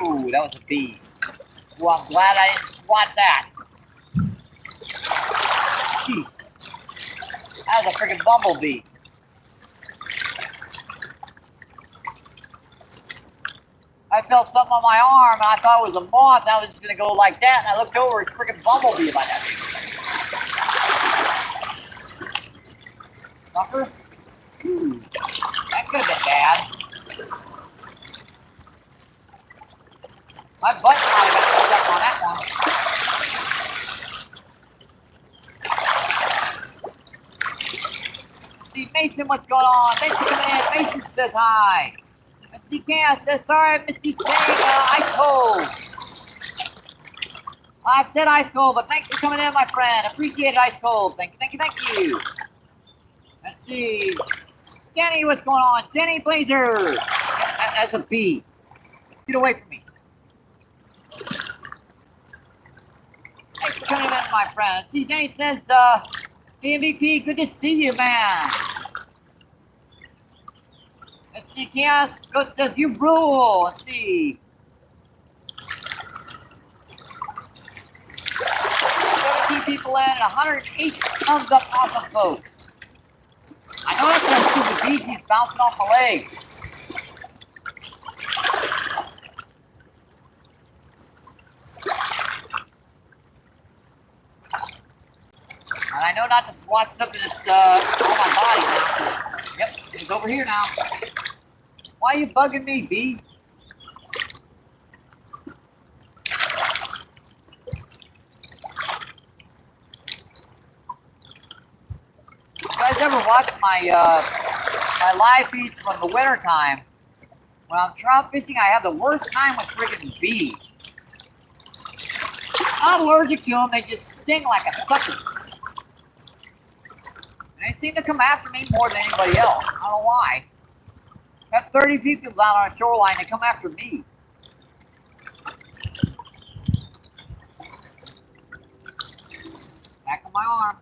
[SPEAKER 1] Ooh, that was a bee. Well, I'm glad I didn't swat that. Gee. That was a freaking bumblebee. I felt something on my arm, and I thought it was a moth, and I was just going to go like that, and I looked over, it's a freaking bumblebee by that thing. Sucker? Ooh, that could have been bad. My butt might have got stuck on that one. See, Mason, what's going on? Thanks for coming in. Mason says hi. Mr. Cass says, sorry, I missed you saying ice cold. I've said ice cold, but thanks for coming in, my friend. Appreciate it, ice cold. Thank you, thank you, thank you. Let's see. Jenny, what's going on? Jenny Blazer. That's a bee. Get away from me. Thanks for coming in, my friend. See, Jenny says, MVP, good to see you, man. Let's see, Chaos Goat says you rule. Let's see. 17 people in and 108 thumbs up. Awesome, folks. I know that's that stupid beast. He's bouncing off my legs. And I know not to swat something that's on my body now. Yep, he's over here now. Why are you bugging me, B? You guys ever watch my my live feeds from the winter time? When I'm trout fishing, I have the worst time with friggin' bees. I'm not allergic to them, they just sting like a sucker. And they seem to come after me more than anybody else. I don't know why. I have 30 people down on a shoreline, they come after me. Back on my arm.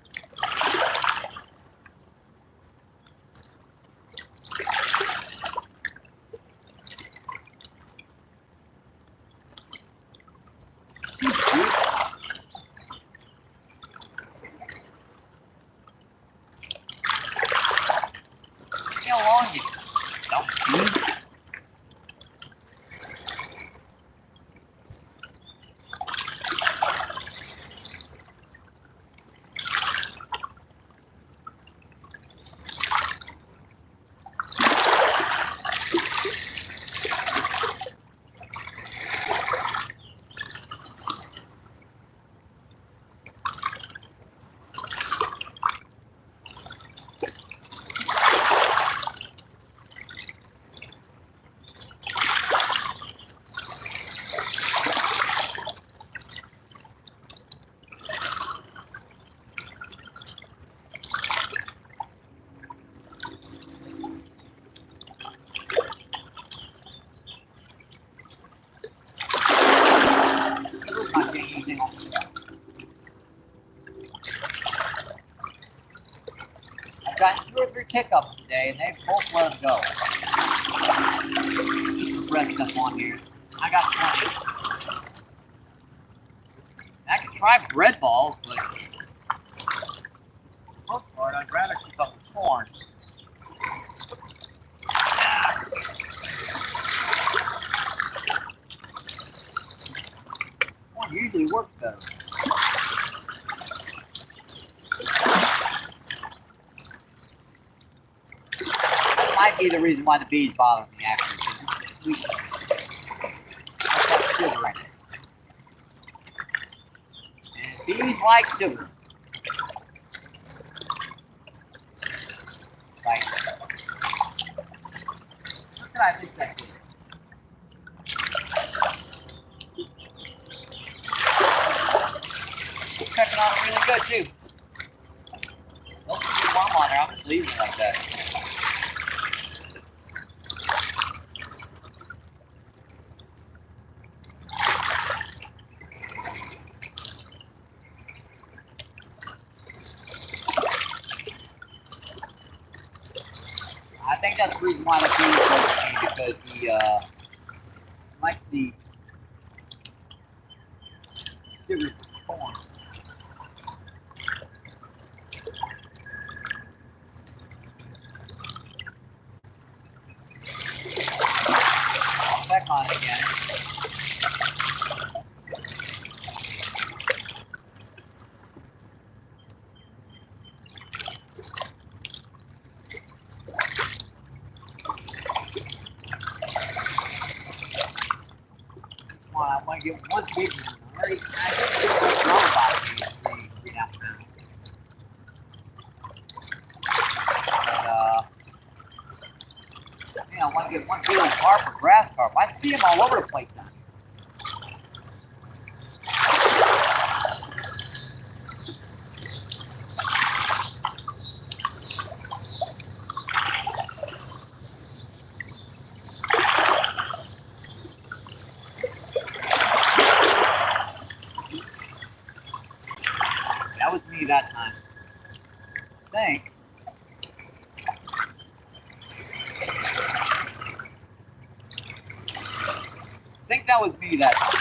[SPEAKER 1] I've got 2 or 3 pickups today, and they've both let them go. Keep the bread stuff on here. I got 20. I could try bread balls, but for the most part, I'd rather keep up with corn. Corn usually works better. Might be the reason why the bees bother me, actually. I've got sugar in it. And bees like sugar. Right. What can I think that is? It's checking on it really good, too. Don't put your mom on there. I'm just leaving it like that. I think that's the reason why the bees go to me, because he likes the sugar corn. Back on it again. Come on, I want to get one big one. I think it's about 3.5 pounds. But, I want to get one big old carp or grass carp. I see them all over the place now. That was me that time. think. I think that was me that time.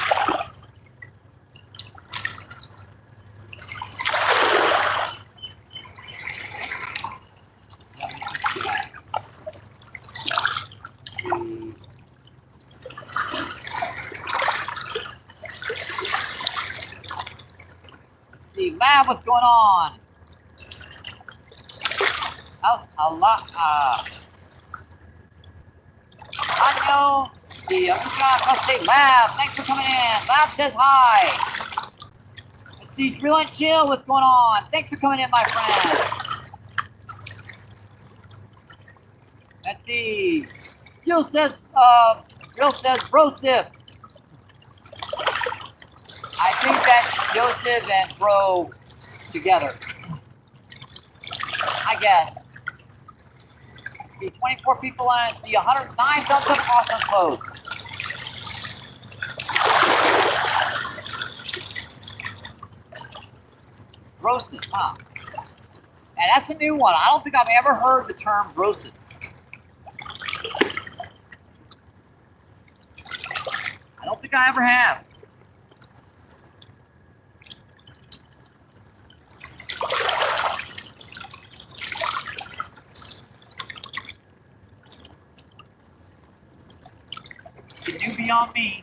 [SPEAKER 1] Let's see, Lab, what's going on? A lot. I know. The Let's say Lab. Thanks for coming in. Lab says hi. Let's see, Drill and Chill. What's going on? Thanks for coming in, my friend. Let's see. Drill says Brosif. I think that's Joseph and Bro together. I guess. See, 24 people on the 109 thumbs up, awesome post. Roasted, huh? And that's a new one. I don't think I've ever heard the term roasted. I don't think I ever have. The newbie on me.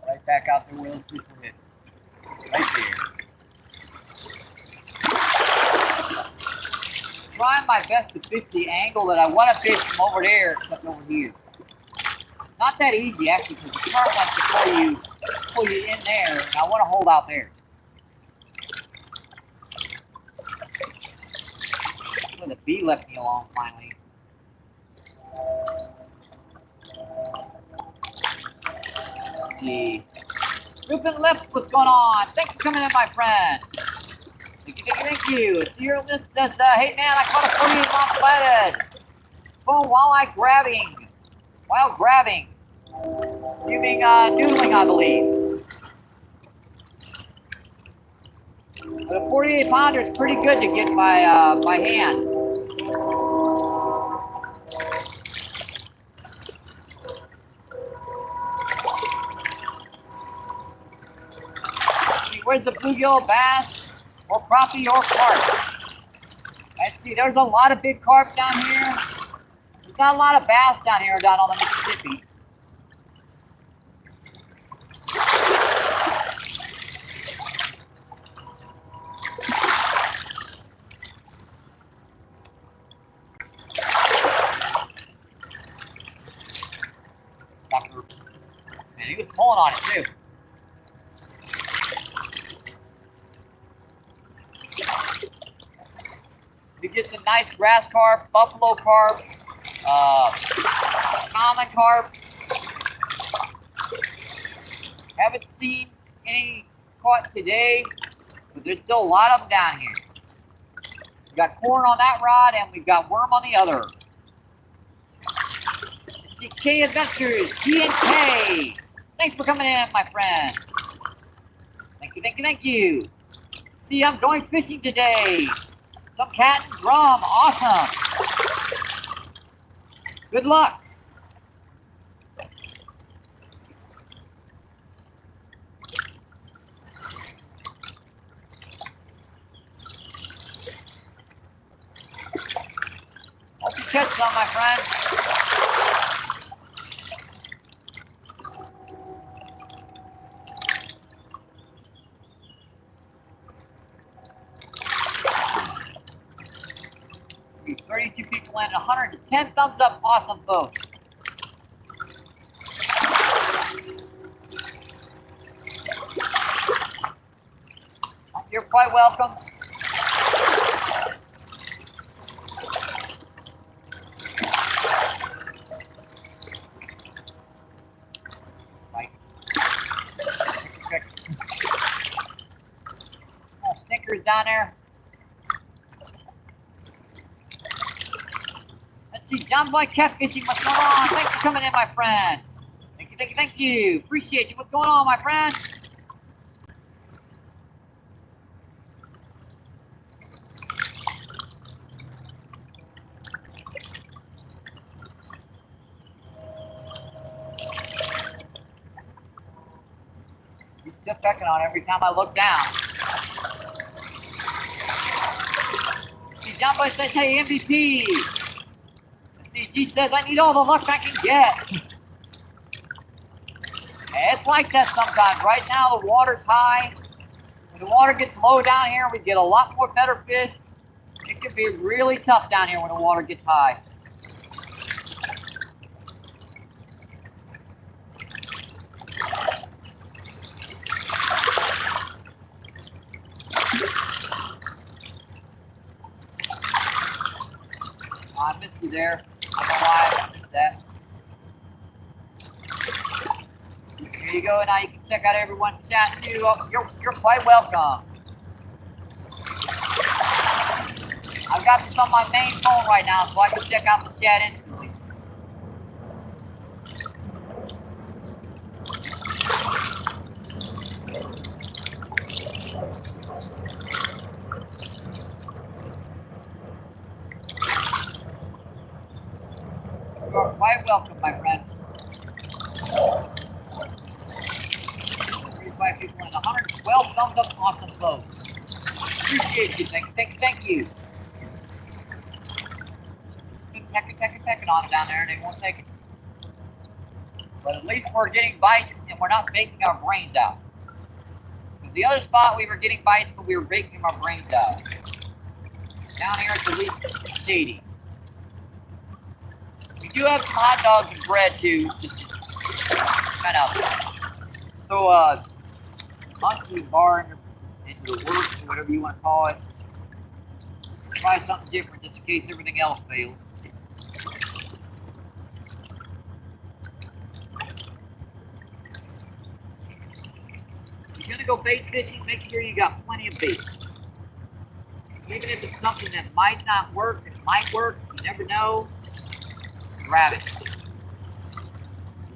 [SPEAKER 1] Right back out there where those people hit. Right there. Trying my best to fish the angle that I want to fish from over there, except over here. Not that easy actually, because the current wants to pull you in there, and I want to hold out there. So the bee left me alone finally. Let's see. Rupin left, what's going on? Thanks for coming in, my friend. Thank you. It's your list says, hey man, I caught a 48 on flathead. Oh, while grabbing. You mean noodling, I believe. But a 48 pounder is pretty good to get by hand. See, where's the bluegill, bass? Or crappie or carp. Let's see, there's a lot of big carp down here. There's not a lot of bass down here down on the Mississippi. Sucker. Man, he was pulling on it too. You get some nice grass carp, buffalo carp, common carp. Haven't seen any caught today, but there's still a lot of them down here. We got corn on that rod, and we've got worm on the other. K Adventures, G&K. Thanks for coming in, my friend. Thank you. See, I'm going fishing today. Some cat and drum, awesome. Good luck. Hope you catch some, my friend. Be 32 people and 110 thumbs up. Awesome, folks. You're quite welcome. down there. Let's see, John Boy Catfishing, what's going on? Thanks for coming in, my friend. Thank you, thank you, thank you. Appreciate you. What's going on, my friend? He's still pecking on every time I look down. See, John Boy says, hey, MVP. CG says, I need all the luck I can get. And it's like that sometimes. Right now, the water's high. When the water gets low down here, we get a lot more better fish. It can be really tough down here when the water gets high. Oh, I missed you there. I don't know why I missed that. Here you go. Now you can check out everyone's chat too. Oh, you're quite welcome. I've got this on my main phone right now, so I can check out the chat instantly. You are quite welcome, my friend. 35 people and 112 thumbs up. Awesome, folks. Appreciate you. Thank you. Pecking on it down there, and they won't take it. But at least we're getting bites, and we're not baking our brains out. Because the other spot, we were getting bites, but we were baking our brains out. Down here, it's at least shady. We do have some hot dogs and bread, too. Just kind of throw a monthly bar into the works, or whatever you want to call it. Try something different, just in case everything else fails. If you're gonna go bait fishing, make sure you got plenty of bait. Even if it's something that might not work, it might work, you never know, grab it.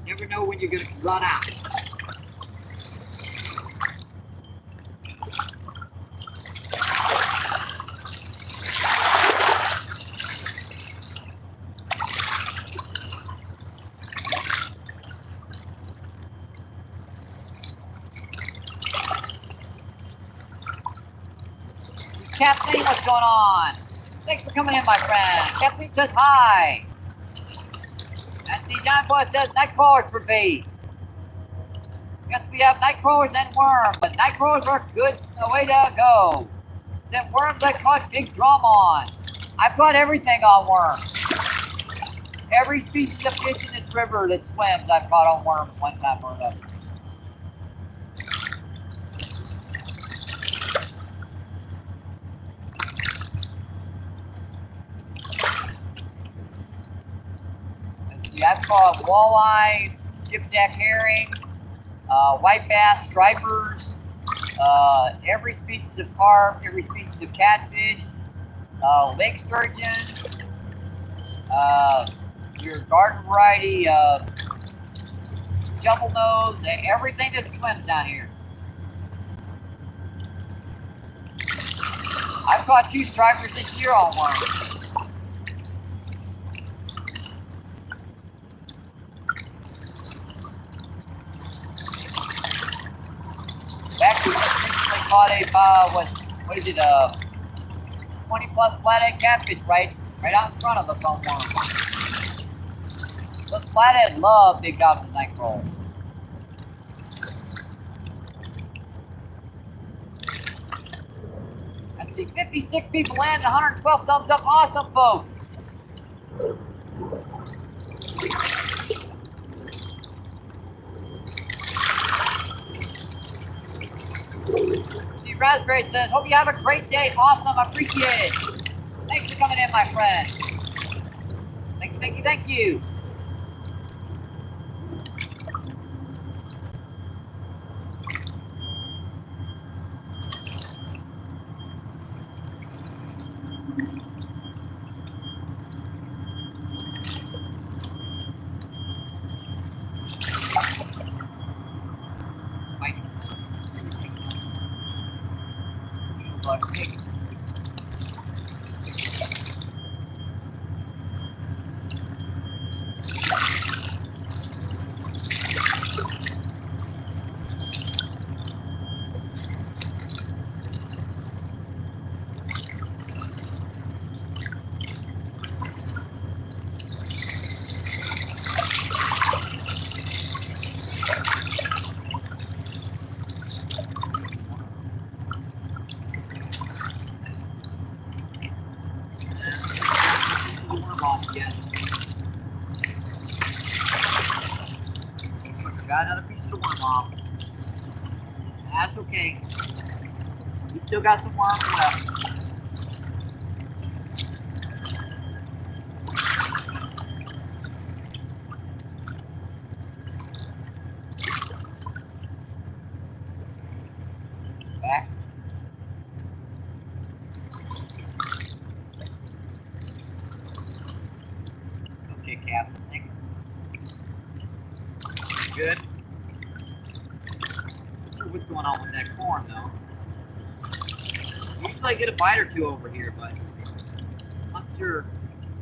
[SPEAKER 1] You never know when you're gonna run out. Kathleen, what's going on? Thanks for coming in, my friend. Kathleen says hi. And the John Boy says night crawlers for bait. Yes, we have night crawlers and worms, but night crawlers are good the way to go. Then worms I caught big drum on. I've caught everything on worms. Every species of fish in this river that swims, I've caught on worms one time or another. I've caught walleye, skipjack herring, white bass, stripers, every species of carp, every species of catfish, lake sturgeon, your garden variety, jumble nose, everything that swims down here. I've caught 2 stripers this year on worms. Actually, just recently caught a, what is it, 20 plus flathead catfish right out in front of us on one. Those flathead love big gobs of night roll. Let's see, 56 people in, 112 thumbs up. Awesome, folks. See, Raspberry says, hope you have a great day. Awesome, I appreciate it. Thanks for coming in, my friend. Thank you, thank you. but hey. Got another piece of the worm off. That's okay. We still got some worms left. Back. Okay, Captain. Thank you. Good. Not sure what's going on with that corn, though. Usually I get a bite or two over here, but I'm not sure.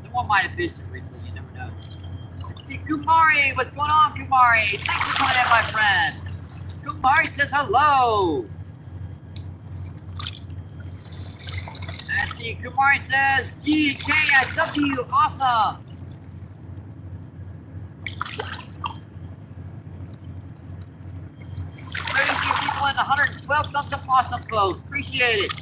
[SPEAKER 1] Someone might have fished it recently. You never know. Let's see, Kumari. What's going on, Kumari? Thanks for coming in, my friend. Kumari says hello. Let's see, Kumari says, GK, I sub to you. Awesome. 112 thumbs up, awesome, folks. Appreciate it.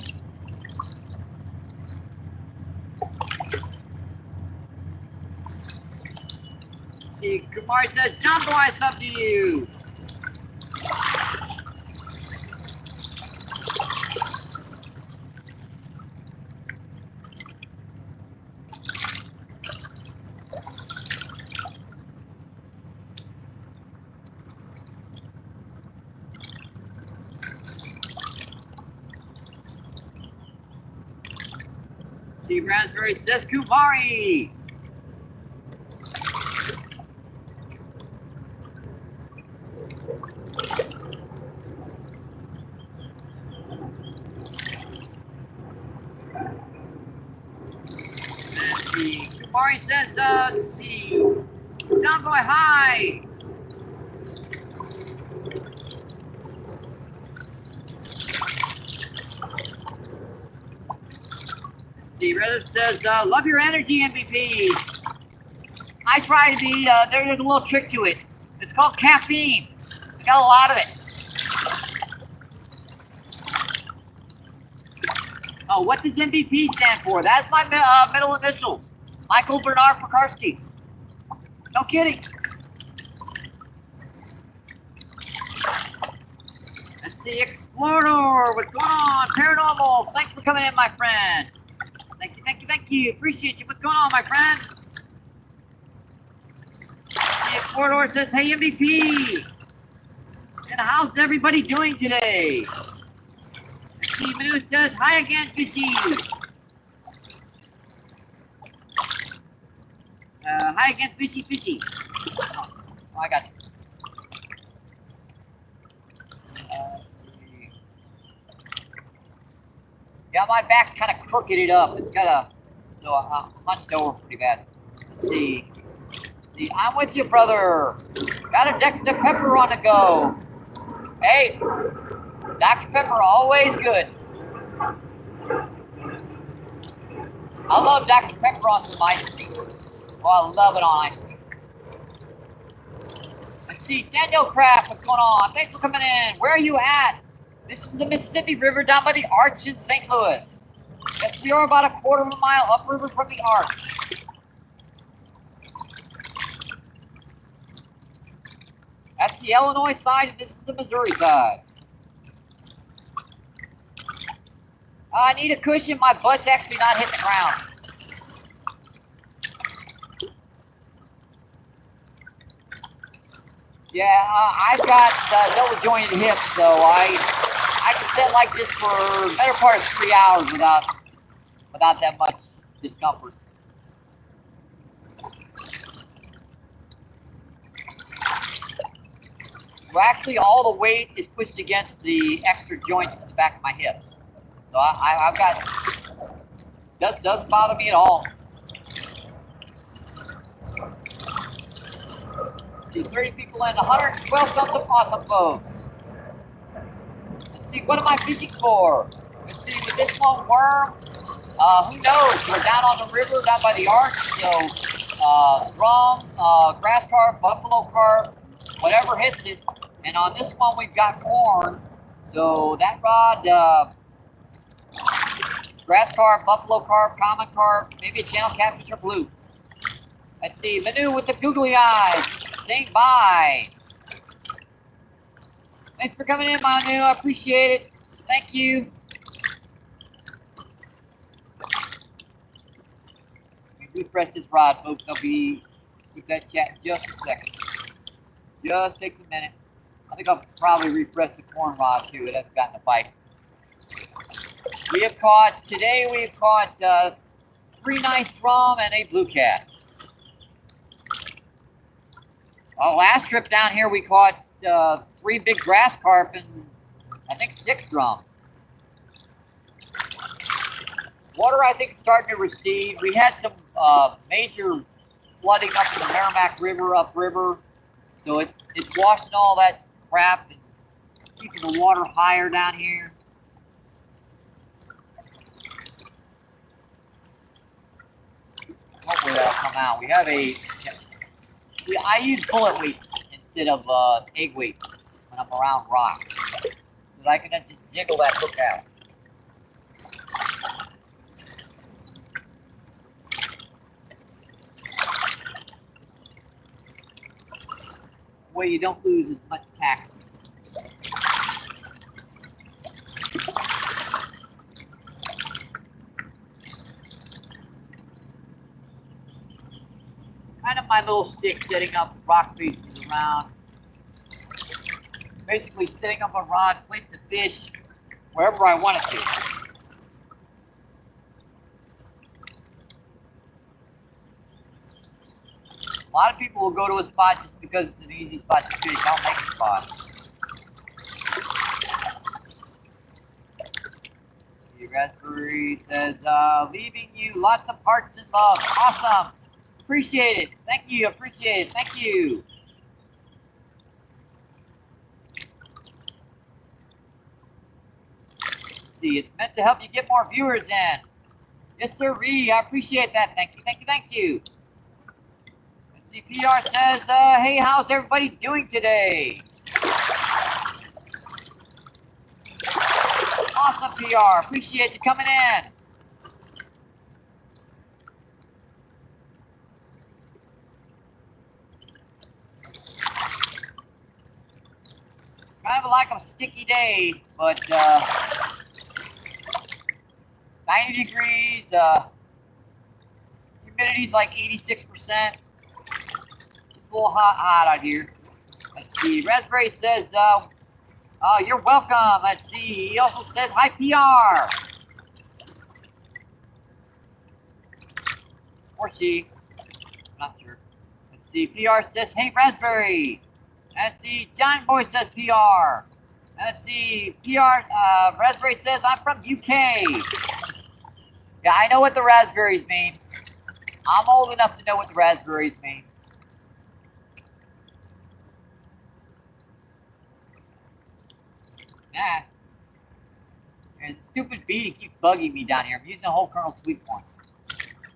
[SPEAKER 1] See, Kumari says, John Boy, I sub to you. See, Raspberry says Kumari. Let's see. Kumari says, let's see. John Boy, hi. Reddit says, love your energy, MVP. I try to be, there's a little trick to it. It's called caffeine. It's got a lot of it. Oh, what does MVP stand for? That's my middle initials. Michael Bernard Pekarski. No kidding. Let's see, Explorer. What's going on? Paranormal. Thanks for coming in, my friend. Thank you, thank you, thank you. Appreciate you. What's going on, my friend? The Explorer says, hey, MVP. And how's everybody doing today? The Manu says, hi again, Fishy. Hi again, Fishy, Fishy. Oh, I got you. Yeah, my back's kind of crooked up. It's got a, so hunched over pretty bad. Let's see. See, I'm with you, brother. Got a Dr. Pepper on the go. Hey, Dr. Pepper, always good. I love Dr. Pepper on some ice cream. Oh, I love it on ice cream. Let's see, Daniel Craft, what's going on? Thanks for coming in. Where are you at? This is the Mississippi River down by the Arch in St. Louis. Yes, we are about a quarter of a mile upriver from the Arch. That's the Illinois side, and this is the Missouri side. I need a cushion. My butt's actually not hitting the ground. Yeah, I've got double jointed hips, so I can sit like this for the better part of 3 hours without that much discomfort. So actually, all the weight is pushed against the extra joints in the back of my hips. So I've got, doesn't bother me at all. See, 30 people in, 112 thumbs up, awesome folks. Let's see, what am I fishing for? Let's see, with this one worm, who knows? We're down on the river, down by the arch, so drum, grass carp, buffalo carp, whatever hits it. And on this one, we've got corn. So that rod, grass carp, buffalo carp, common carp, maybe a channel catfish or blue. Let's see, Manu with the googly eyes, saying bye. Thanks for coming in, Manu, I appreciate it. Thank you. Let me refresh this rod, folks. I'll be with that chat in just a second. Just takes a minute. I think I'll probably refresh the corn rod too. It hasn't gotten a bite. Today we've caught 3 nice drum and a blue cat. Last trip down here we caught 3 big grass carp and I think 6 drum. Water I think is starting to recede. We had some major flooding up in the Merrimack River upriver. So it's washing all that crap and keeping the water higher down here. Hopefully that'll come out. We have I use bullet weight instead of egg weight when I'm around rocks. So that I can just jiggle that hook out. Way you don't lose as much tack. Kind of my little stick setting up rock faces around. Basically setting up a rod, place the fish wherever I want it to. A lot of people will go to a spot just because it's an easy spot to fish. I'll make a spot. See, Raspberry says, leaving you lots of hearts and love. Awesome. Appreciate it. Thank you. Appreciate it. Thank you. Let's see, it's meant to help you get more viewers in. Yes, sir, I appreciate that. Thank you. Thank you. Thank you. CPR says, hey, how's everybody doing today? Awesome, PR. Appreciate you coming in. Kind of like a sticky day, but 90 degrees, humidity's like 86%. A little hot out here. Let's see. Raspberry says, you're welcome. Let's see. He also says, hi, PR. Or she. Not sure. Let's see. PR says, hey, Raspberry. Let's see. John Boy says, PR. Let's see. PR, Raspberry says, I'm from UK. Yeah, I know what the raspberries mean. I'm old enough to know what the raspberries mean. Yeah. And stupid bee keeps bugging me down here. I'm using a whole kernel sweet corn.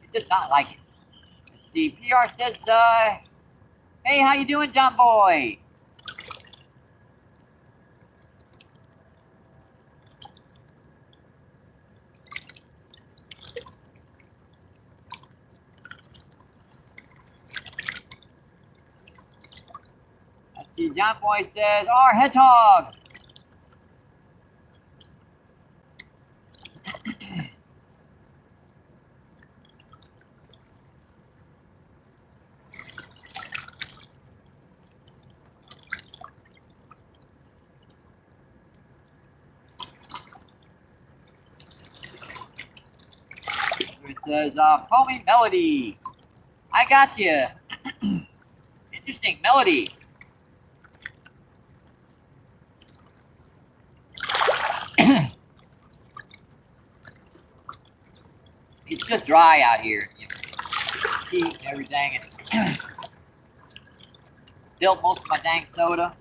[SPEAKER 1] It does not like it. Let's see. PR says, hey, how you doing, John Boy? Let's see. John Boy says, oh, hedgehog. It says, call me Melody. I got you. Interesting, Melody. It's just dry out here. You know, heat and everything. And spilled most of my dang soda.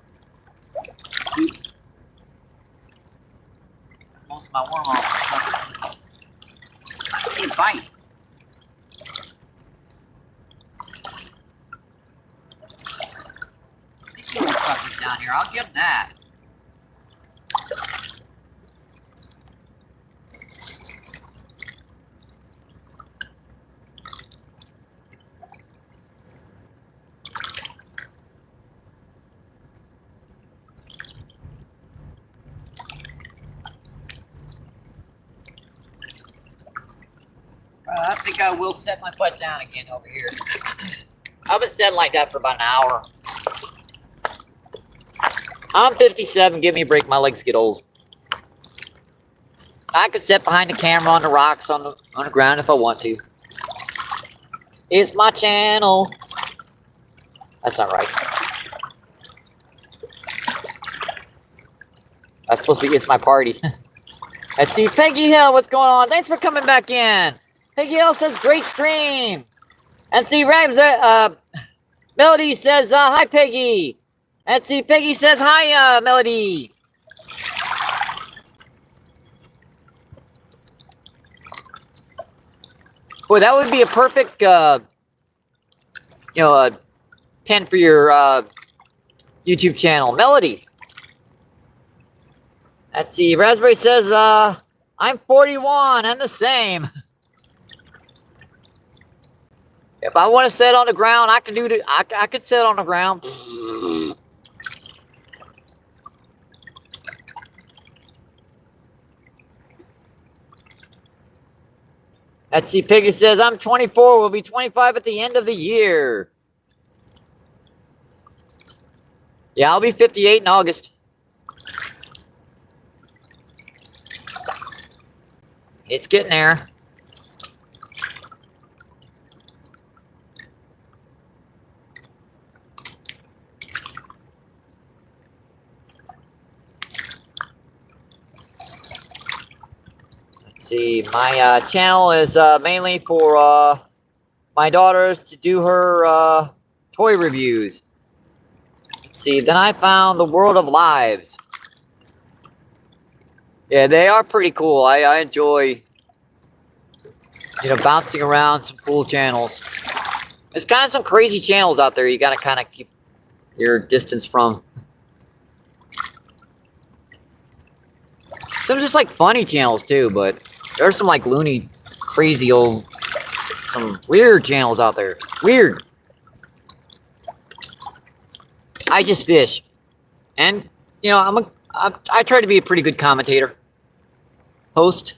[SPEAKER 1] Oops. Most of my worm off. I need a bite. These little suckers down here, I'll give them that. I think I will set my butt down again over here. I've been sitting like that for about an hour. I'm 57. Give me a break. My legs get old. I could sit behind the camera on the rocks on the ground if I want to. It's my channel. That's not right. That's supposed to be it's my party. Let's see. Peggy Hill, what's going on? Thanks for coming back in. Peggy Hill says, great stream. And see, Melody says, hi, Peggy. And see, Peggy says, hi, Melody. Boy, that would be a perfect, pen for your YouTube channel. Melody. Let's see, Raspberry says, I'm 41. I'm the same. If I want to sit on the ground, I can do it. I could sit on the ground. Let's see, Piggy says, I'm 24. We'll be 25 at the end of the year. Yeah, I'll be 58 in August. It's getting there. See, my channel is mainly for my daughters to do her toy reviews. Let's see, then I found the World of Lives. Yeah, they are pretty cool. I enjoy, bouncing around some cool channels. There's kind of some crazy channels out there you gotta kind of keep your distance from. Some just like funny channels too, but there's some like loony, crazy old, some weird channels out there. Weird. I just fish, and I try to be a pretty good commentator, host.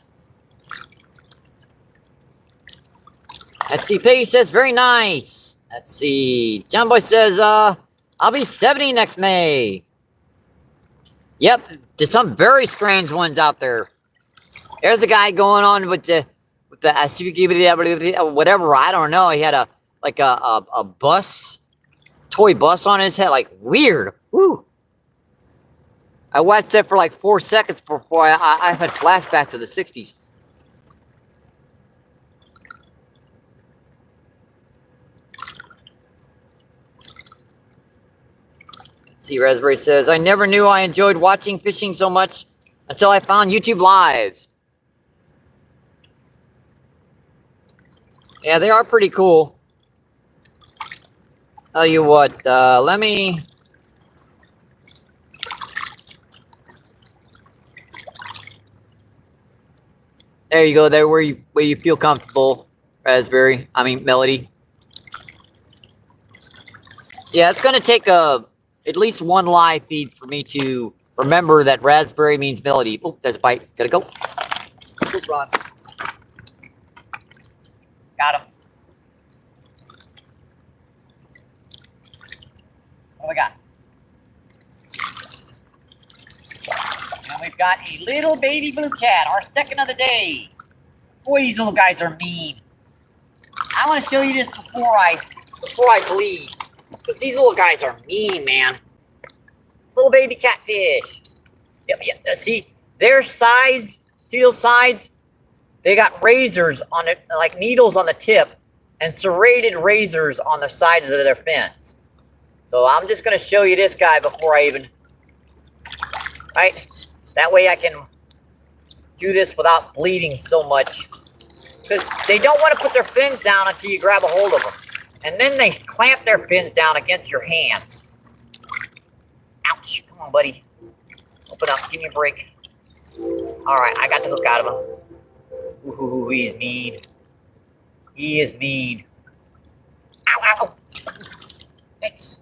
[SPEAKER 1] Let's see. Peggy says very nice. Let's see. John Boy says I'll be 70 next May. Yep, there's some very strange ones out there. There's a guy going on with the whatever, I don't know. He had a bus, toy bus on his head, like weird. Woo. I watched that for like 4 seconds before I had flashback to the 60s. See, Raspberry says, I never knew I enjoyed watching fishing so much until I found YouTube Lives. Yeah, they are pretty cool. Tell you what, let me... There you go, there where you feel comfortable, Raspberry. I mean, Melody. Yeah, it's gonna take at least one live feed for me to remember that Raspberry means Melody. Oh, there's a bite. Gotta go. Good run. Got him. What do we got? And we've got a little baby blue cat, our second of the day. Boy, these little guys are mean. I want to show you this before I bleed. Because these little guys are mean, man. Little baby catfish. Yep. See, their sides, see those sides? They got razors on it, like needles on the tip, and serrated razors on the sides of their fins. So I'm just going to show you this guy before I even... Right? That way I can do this without bleeding so much. Because they don't want to put their fins down until you grab a hold of them. And then they clamp their fins down against your hands. Ouch. Come on, buddy. Open up. Give me a break. Alright, I got the hook out of him. Ooh, he's mean. He is mean. Ow, ow. Thanks.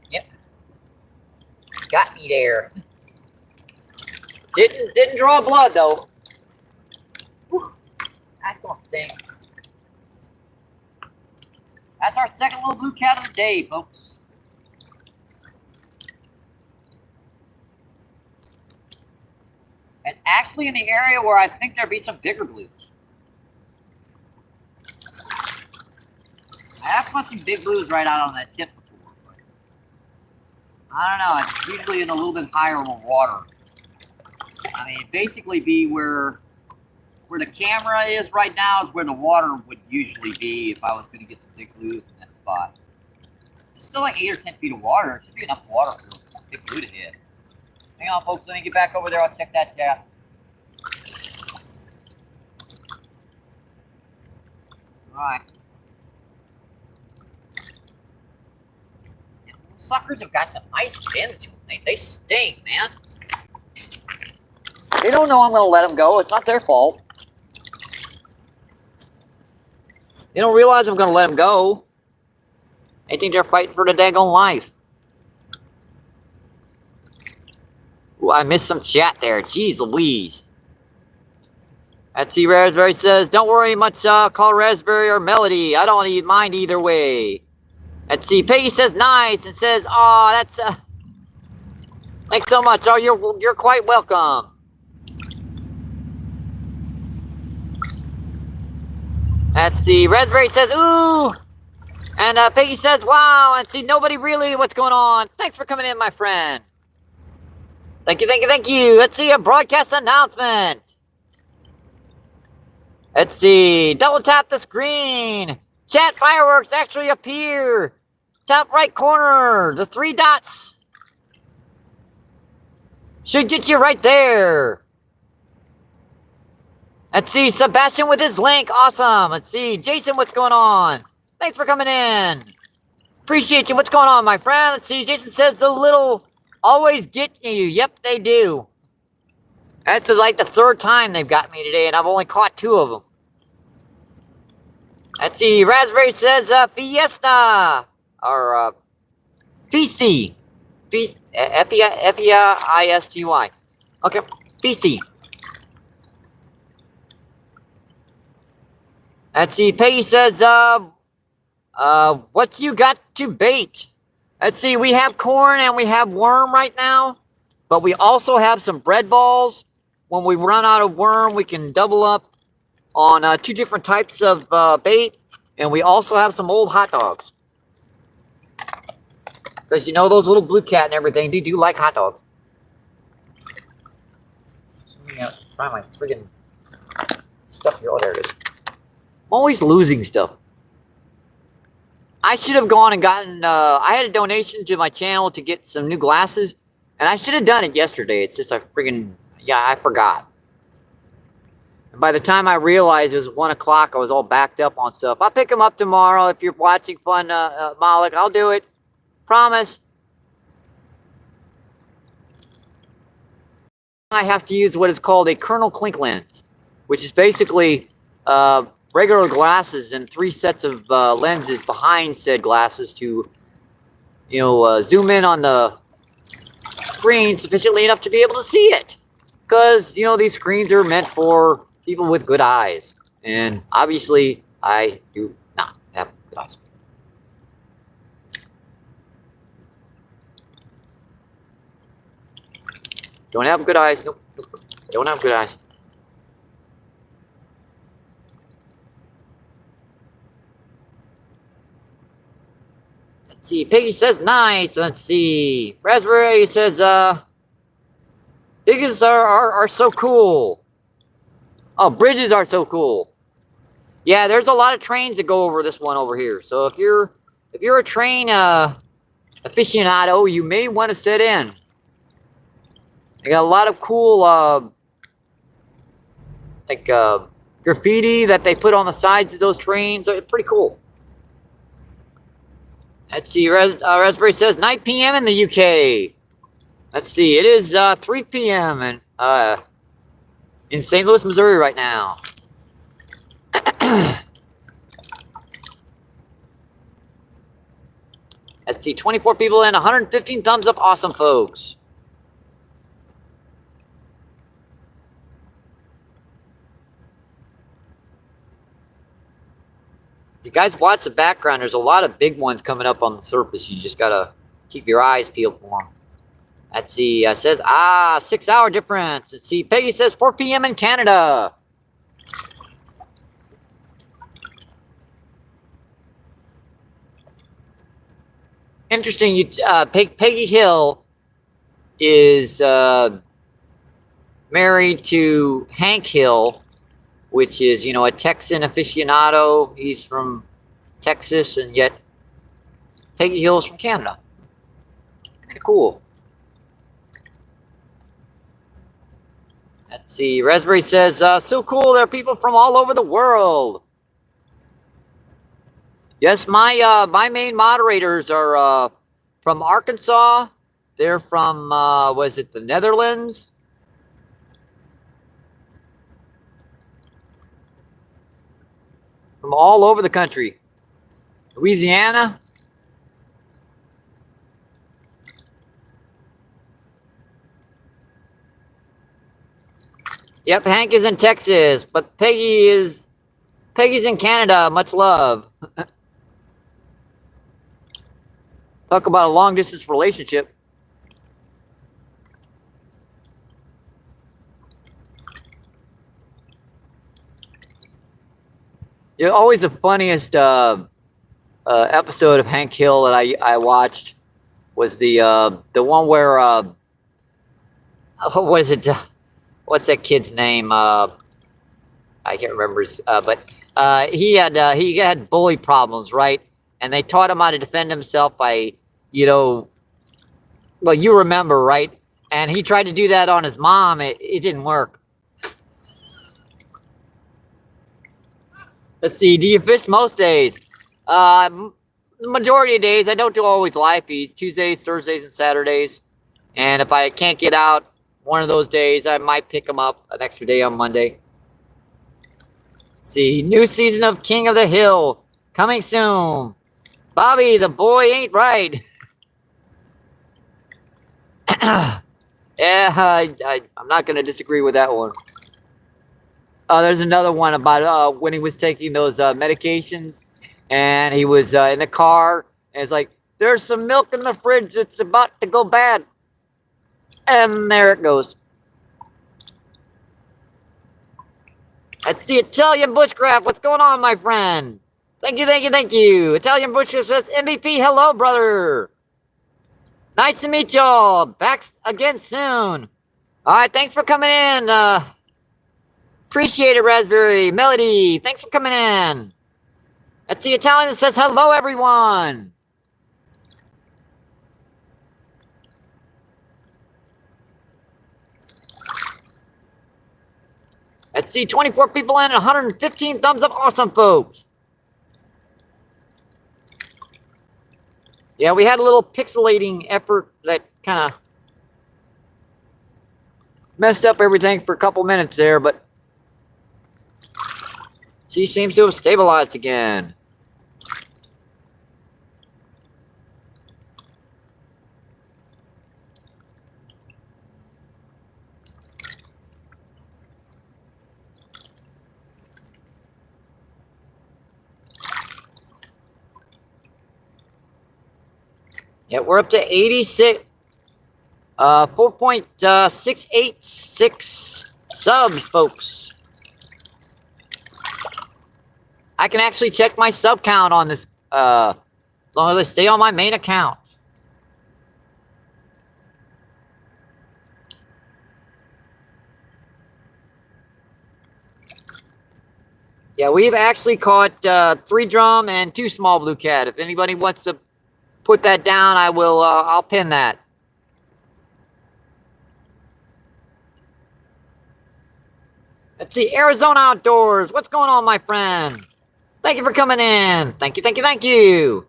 [SPEAKER 1] Yep. Got me there. Didn't draw blood, though. Whew. That's gonna sting. That's our second little blue cat of the day, folks. And actually in the area where I think there'd be some bigger blues. I have caught some big blues right out on that tip before, but I don't know, it's usually in a little bit higher water. I mean, basically be where the camera is right now is where the water would usually be if I was going to get some big blues in that spot. It's still like 8 or 10 feet of water. It should be enough water for a big blue to hit. Hang on, folks. Let me get back over there. I'll check that tap. Alright. Suckers have got some nice fins to them. They sting, man. They don't know I'm going to let them go. It's not their fault. They don't realize I'm going to let them go. They think they're fighting for the daggone life. Ooh, I missed some chat there. Jeez Louise. Let's see, Raspberry says, don't worry much, call Raspberry or Melody. I don't mind either way. Let's see, Peggy says nice and says, oh, that's, thanks so much. Oh, you're quite welcome. Let's see, Raspberry says, ooh. And Peggy says, wow. And see, nobody really, what's going on? Thanks for coming in, my friend. Thank you, thank you, thank you. Let's see, a broadcast announcement. Let's see, double tap the screen. Chat fireworks actually appear. Top right corner, the 3 dots. Should get you right there. Let's see, Sebastian with his link, awesome. Let's see, Jason, what's going on? Thanks for coming in. Appreciate you, what's going on, my friend? Let's see, Jason says the little always get you. Yep, they do. That's like the 3rd time they've got me today, and I've only caught 2 of them. Let's see, Raspberry says Fiesta, or Feisty. F-E-I-S-T-Y. Okay, Feisty. Let's see, Peggy says, what you got to bait? Let's see, we have corn and we have worm right now, but we also have some bread balls. When we run out of worm, we can double up on 2 different types of bait, and we also have some old hot dogs. Because you know those little blue cat and everything, they do like hot dogs. Let me find my friggin' stuff here. Oh, there it is. I'm always losing stuff. I should have gone and gotten, I had a donation to my channel to get some new glasses, and I should have done it yesterday. It's just I forgot. And by the time I realized it was 1 o'clock, I was all backed up on stuff. I'll pick them up tomorrow. If you're watching Fun Malik, I'll do it. Promise. I have to use what is called a Colonel Klink lens, which is basically regular glasses and 3 sets of lenses behind said glasses to, zoom in on the screen sufficiently enough to be able to see it. Because, these screens are meant for people with good eyes. And obviously, I do not have good eyes. Don't have good eyes. Nope. Don't have good eyes. Let's see. Piggy says nice. Let's see. Raspberry says, Piggies are so cool. Oh, bridges are so cool. Yeah, there's a lot of trains that go over this one over here. So if you're a train aficionado, you may want to sit in. They got a lot of cool like graffiti that they put on the sides of those trains. It's pretty cool. Let's see. Raspberry says 9 p.m. in the UK. Let's see. It is 3 p.m. In St. Louis, Missouri right now. Let's see. 24 people in, 115 thumbs up. Awesome, folks. You guys watch the background. There's a lot of big ones coming up on the surface. You just gotta keep your eyes peeled for them. Let's see. Says 6 hour difference. Let's see. Peggy says 4 p.m. in Canada. Interesting. Peggy Hill is married to Hank Hill, which is, you know, a Texan aficionado. He's from Texas, and yet Peggy Hill's from Canada. Kind of cool. Let's see. Raspberry says, so cool. There are people from all over the world. Yes, my main moderators are from Arkansas. They're from, was it the Netherlands? From all over the country. Louisiana. Yep, Hank is in Texas, but Peggy's in Canada. Much love. Talk about a long distance relationship. Yeah, always the funniest episode of Hank Hill that I watched was the one where what is it? What's that kid's name? I can't remember. But he had bully problems, right? And they taught him how to defend himself by, you know, well, you remember, right? And he tried to do that on his mom. It didn't work. Let's see. Do you fish most days? The majority of days. I don't do always live feeds. Tuesdays, Thursdays, and Saturdays. And if I can't get out one of those days, I might pick them up an extra day on Monday. Let's see. New season of King of the Hill coming soon. Bobby, the boy ain't right. Yeah, I'm not going to disagree with that one. There's another one about when he was taking those medications, and he was in the car, and it's like, there's some milk in the fridge that's about to go bad. And there it goes. Let's see, Italian Bushcraft. What's going on, my friend? Thank you, thank you, thank you. Italian Bushcraft says, MVP, hello, brother. Nice to meet y'all. Back again soon. All right, thanks for coming in. Appreciate it, Raspberry. Melody, thanks for coming in. Let's see, Italian says, hello, everyone. Let's see, 24 people in, 115 thumbs up. Awesome, folks. Yeah, we had a little pixelating effort that kind of messed up everything for a couple minutes there, but she seems to have stabilized again. Yeah, we're up to 86, 4.686 subs, folks. I can actually check my sub count on this, as long as I stay on my main account. Yeah, we've actually caught 3 drum and 2 small blue cat. If anybody wants to put that down, I will. I'll pin that. Let's see, Arizona Outdoors. What's going on, my friend? Thank you for coming in. Thank you, thank you, thank you.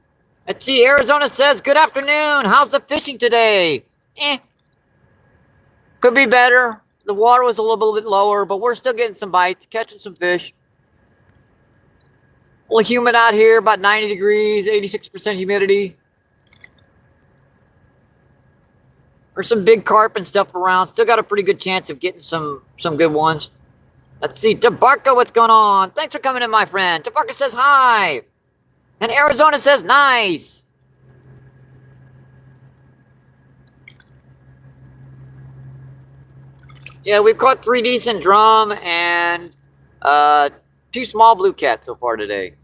[SPEAKER 1] Let's see, Arizona says, good afternoon. How's the fishing today? Could be better. The water was a little bit lower, but we're still getting some bites, catching some fish. A little humid out here, about 90 degrees, 86% humidity. There's some big carp and stuff around. Still got a pretty good chance of getting some good ones. Let's see, Tabarka, what's going on? Thanks for coming in, my friend. Tabarka says hi. And Arizona says nice. Yeah, we've caught 3 decent drum and 2 small blue cats so far today.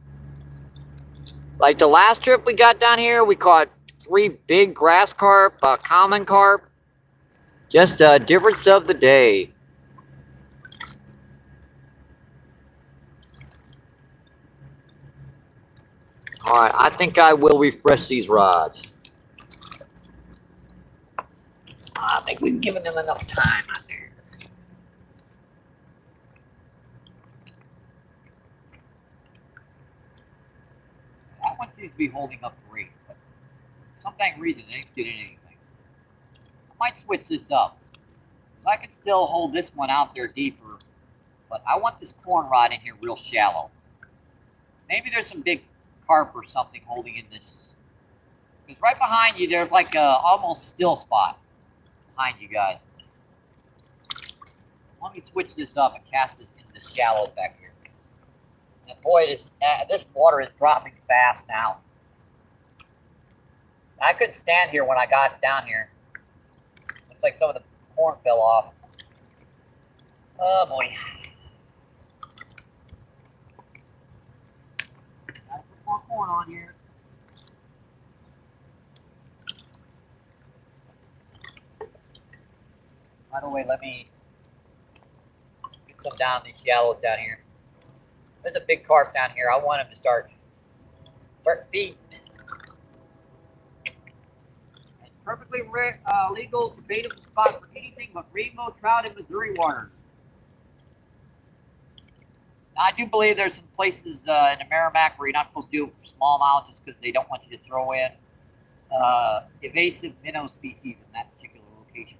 [SPEAKER 1] Like the last trip we got down here, we caught 3 big grass carp, common carp. Just a difference of the day. All right, I think I will refresh these rods. I think we've given them enough time out there. That one seems to be holding up great, but for some dang reason it ain't getting anything. I might switch this up. I can still hold this one out there deeper, but I want this corn rod in here real shallow. Maybe there's some big carp or something holding in this. Because right behind you, there's like a almost still spot behind you guys. Let me switch this up and cast this into the shallow back here. And boy, this water is dropping fast now. I couldn't stand here when I got down here. Looks like some of the corn fell off. Oh boy. Gotta put more corn on here. By the way, let me get some down these shallows down here. There's a big carp down here. I want him to start feeding. It's perfectly legal, debatable spot for anything but rainbow trout in Missouri waters. Now, I do believe there's some places in the Merrimack where you're not supposed to do smallmouth just because they don't want you to throw in invasive minnow species in that particular location.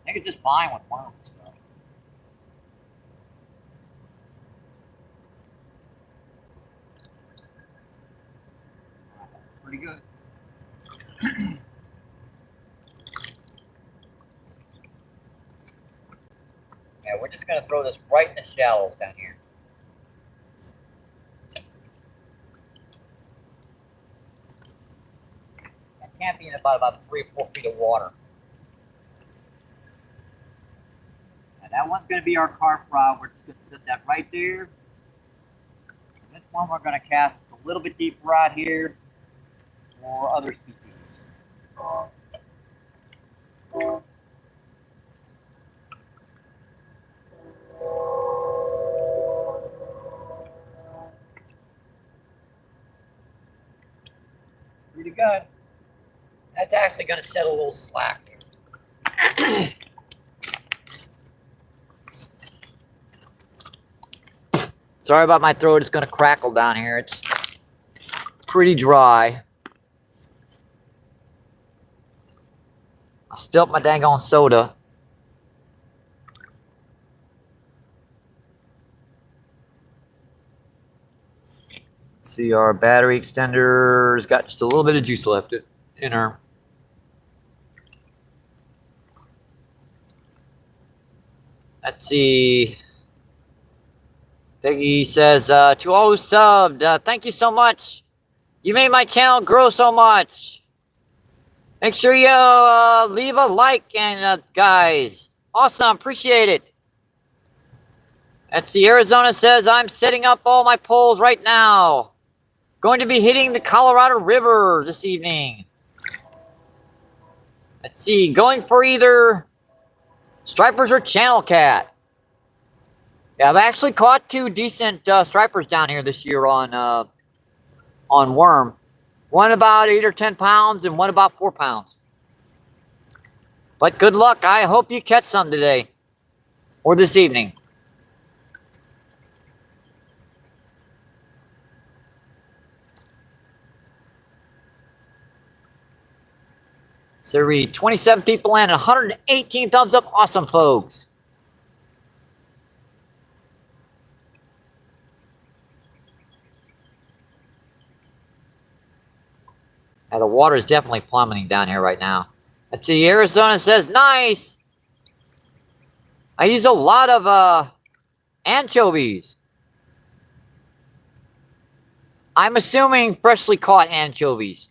[SPEAKER 1] I think it's just fine with worms. So. Pretty good. Yeah, we're just going to throw this right in the shallows down here. I can't be in about 3 or 4 feet of water. And that one's going to be our carp rod. We're just going to set that right there. And this one we're going to cast a little bit deeper out here for other species. Pretty good. That's actually going to set a little slack here. Sorry about my throat. It's going to crackle down here. It's pretty dry. I spilt my dang on soda. Let's see, our battery extender's got just a little bit of juice left in her. Let's see. Peggy says, to all who subbed, thank you so much. You made my channel grow so much. Make sure you leave a like, and guys. Awesome, appreciate it. Let's see, Arizona says, I'm setting up all my poles right now. Going to be hitting the Colorado River this evening. Let's see, going for either stripers or channel cat. Yeah, I've actually caught 2 decent stripers down here this year on worm. One about 8 or 10 pounds and one about 4 pounds. But good luck. I hope you catch some today or this evening. So read 27 people in and 118 thumbs up. Awesome, folks. Now, the water is definitely plummeting down here right now. Let's see, Arizona says, nice. I use a lot of anchovies. I'm assuming freshly caught anchovies.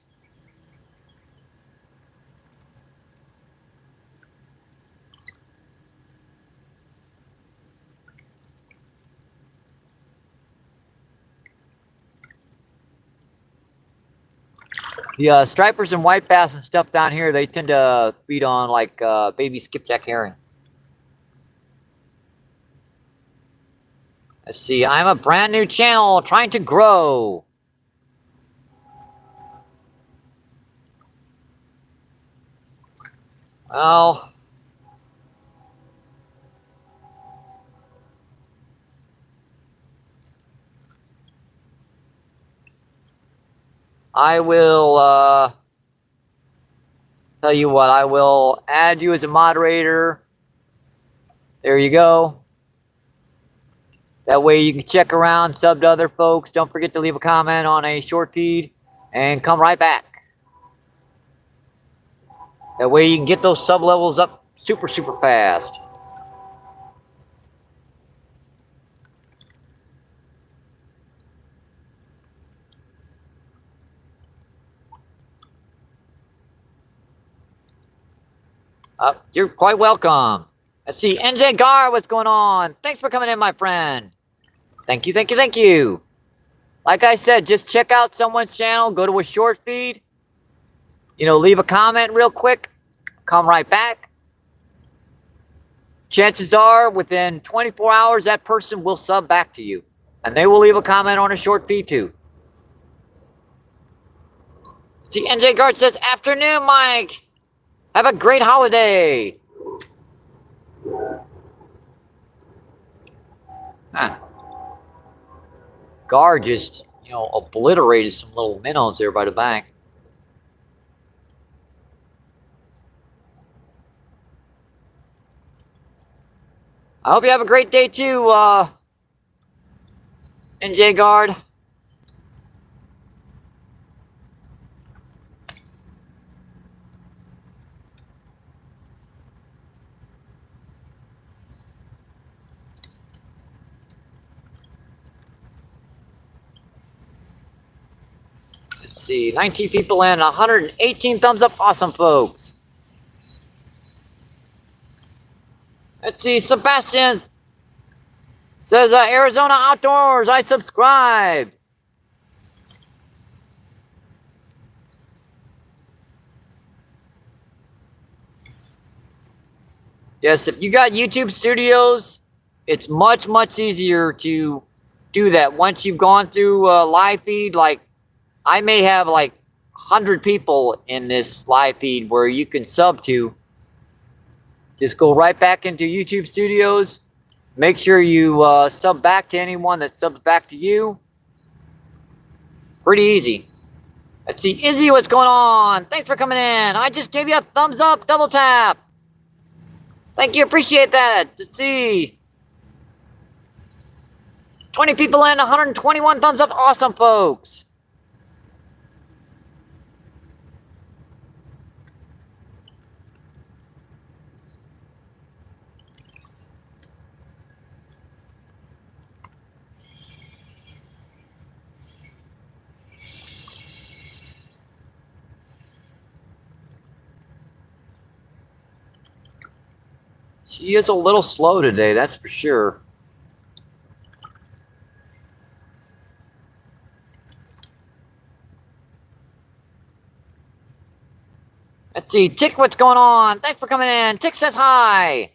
[SPEAKER 1] The stripers and white bass and stuff down here, they tend to feed on like baby skipjack herring. Let's see, I'm a brand new channel trying to grow. Well, I will tell you what, I will add you as a moderator. There you go. That way you can check around, sub to other folks. Don't forget to leave a comment on a short feed and come right back. That way you can get those sub levels up super fast. You're quite welcome. Let's see, NJ Gar, what's going on? Thanks for coming in, my friend. Thank you. Like I said, just check out someone's channel, go to a short feed, leave a comment real quick, come right back. Chances are, within 24 hours, that person will sub back to you. And they will leave a comment on a short feed, too. See, NJ Guard says, afternoon, Mike. Have a great holiday. Guard just, obliterated some little minnows there by the bank. I hope you have a great day too, NJ Guard. Let's see, 19 people in, 118 thumbs up. Awesome, folks. Let's see, Sebastian says, Arizona Outdoors, I subscribed. Yes, if you got YouTube Studios, it's much easier to do that. Once you've gone through a live feed, like I may have like 100 people in this live feed where you can sub to. Just go right back into YouTube Studios. Make sure you sub back to anyone that subs back to you. Pretty easy. Let's see, Izzy, what's going on? Thanks for coming in. I just gave you a thumbs up, double tap. Thank you, appreciate that. Let's see. 20 people in, 121 thumbs up. Awesome, folks. She is a little slow today, that's for sure. Let's see, Tick, what's going on? Thanks for coming in. Tick says hi.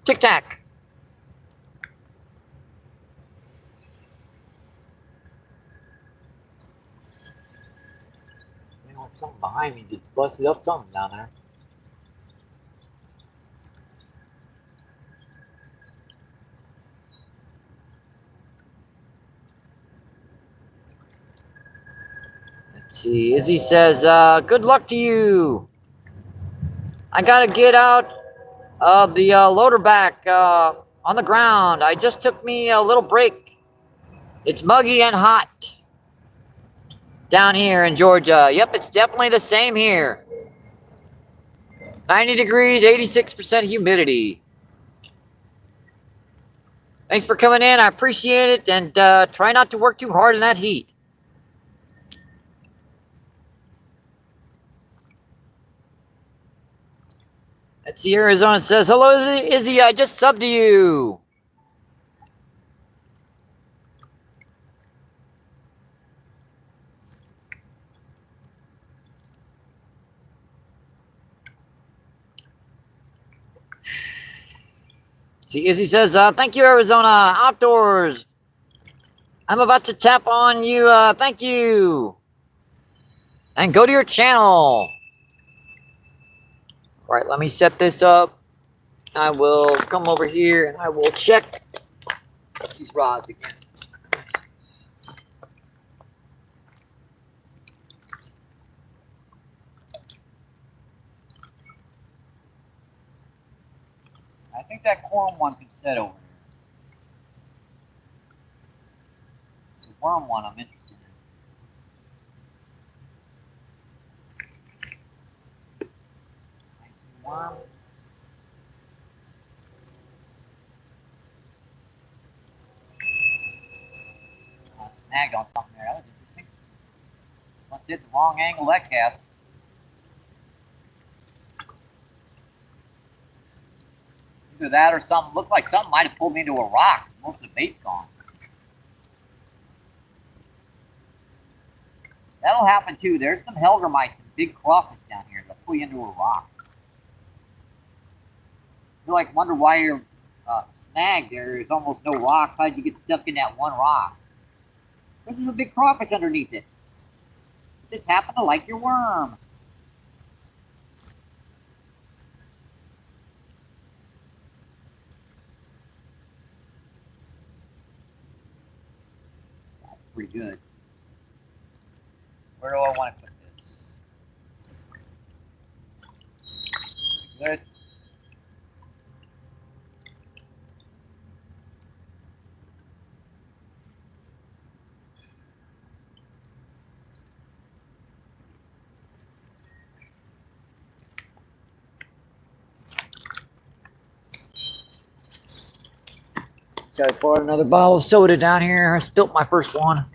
[SPEAKER 1] Tic Tac. You know, something behind me just busted up something down there. Let's see. Izzy says, good luck to you. I gotta get out of the loader back on the ground. I just took me a little break. It's muggy and hot down here in Georgia. Yep, it's definitely the same here. 90 degrees, 86% humidity. Thanks for coming in. I appreciate it. And try not to work too hard in that heat. Let's see. Arizona says, hello, Izzy. I just subbed to you. See, Izzy says, thank you, Arizona. Outdoors. I'm about to tap on you. Thank you. And go to your channel. All right, let me set this up. I will come over here and I will check these rods again. I think that corn one can set over here. It's a worm one I'm interested in. Nice worm. Snagged on something there. That was interesting. Must hit the wrong angle that cast. Either that or something. Looked like something might have pulled me into a rock. Most of the bait's gone. That'll happen too. There's some hellgrammites and big crawfish down here. They'll pull you into a rock. You like wonder why you're snagged. There's almost no rocks. How'd you get stuck in that one rock? There's a big crawfish underneath it. You just happen to like your worm. That's pretty good. Where do I want to put this? Good. So I poured another bottle of soda down here. I spilt my first one.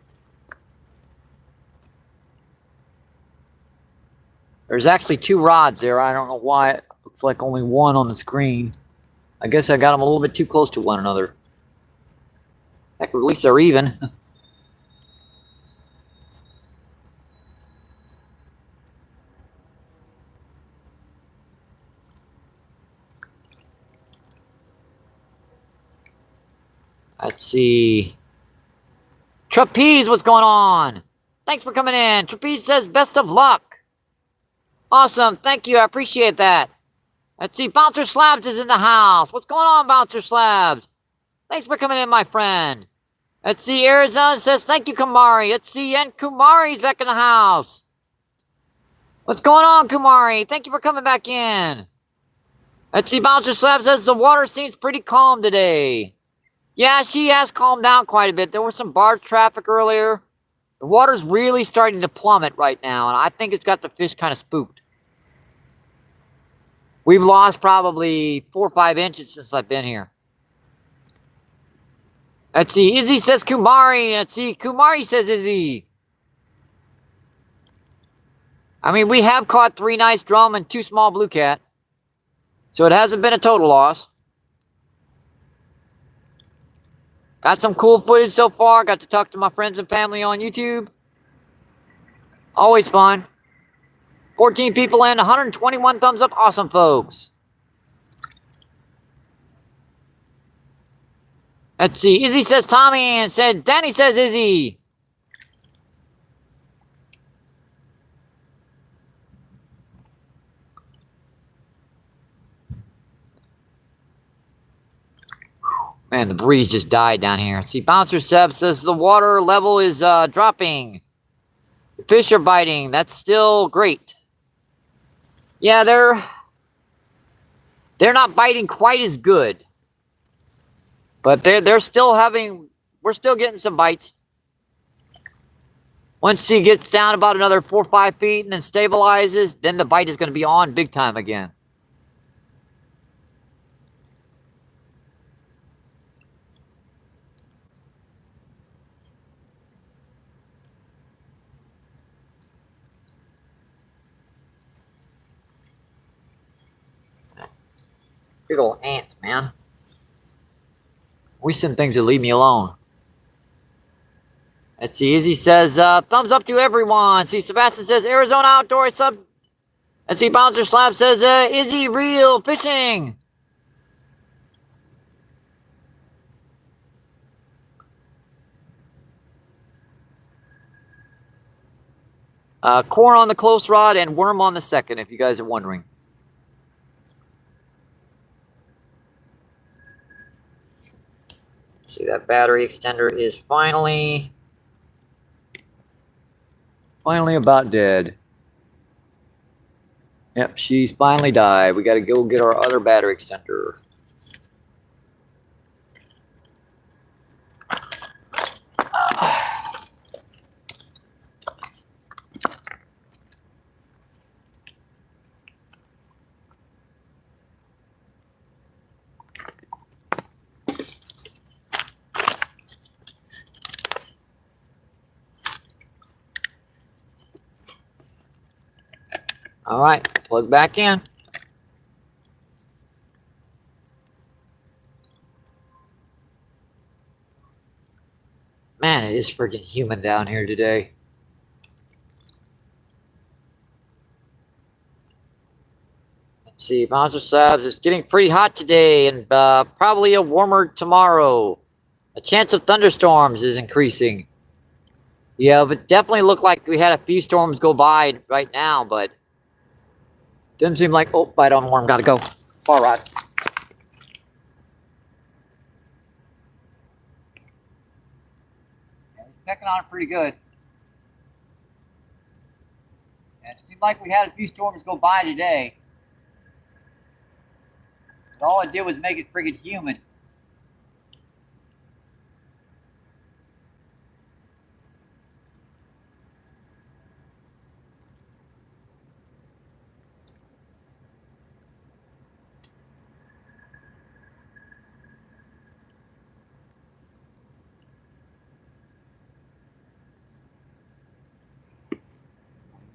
[SPEAKER 1] There's actually two rods there. I don't know why it looks like only one on the screen. I guess I got them a little bit too close to one another. Heck, at least they're even. Let's see. Trapeze, what's going on? Thanks for coming in. Trapeze says, best of luck. Awesome. Thank you. I appreciate that. Let's see. Bouncer Slabs is in the house. What's going on, Bouncer Slabs? Thanks for coming in, my friend. Let's see. Arizona says, thank you, Kumari. Let's see. And Kumari's back in the house. What's going on, Kumari? Thank you for coming back in. Let's see. Bouncer Slabs says, the water seems pretty calm today. Yeah, she has calmed down quite a bit. There was some barge traffic earlier. The water's really starting to plummet right now, and I think it's got the fish kind of spooked. We've lost probably 4 or 5 inches since I've been here. Let's see. Izzy says Kumari. Let's see. Kumari says Izzy. I mean, we have caught 3 nice drum and 2 small blue cat. So it hasn't been a total loss. Got some cool footage so far. Got to talk to my friends and family on YouTube. Always fun. 14 people in, 121 thumbs up. Awesome, folks. Let's see. Izzy says Tommy, and said Danny says Izzy. Man, the breeze just died down here. See, Bouncer Seb says the water level is dropping. The fish are biting. That's still great. Yeah, they're not biting quite as good. But they're still having, we're still getting some bites. Once she gets down about another 4 or 5 feet and then stabilizes, then the bite is going to be on big time again. Big old ants, man. We send things that leave me alone. Let's see. Izzy says, thumbs up to everyone. See, Sebastian says, Arizona Outdoor sub. Let's see, Bouncer Slab says, Izzy Real Fishing. Corn on the close rod and worm on the second, if you guys are wondering. See, that battery extender is finally about dead. Yep, she's finally died. We got to go get our other battery extender. All right, plug back in. Man, it is freaking humid down here today. Let's see, Bouncer Sabs, it's getting pretty hot today and probably a warmer tomorrow. The chance of thunderstorms is increasing. Yeah, but definitely looked like we had a few storms go by right now, but didn't seem like, oh, bite on worm, gotta go. Far right. Yeah, he's pecking on it pretty good. And it seemed like we had a few storms go by today. But all it did was make it friggin' humid.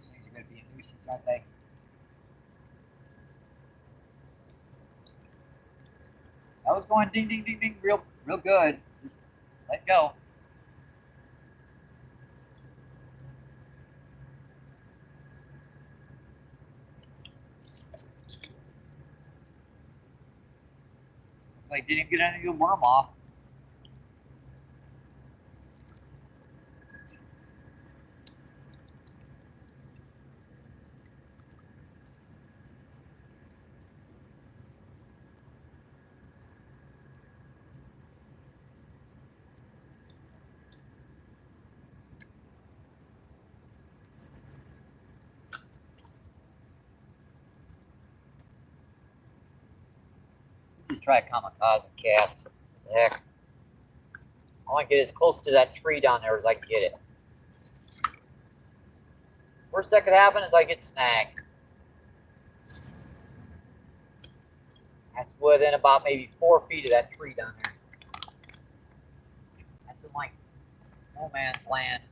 [SPEAKER 1] These things are gonna be a nuisance, aren't they? That was going ding, ding, ding, ding, real good. Just let go. Like, didn't get any of the worm off. Just try a kamikaze cast. What the heck? I want to get as close to that tree down there as I can get it. Worst that could happen is I get snagged. That's within about maybe 4 feet of that tree down there. That's in like no man's land.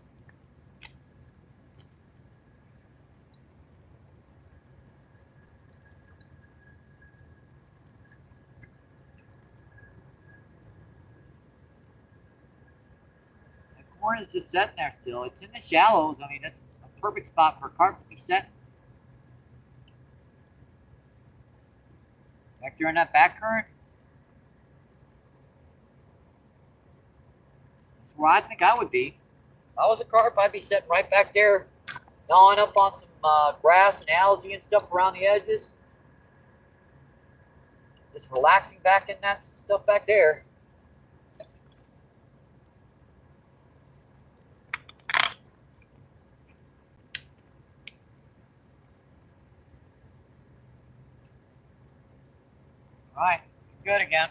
[SPEAKER 1] The corn is just sitting there still. It's in the shallows. I mean, that's a perfect spot for carp to be sitting. Back during that back current. where I think I would be. If I was a carp, I'd be sitting right back there, gnawing up on some grass and algae and stuff around the edges. Just relaxing back in that stuff back there. All right, good again.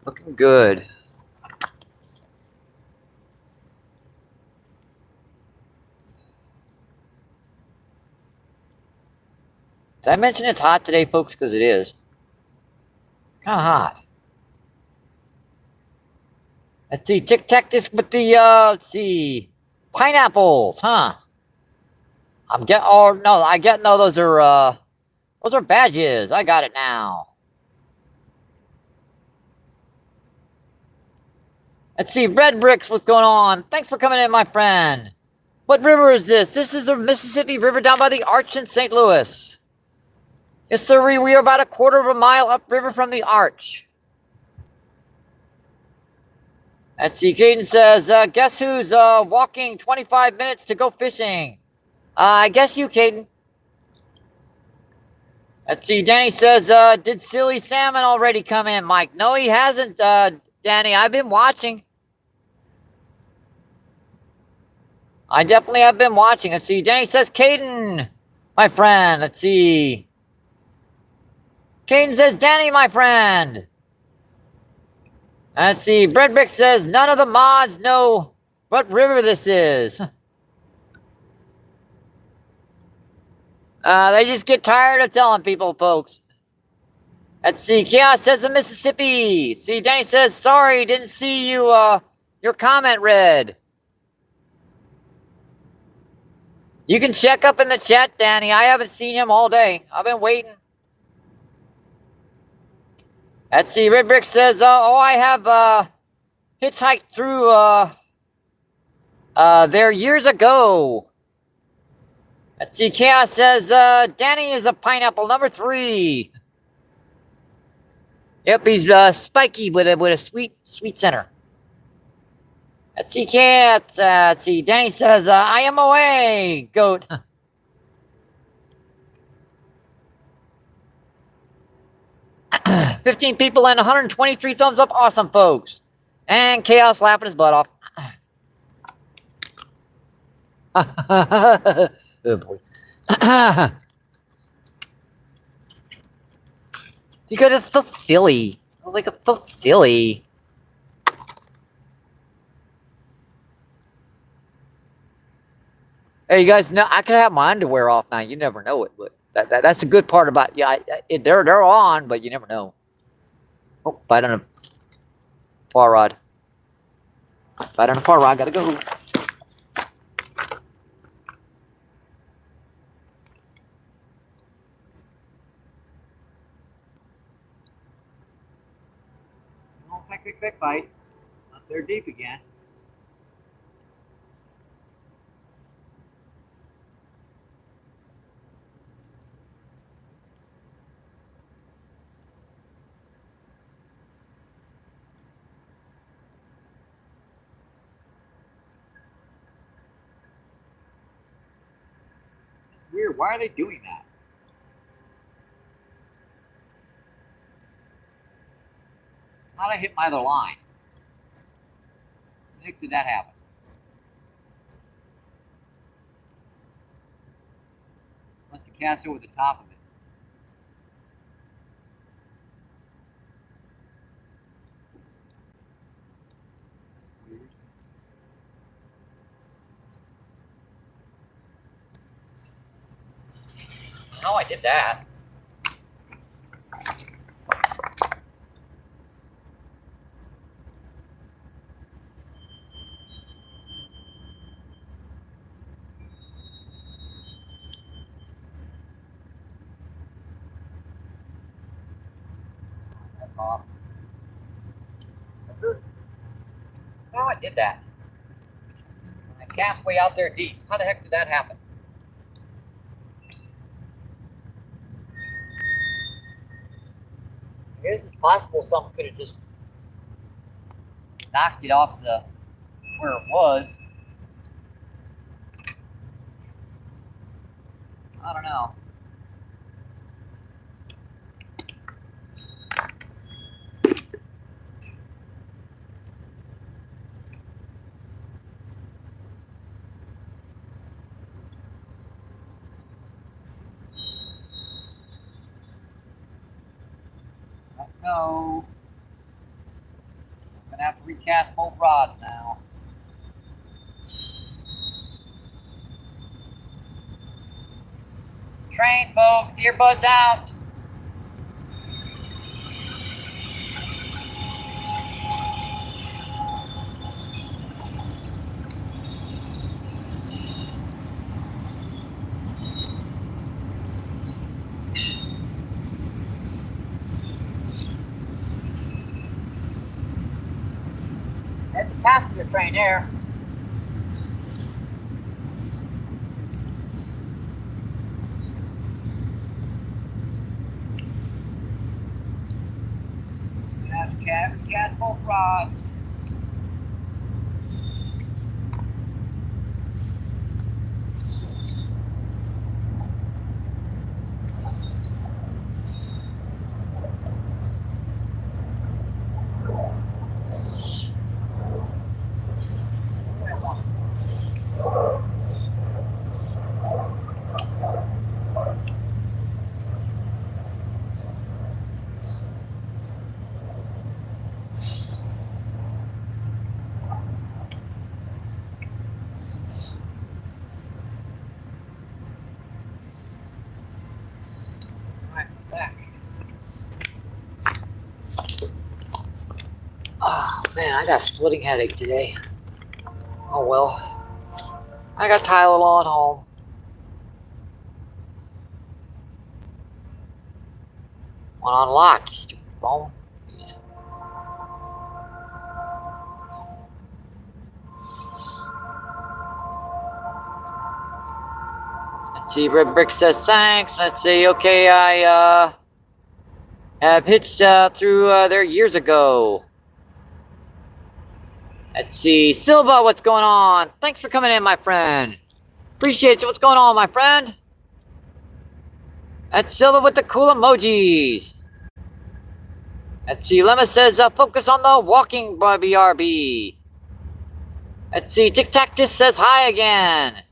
[SPEAKER 1] Looking good. Did I mention it's hot today, folks? Because it is. Kind of hot. Let's see, Tic Tac disc with the, let's see, pineapples, huh? I'm getting, oh, no, no, those are badges. I got it now. Let's see, Red Bricks, what's going on? Thanks for coming in, my friend. What river is this? This is the Mississippi River down by the Arch in St. Louis. Yes, sir, we are about a quarter of a mile upriver from the Arch. Let's see, Caden says, guess who's walking 25 minutes to go fishing? I guess you, Caden. Let's see, Danny says, did Silly Salmon already come in, Mike? No, he hasn't, Danny. I've been watching. I definitely have been watching. Let's see, Danny says, Caden, my friend. Let's see. Caden says, Danny, my friend. Let's see, Breadbrick says, none of the mods know what river this is. They just get tired of telling people, folks. Let's see, Chaos says the Mississippi. See, Danny says, sorry, didn't see you, your comment read. You can check up in the chat, Danny. I haven't seen him all day. I've been waiting. Let's see, Red Brick says, oh, I have, hitchhiked through, there years ago. Let's see, Chaos says, Danny is a pineapple number 3. Yep, he's, spiky with a sweet center. Let's see, Cats, let's see, Danny says, I am away, goat. 15 people and 123 thumbs up. Awesome, folks. And Chaos laughing his butt off. Oh, boy. Because it's so silly. Like, it's so silly. Hey, you guys know, I could have my underwear off now. You never know it, but that's the good part about, yeah, they're on, but you never know. Oh, bite on a far rod. Bite on a far rod, gotta go. Oh, quick bite. Up there deep again. Weird. Why are they doing that? How'd I hit my other line? When the heck did that happen? Must have cast over the top of it. Weird. No, I did that. That's off. No, I did that. I cast way out there deep. How the heck did that happen? I guess it's possible something could have just knocked it off the where it was. I don't know. No. I'm gonna have to recast both rods now. Train, folks. Earbuds out. That's a passenger train there. Recast both rods. Back. Oh man, I got a splitting headache today. Oh well. I got Tylenol at home. One on lock, you stupid phone. Jeez. Let's see, Red Brick says thanks. Let's see, okay, I have hitched through there years ago. Let's see, Silva, what's going on? Thanks for coming in, my friend. Appreciate you. What's going on, my friend? That's Silva with the cool emojis. Let's see, Lemma says focus on the walking BRB. Let's see, Tic Tac just says hi again.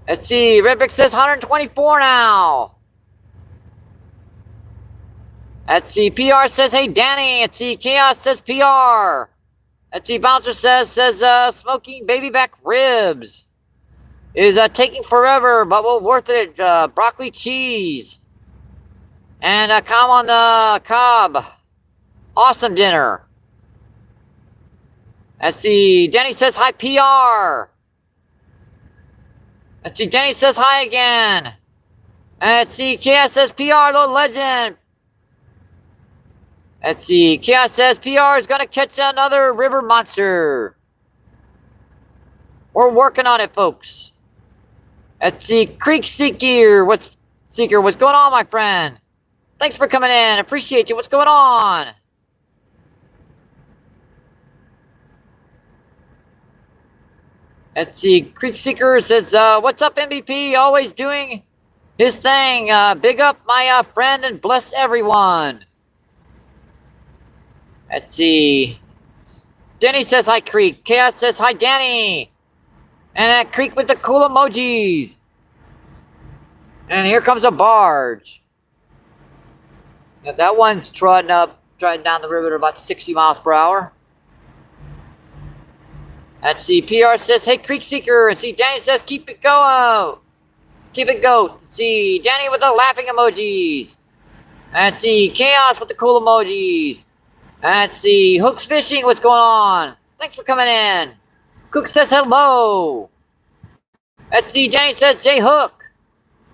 [SPEAKER 1] Let's see, Red Brick says 124 now. Let's see, PR says hey Danny. Let's see, Chaos says PR. Let's see, Bouncer says smoking baby back ribs is taking forever, but well worth it. Broccoli cheese and calm on the cob. Awesome dinner. Let's see, Danny says hi PR. Let's see, Danny says hi again. Let's see, Chaos says PR, the legend. Let's see, Chaos says PR is gonna catch another river monster. We're working on it, folks. Let's see, Creek Seeker, what's going on, my friend? Thanks for coming in, appreciate you. What's going on? Let's see, Creek Seeker says, what's up, MVP? Always doing his thing. Big up my friend and bless everyone. Let's see. Danny says hi, Creek. Chaos says hi, Danny. And Creek with the cool emojis. And here comes a barge. Now, that one's trotting down the river at about 60 miles per hour. Let's see, PR says, hey, Creek Seeker. And see, Danny says, keep it going. Keep it go. Let's see, Danny with the laughing emojis. Let's see, Chaos with the cool emojis. Let's see, Hook's Fishing, what's going on? Thanks for coming in. Cook says hello. Let's see, Danny says J Hook.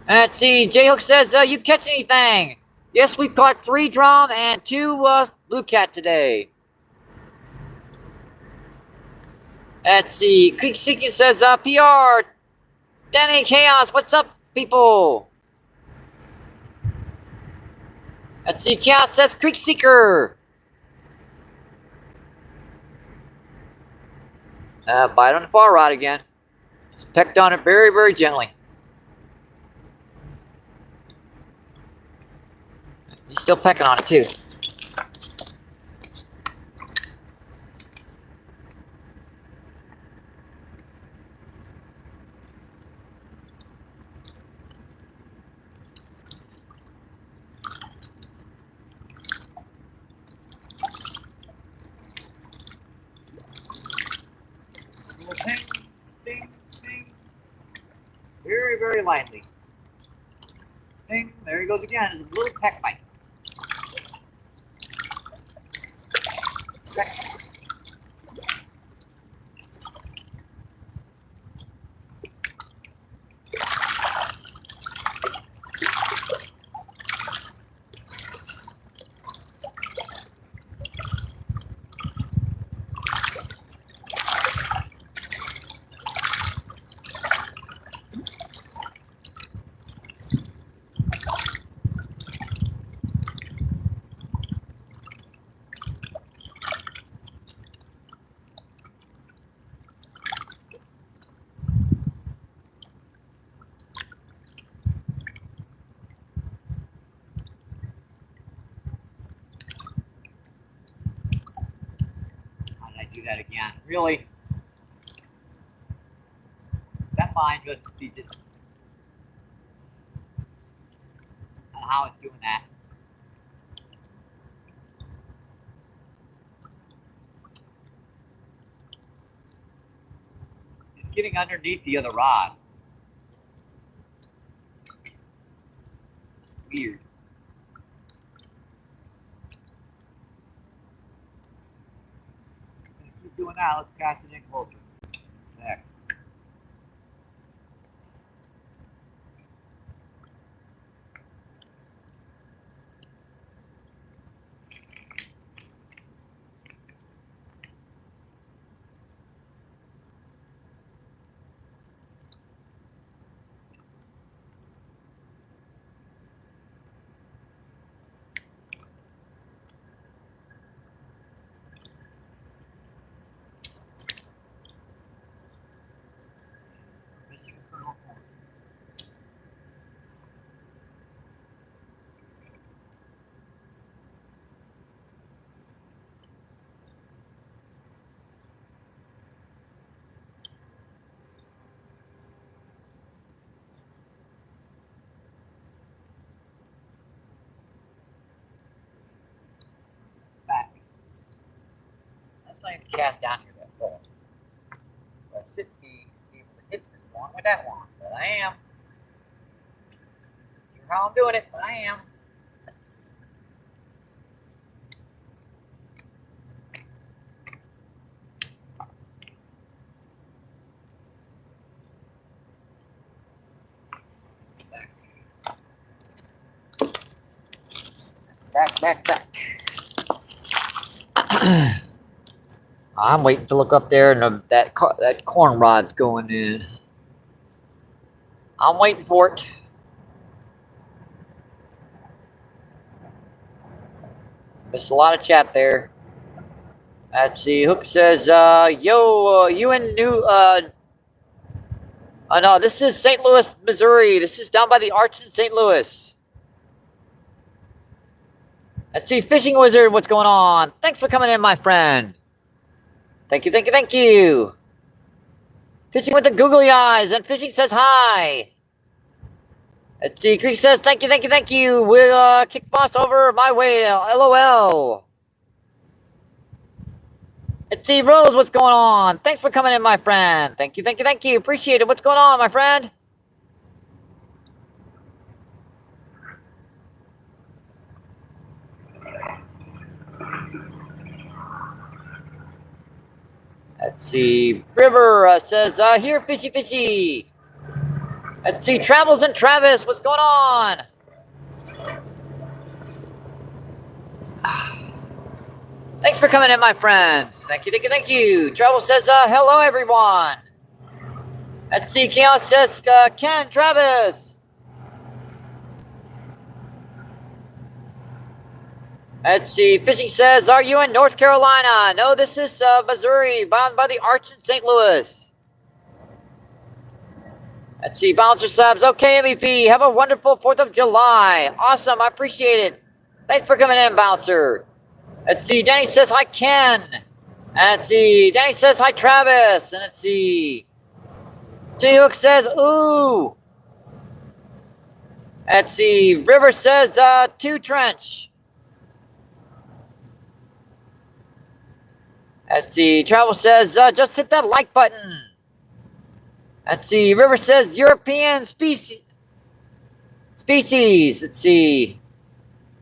[SPEAKER 1] Let's see, J Hook says, you catch anything? Yes, we caught 3 drum and 2 blue cat today. Let's see, Creek Seeking says, PR. Danny Chaos, what's up, people? Let's Let's see, Chaos says Creek Seeker. Bite on the far rod again. Just pecked on it very, very gently. He's still pecking on it too. Ping, ding, ding. Very, very lightly. Ding, there he goes again. It's a little peck bite. Peck. Do that again. Really? That line just be just I don't know how it's doing that. It's getting underneath the other rod. Weird. Doing that, let's cast it in closer. There. Back. That's not even cast down here that far. I should be able to hit this one with that one, but I am. Not sure how I'm doing it, but I am. Back. I'm waiting to look up there, and that corn rod's going in. I'm waiting for it. Missed a lot of chat there. Let's see. Hook says, "Yo, you in New? No, this is St. Louis, Missouri. This is down by the Arch in St. Louis." Let's see, Fishing Wizard, what's going on? Thanks for coming in, my friend. Thank you. Fishing with the googly eyes, and Fishing says hi. Let's see, Creek says thank you. We'll kick boss over my way, LOL. Let's see, Rose, what's going on? Thanks for coming in, my friend. Thank you. Appreciate it. What's going on, my friend? Let's see. River says, here, fishy. Let's see. Travels and Travis, what's going on? Thanks for coming in, my friends. Thank you. Travel says, hello, everyone. Let's see. Chaos says, Ken, Travis. Let's see. Fishing says, are you in North Carolina? No, this is Missouri, bound by the Arch in St. Louis. Let's see. Bouncer subs. Okay, MVP. Have a wonderful 4th of July. Awesome. I appreciate it. Thanks for coming in, Bouncer. Let's see. Danny says, hi, Ken. And let's see. Danny says, hi, Travis. And let's see. T-Hook says, ooh. Let's see. River says, 2 trench. Let's see. Travel says, just hit that like button. Let's see. River says, European species. Let's see.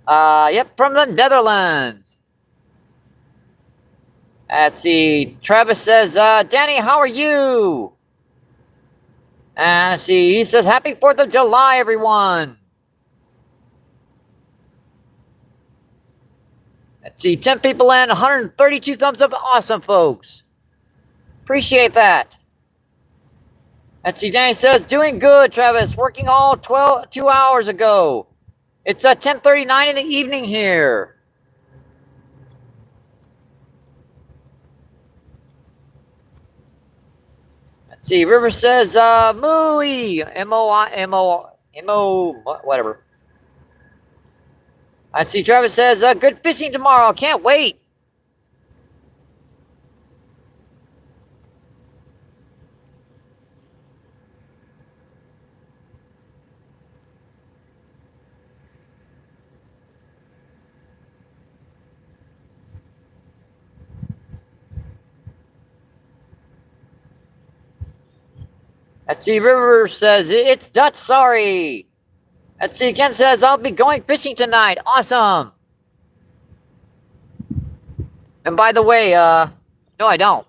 [SPEAKER 1] Yep, from the Netherlands. Let's see. Travis says, Danny, how are you? And let's see. He says, happy 4th of July, everyone. Let's see, 10 people in, 132 thumbs up. Awesome, folks. Appreciate that. Let's see, Danny says, doing good, Travis. Working all 2 hours ago. It's 10:39 in the evening here. Let's see, River says, mooey. M-O, whatever. Let's see, Travis says, good fishing tomorrow. Can't wait. Let's see, River says, it's Dutch, sorry. Let's see, Ken says, I'll be going fishing tonight. Awesome. And by the way, no, I don't.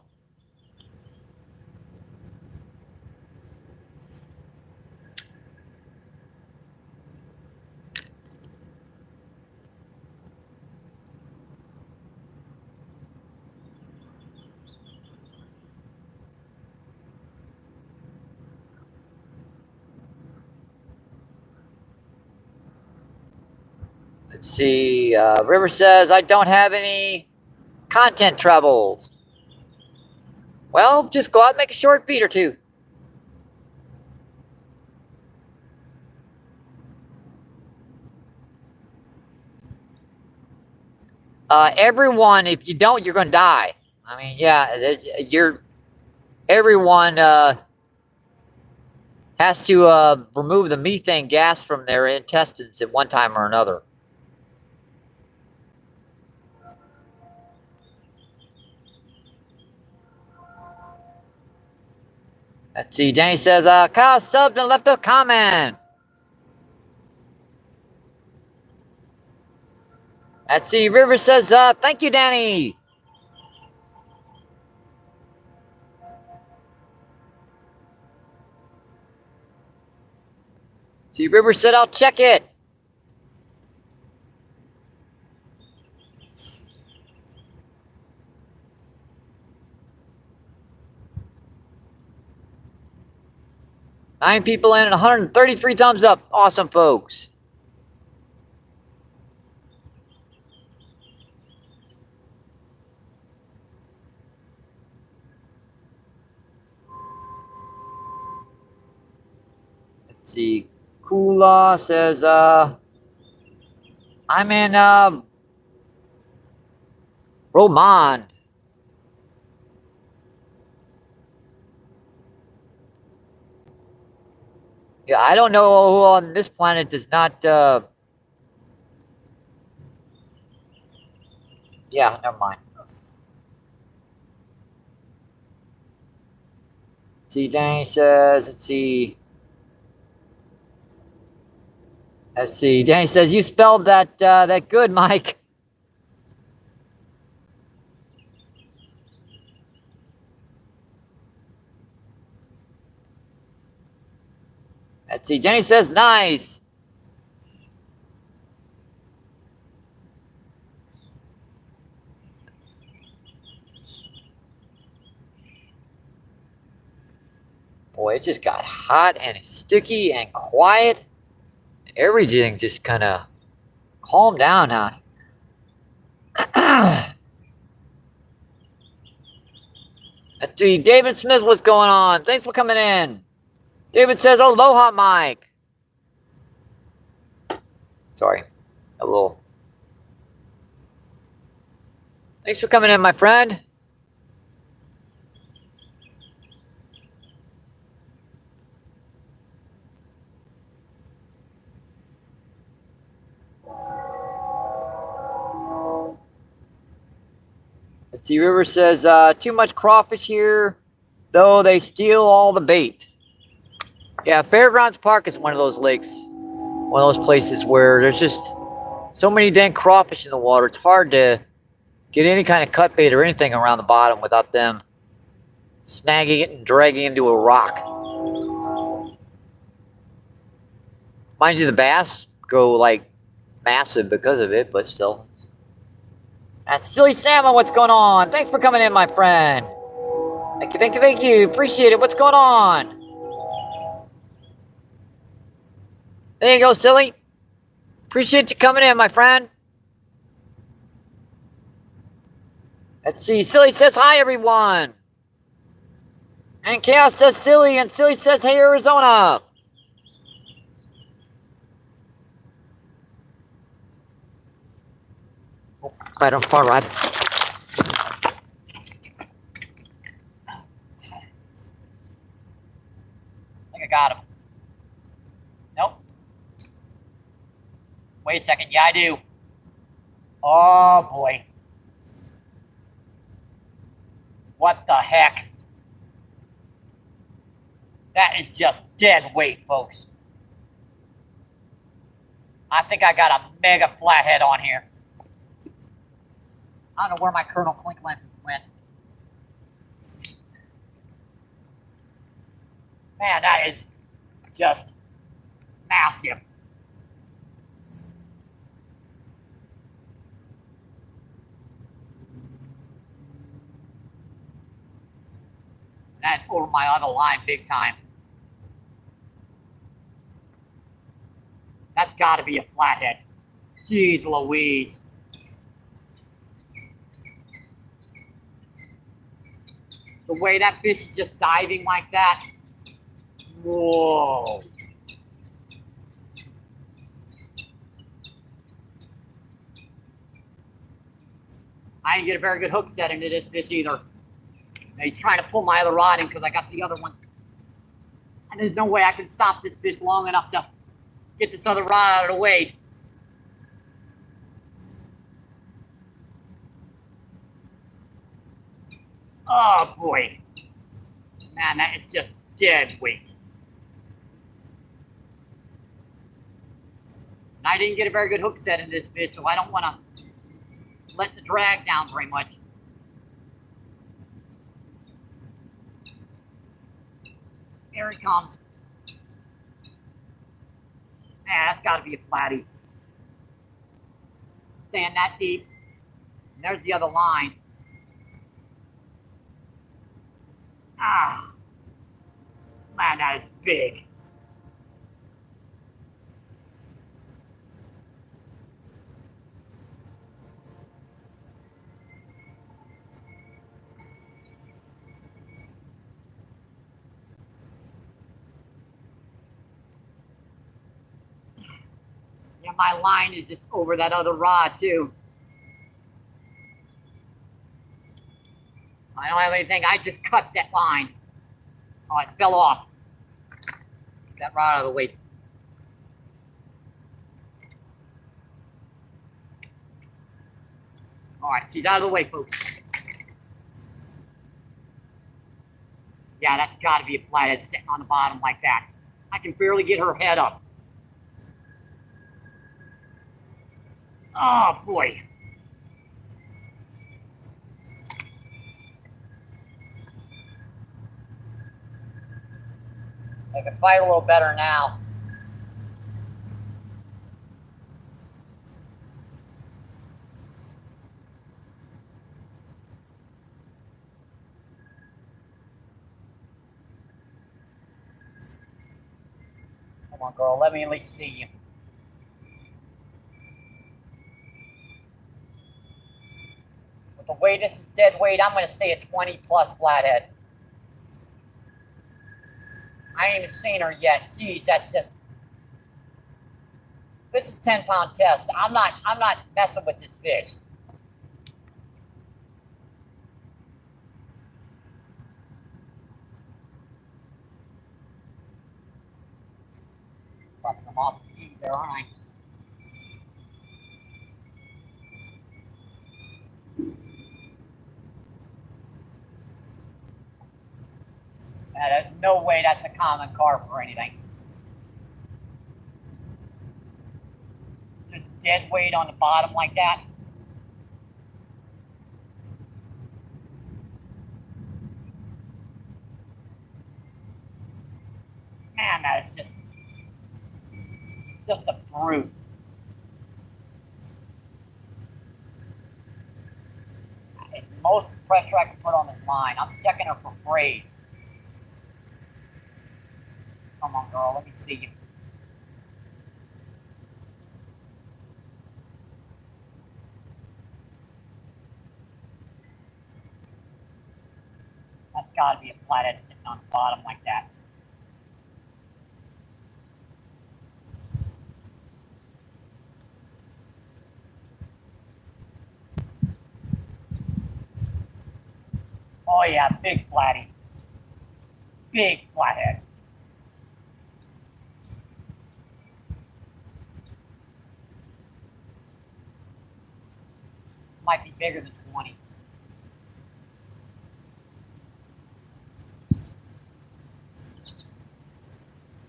[SPEAKER 1] Let's see, River says, I don't have any content troubles. Well, just go out and make a short feed or two. Everyone, if you don't, you're going to die. I mean, yeah, everyone has to remove the methane gas from their intestines at one time or another. Let's see, Danny says, Kyle subbed and left a comment. Let's see, River says, thank you, Danny. See, River said, I'll check it. Nine people in and 133 thumbs up. Awesome, folks. Let's see. Kula says, I'm in Romand. Yeah, I don't know who on this planet does not, yeah, never mind. Let's see, Danny says, let's see. Danny says, you spelled that, that good, Mike. Let's see, Jenny says, nice. Boy, it just got hot and sticky and quiet. Everything just kind of calmed down, huh? Let's see. David Smith, what's going on? Thanks for coming in. David says, aloha, Mike. Sorry. A little. Thanks for coming in, my friend. Let's see. River says, too much crawfish here, though they steal all the bait. Yeah, Fairgrounds Park is one of those lakes, one of those places where there's just so many dang crawfish in the water. It's hard to get any kind of cut bait or anything around the bottom without them snagging it and dragging into a rock. Mind you, the bass go like massive because of it, but still. That's Silly Salmon, what's going on? Thanks for coming in, my friend. Thank you, thank you, thank you. Appreciate it. What's going on? There you go, Silly. Appreciate you coming in, my friend. Let's see. Silly says hi, everyone. And Chaos says Silly, and Silly says hey, Arizona. Oh, right on far right. I think I got him. Nope. Wait a second. Yeah, I do. Oh, boy. What the heck? That is just dead weight, folks. I think I got a mega flathead on here. I don't know where my Colonel Clink went. Man, that is just massive. That's over my other line big time. That's got to be a flathead. Jeez Louise. The way that fish is just diving like that. Whoa. I didn't get a very good hook set into this fish either. He's trying to pull my other rod in because I got the other one. And there's no way I can stop this fish long enough to get this other rod out of the way. Oh boy. Man, that is just dead weight. And I didn't get a very good hook set in this fish, so I don't want to let the drag down very much. Here he comes. Yeah, that's got to be a flatty. Staying that deep. And there's the other line. Ah. Man, that is big. Yeah, my line is just over that other rod, too. I don't have anything. I just cut that line. Oh, it fell off. Get that rod out of the way. All right, she's out of the way, folks. Yeah, that's got to be a flathead sitting on the bottom like that. I can barely get her head up. Oh, boy. I can fight a little better now. Come on, girl. Let me at least see you. the way this is dead weight, I'm going to say a 20 plus flathead. I ain't even seen her yet. Jeez, that's just. This is 10-pound test. I'm not messing with this fish. Probably come off the feed there, aren't I? There's no way that's a common carp or anything. Just dead weight on the bottom like that. Man, that is just a brute. It's the most pressure I can put on this line. I'm checking her for braid. Come on, girl, let me see you. That's gotta be a flathead sitting on the bottom like that. Oh yeah, big flatty. Big flathead. This might be bigger than 20.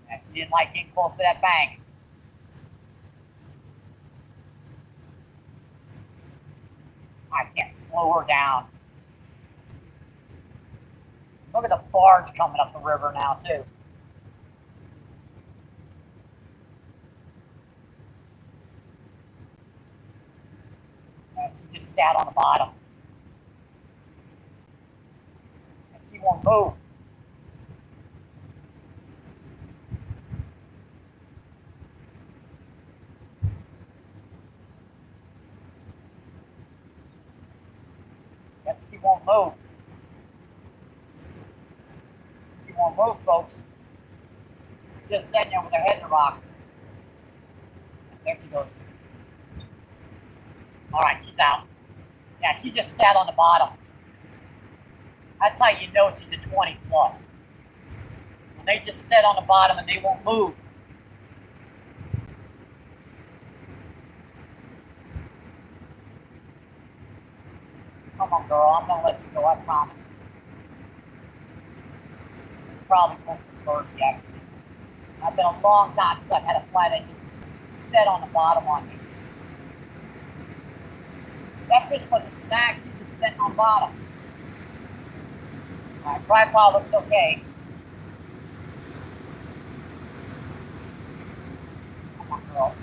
[SPEAKER 1] Yeah, she didn't like getting close to that bank. I can't slow her down. Look at the barge coming up the river now, too. She just sat on the bottom. And she won't move. Yep, she won't move. She won't move, folks. Just sitting there with her head in the rocks. There she goes. All right, she's out. Yeah, she just sat on the bottom. That's how you know she's a 20 plus. When they just sit on the bottom and they won't move. Come on, girl, I'm gonna let you go, I promise. It's probably close to 30, actually. I've been a long time since I've had a flathead just sit on the bottom on me. That fish wasn't snagged, she was sitting on the bottom. Alright, tripod looks okay. Come on, girl.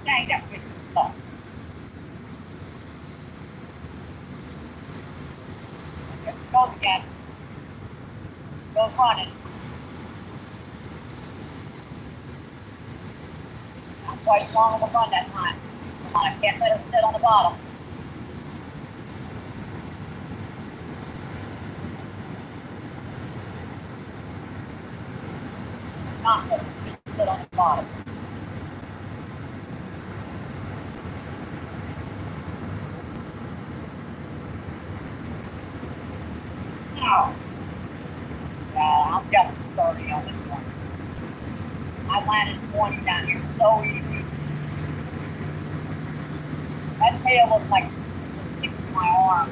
[SPEAKER 1] Dang, that fish is tough. There she goes again. She goes running. Not quite as long of a run that time. Come on, I can't let her sit on the bottom. Not let her sit on the bottom. No. Yeah, I'm guessing 30 on this one. I landed 20 down here so easy. That tail looks like it sticks to my arm.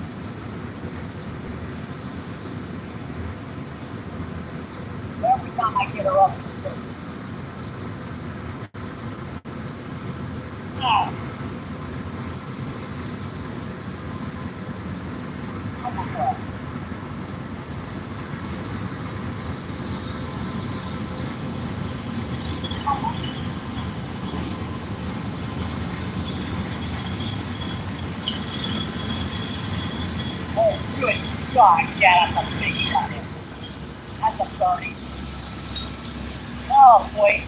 [SPEAKER 1] Every time I get her up to the surface. Oh. Oh my God. Oh, good God, yeah, that's a big one. That's a 30. Oh, boy.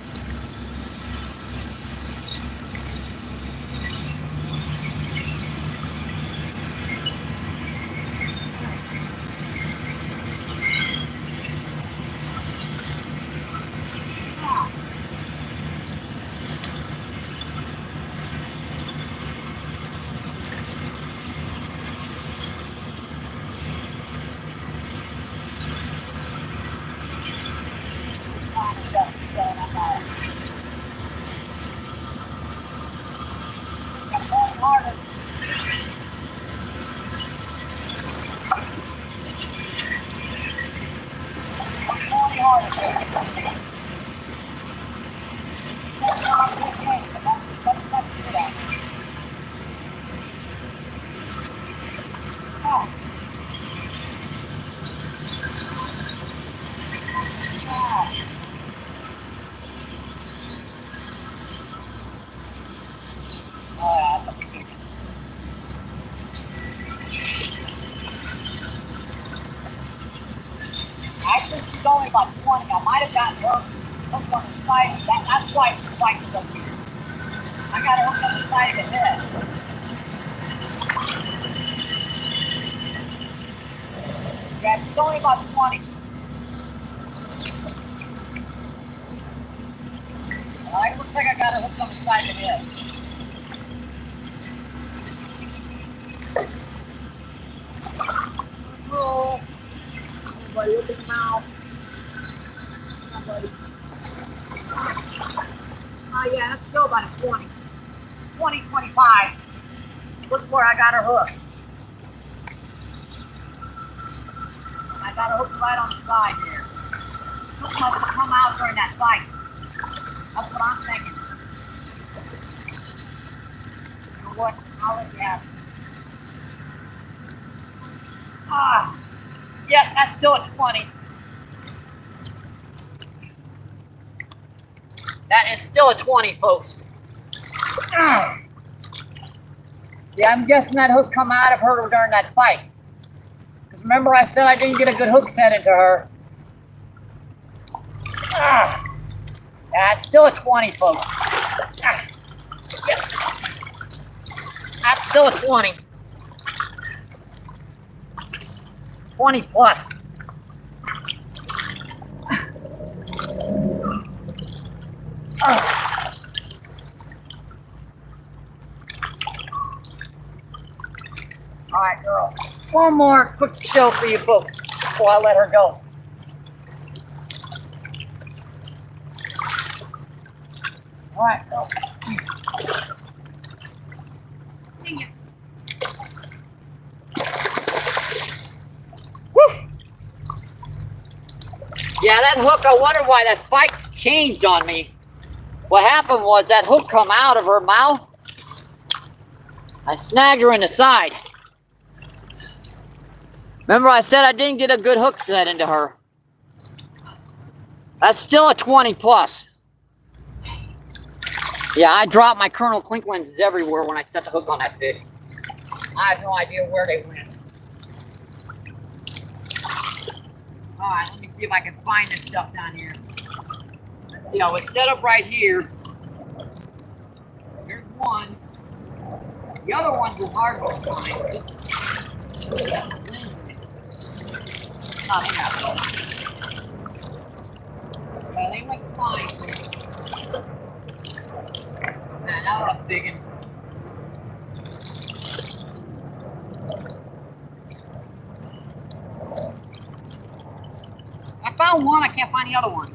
[SPEAKER 1] harvest. Morning harvest. Oh. Actually, she's only about 20. I might have gotten her hooked on the side. That's why she spikes up here. I got her hooked on the side of the head. Yeah, she's only about 20. It looks like I got her hooked on the side of the head. Oh, everybody look at the mouth. Somebody. Oh yeah, that's still about a 20. 20, 25. Look where I got her hooked. I got her hooked right on the side here. Hook must have come out during that fight. That's what I'm thinking. You know what? I'll let you have it. Ah, yeah, that's still a 20. That is still a 20, folks. Ah. Yeah, I'm guessing that hook come out of her during that fight. Because remember I said I didn't get a good hook set into her. Ah. Yeah, it's still a 20, folks. Ah. Yeah. That's still a 20. 20 plus. All right, girl. One more quick show for you folks before I let her go. All right, girl. See ya. Woo! Yeah, that hook, I wonder why that fight changed on me. What happened was that hook come out of her mouth. I snagged her in the side. Remember I said I didn't get a good hook set into her. That's still a 20 plus. Yeah, I dropped my Colonel Clink lenses everywhere when I set the hook on that fish. I have no idea where they went. Alright, let me see if I can find this stuff down here. Let's see, I was set up right here. Here's one. The other ones are hard to find. Oh, they got those. Yeah, they went fine. Man, that was a big one. I found one, I can't find the other one.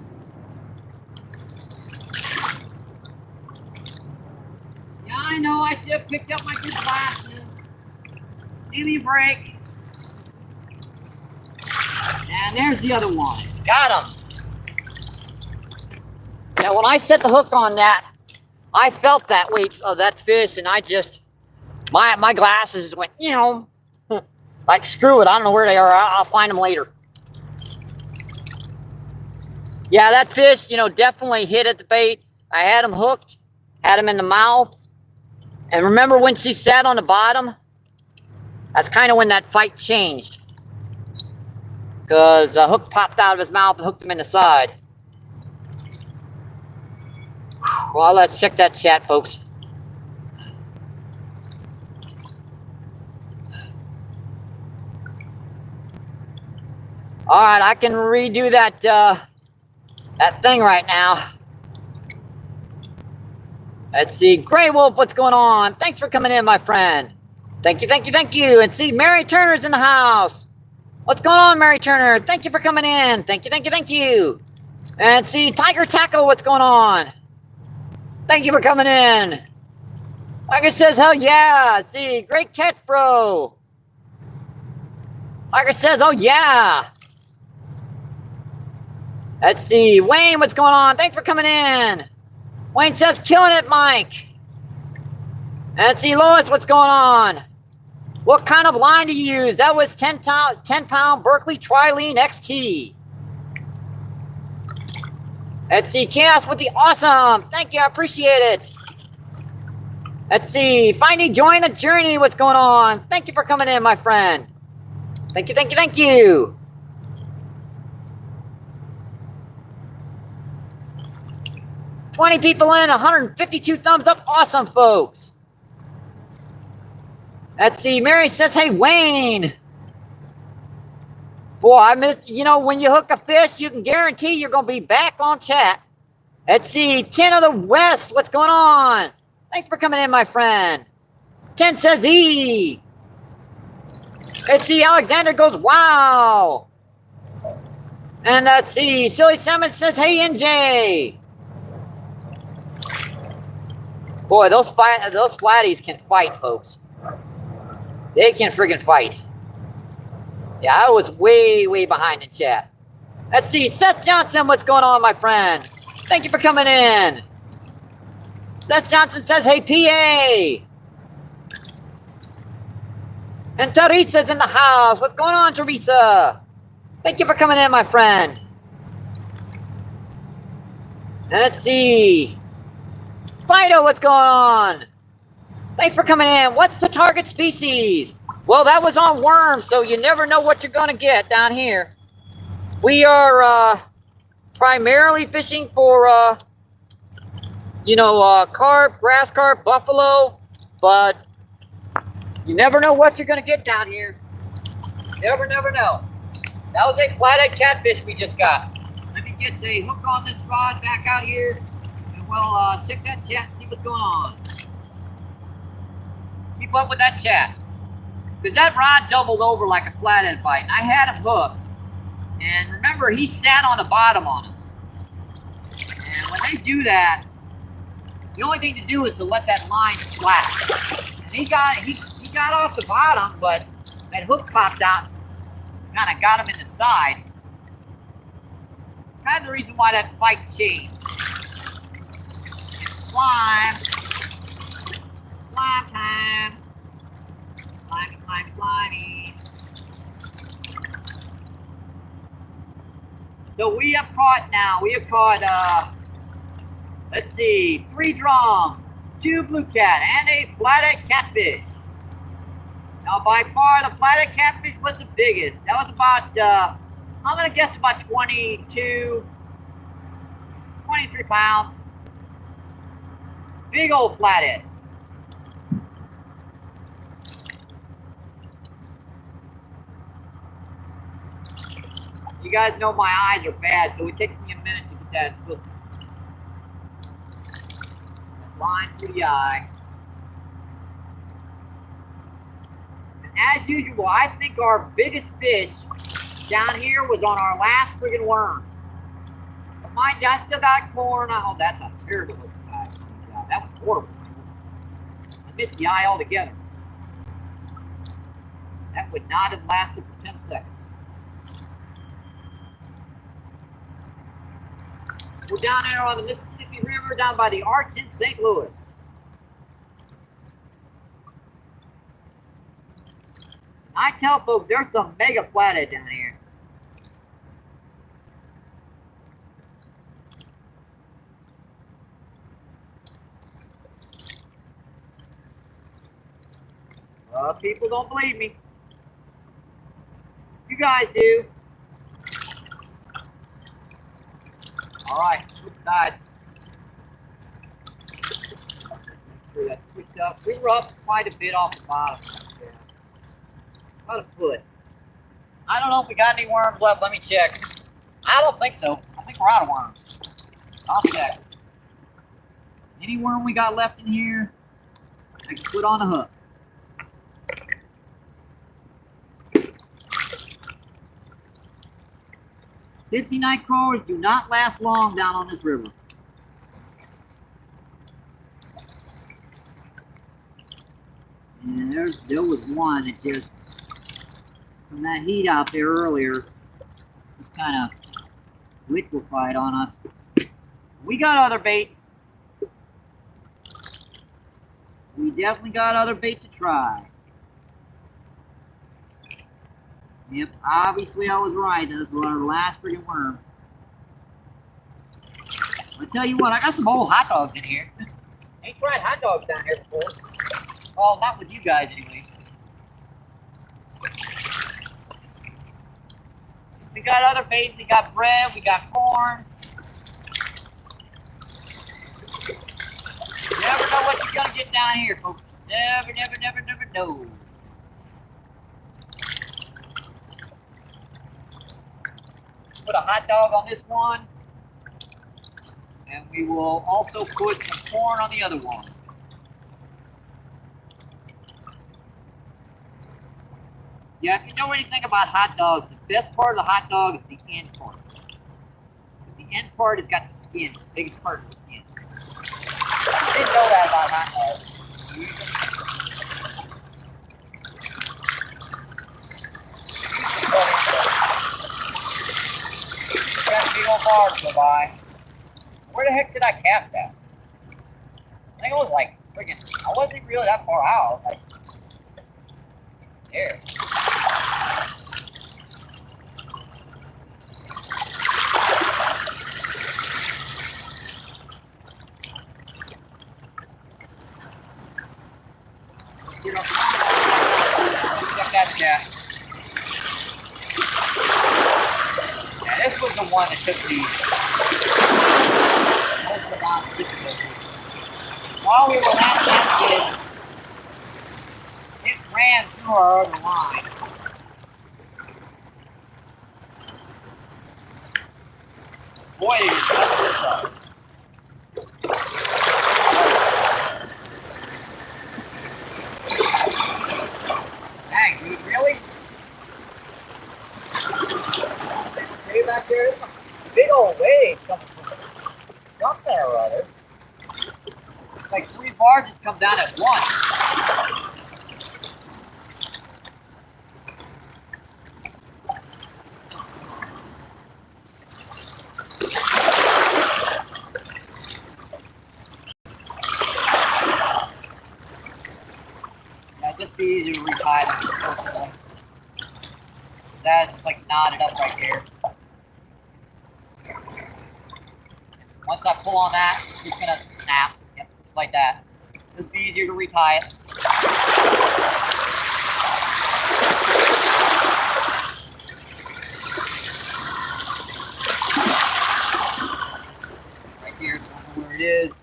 [SPEAKER 1] Yeah, I know, I should have picked up my two glasses. Give me a break. And there's the other one. Got him. Now, when I set the hook on that, I felt that weight of that fish, and I just, my glasses went, you know, like screw it. I don't know where they are. I'll find them later. Yeah, that fish, you know, definitely hit at the bait. I had him hooked, had him in the mouth. And remember when she sat on the bottom? That's kind of when that fight changed. Because the hook popped out of his mouth and hooked him in the side. Well, let's check that chat, folks. All right, I can redo that that thing right now. Let's see, Grey Wolf, what's going on? Thanks for coming in, my friend. Thank you, thank you, thank you. And see, Mary Turner's in the house. What's going on, Mary Turner? Thank you for coming in. Thank you, thank you, thank you. And see, Tiger Taco, what's going on? Thank you for coming in. Tiger says, hell yeah. Let's see, great catch, bro. Tiger says, oh yeah. Let's see, Wayne, what's going on? Thanks for coming in. Wayne says, killing it, Mike. Let's see, Lois, what's going on? What kind of line do you use? That was 10-pound Berkeley Trilene XT. Let's see, Chaos with the awesome. Thank you, I appreciate it. Let's see, finally join the journey. What's going on? Thank you for coming in, my friend. Thank you, thank you, thank you. $20 people in, 152 thumbs up. Awesome, folks. Let's see, Mary says, hey, Wayne. Boy, I missed, you know, when you hook a fish, you can guarantee you're going to be back on chat. Let's see, 10 of the West, what's going on? Thanks for coming in, my friend. 10 says E. Let's see, Alexander goes, wow. And let's see, Silly Salmon says, hey, NJ. Boy, those flatties can fight, folks. They can friggin' fight. Yeah, I was way behind in chat. Let's see, Seth Johnson, what's going on, my friend? Thank you for coming in. Seth Johnson says, hey, PA. And Teresa's in the house. What's going on, Teresa? Thank you for coming in, my friend. And let's see. Fido, what's going on? Thanks for coming in. What's the target species? Well, that was on worms, so you never know what you're going to get down here. We are primarily fishing for, carp, grass carp, buffalo, but you never know what you're going to get down here. Never know. That was a flathead catfish we just got. Let me get the hook on this rod back out here, and we'll check that chat and see what's going on. Keep up with that chat. Because that rod doubled over like a flathead bite. I had him hooked. And remember, he sat on the bottom on us. And when they do that, the only thing to do is to let that line slack. And he got off the bottom, but that hook popped out, kind of got him in the side. Kind of the reason why that fight changed. Slime. Slime time. Slimy. So we have caught, let's see, 3 drum, 2 blue cat, and a flathead catfish. Now, by far, the flathead catfish was the biggest. That was about, I'm going to guess about 22, 23 pounds. Big old flathead. You guys know my eyes are bad, so it takes me a minute to get that hook line through the eye. And as usual, I think our biggest fish down here was on our last friggin' worm. But mind you, I still got corn. Oh, that's a terrible looking guy. That was horrible. I missed the eye altogether. That would not have lasted for 10 seconds. We're down there on the Mississippi River, down by the Arch in St. Louis. I tell folks, there's some mega flathead down here. People don't believe me. You guys do. All right, switch sides. That switched up. We were up quite a bit off the bottom. About a foot. I don't know if we got any worms left. Let me check. I don't think so. I think we're out of worms. I'll check. Any worm we got left in here, I can put on a hook. "50-night crawlers do not last long down on this river." And there was one that just, from that heat out there earlier, just kind of liquefied on us. We got other bait. We definitely got other bait to try. Yep, obviously I was right. That was our last freaking worm. I tell you what, I got some old hot dogs in here. Ain't tried hot dogs down here before. Well, not with you guys anyway. We got other bait. We got bread. We got corn. Never know what you're gonna get down here, folks. Never know. Put a hot dog on this one, and we will also put some corn on the other one. Yeah, if you know anything about hot dogs, the best part of the hot dog is the end part. The end part has got the skin, the biggest part of the skin. I didn't know that about hot dogs. Got a big old bar to go by. Where the heck did I cast that? I think it was like freaking, I wasn't really that far out. Like, there. Check that chat. Yeah, this was the one that took the most amount of difficulty. While we were at that kid, it ran through our other line. Boy, it is tough. Dang, dude, really? Way back there, big old wave coming from something or other. Like 3 barges come down at once. Yeah, just be easier to retie them. That's just like knotted up right there. Once I pull on that, it's gonna snap. Yep, just like that. Just be easier to retie it. Right here, I don't know where it is.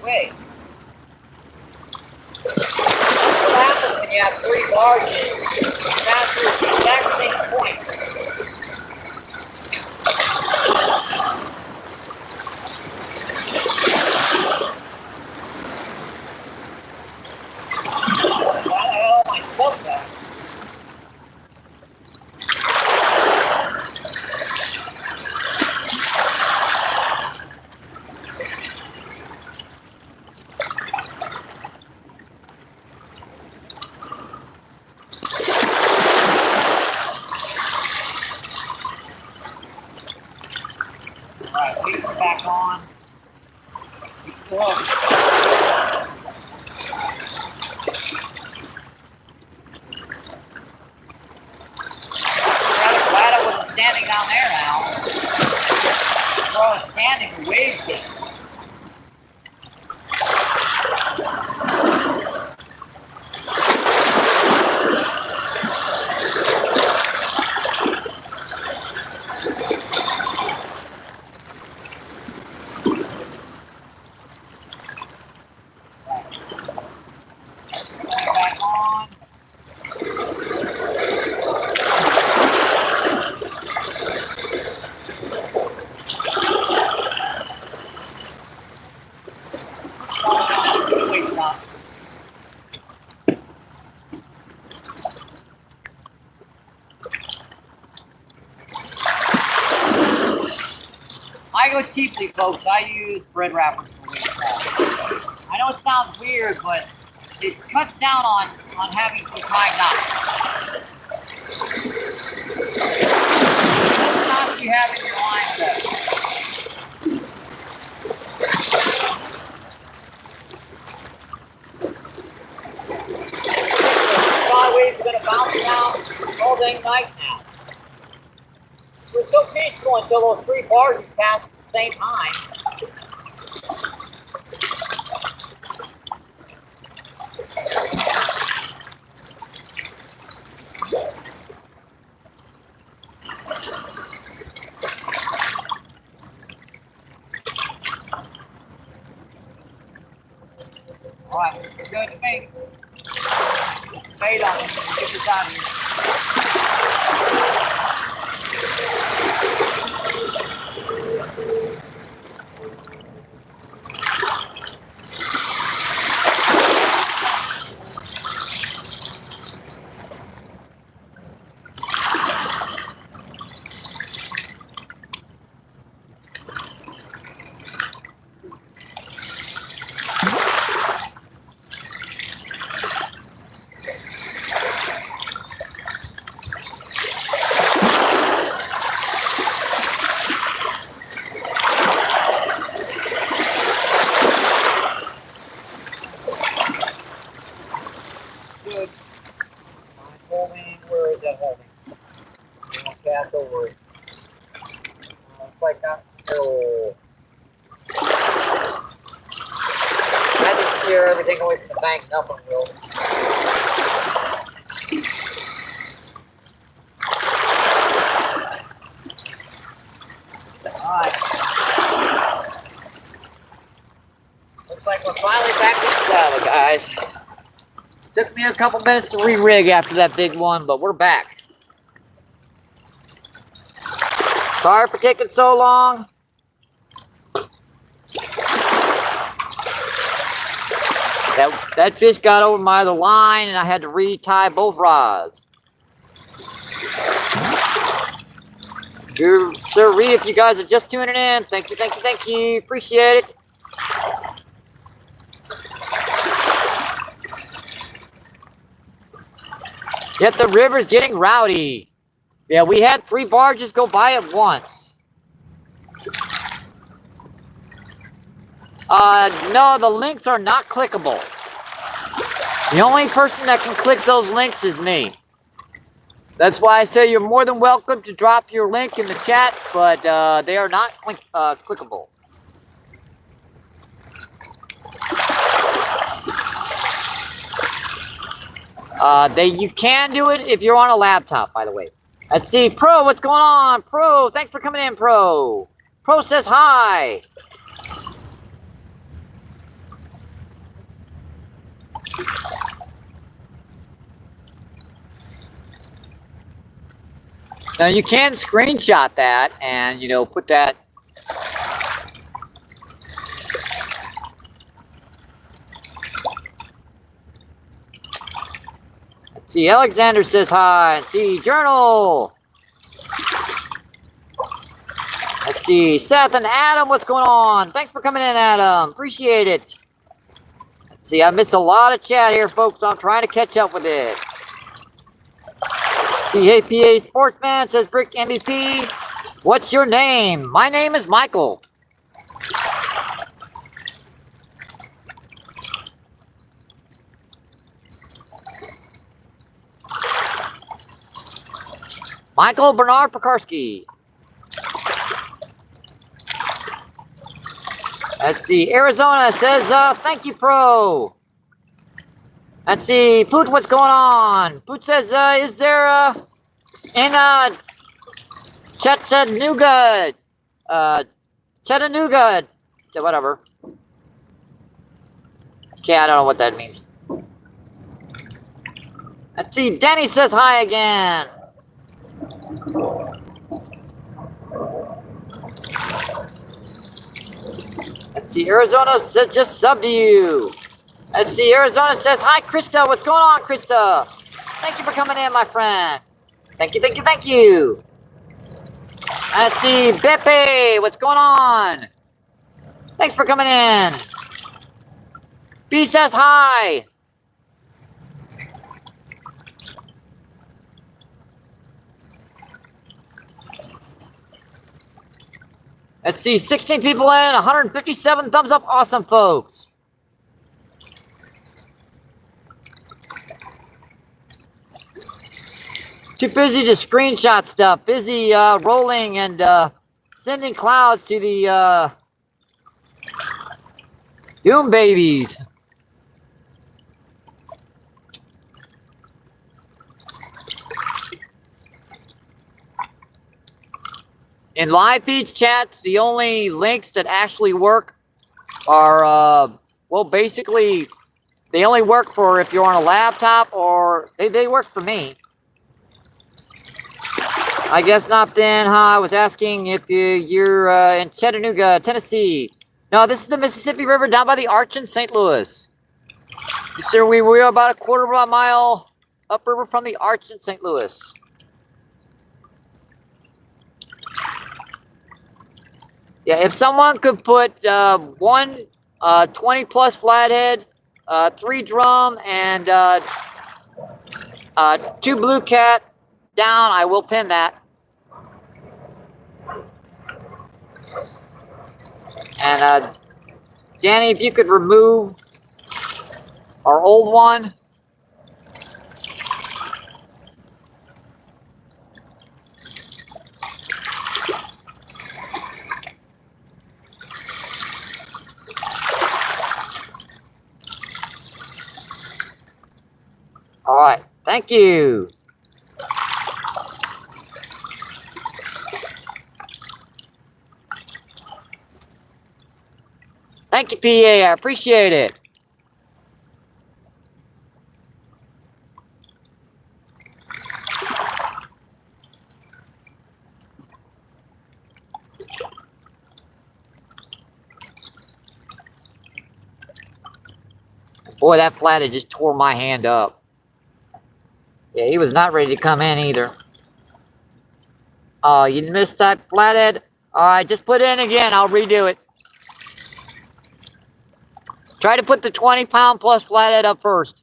[SPEAKER 1] Away. What happens when you have 3 barges down to the exact same point? Why the hell am I stuck back? Alright, weights are back on. Glad I wasn't standing down there now. Where I was standing, the waves hit. Back on. I go cheaply, folks. I use bread wrappers for weight traps. I know it sounds weird, but it cuts down on having to tie knots. What knots you have in your line set? Waves are going to bounce down all day night now. We're so peaceful until those 3 bars you pass at the same time. All right, good to me. Bait on it. Get this out of here. Where is that holding? Don't cast over it. It's like that. Oh. I just steer everything away from the bank. Nothing will. Alright. Looks like we're finally back in the saddle, guys. Took me a couple minutes to re-rig after that big one, but we're back. Sorry for taking so long. That fish got over my other line, and I had to re-tie both rods. Sir-ree, if you guys are just tuning in, thank you, thank you, thank you. Appreciate it. Yet the river's getting rowdy. Yeah, we had 3 barges go by at once. No, the links are not clickable. The only person that can click those links is me. That's why I say you're more than welcome to drop your link in the chat, but they are not clickable. You can do it if you're on a laptop, by the way. Let's see, Pro, what's going on? Pro, thanks for coming in, Pro. Pro says hi. Now you can screenshot that and, put that. Let's see, Alexander says hi. Let's see, Journal. Let's see, Seth and Adam, what's going on? Thanks for coming in, Adam. Appreciate it. Let's see, I missed a lot of chat here, folks. I'm trying to catch up with it. See, hey, PA Sportsman says, Brick MVP, what's your name? My name is Michael. Michael Bernard Pekarski. Let's see, Arizona says, thank you, Pro. Let's see, Poot, what's going on? Poot says, is there, in, Chattanooga, whatever. Okay, I don't know what that means. Let's see, Danny says hi again. Let's see, Arizona says just sub to you. Let's see, Arizona says, hi, Krista. What's going on, Krista? Thank you for coming in, my friend. Thank you, thank you, thank you. Let's see, Beppe, what's going on? Thanks for coming in. B says hi. Let's see, 16 people in, 157 thumbs up. Awesome, folks. Too busy to screenshot stuff. Busy rolling and sending clouds to the Doom babies. In live feeds chats, the only links that actually work are, well, basically, they only work for if you're on a laptop, or they work for me. I guess not then, huh? I was asking if you're in Chattanooga, Tennessee. No, this is the Mississippi River down by the Arch in St. Louis. Sir, we were about a quarter of a mile upriver from the Arch in St. Louis. Yeah, if someone could put one 20 plus flathead, 3 drum, and 2 blue cat down, I will pin that. And Danny, if you could remove our old one. All right, thank you. Thank you, PA. I appreciate it. Boy, that flathead just tore my hand up. Yeah, he was not ready to come in either. Oh, you missed that flathead? All right, just put it in again. I'll redo it. Try to put the 20-pound plus flathead up first.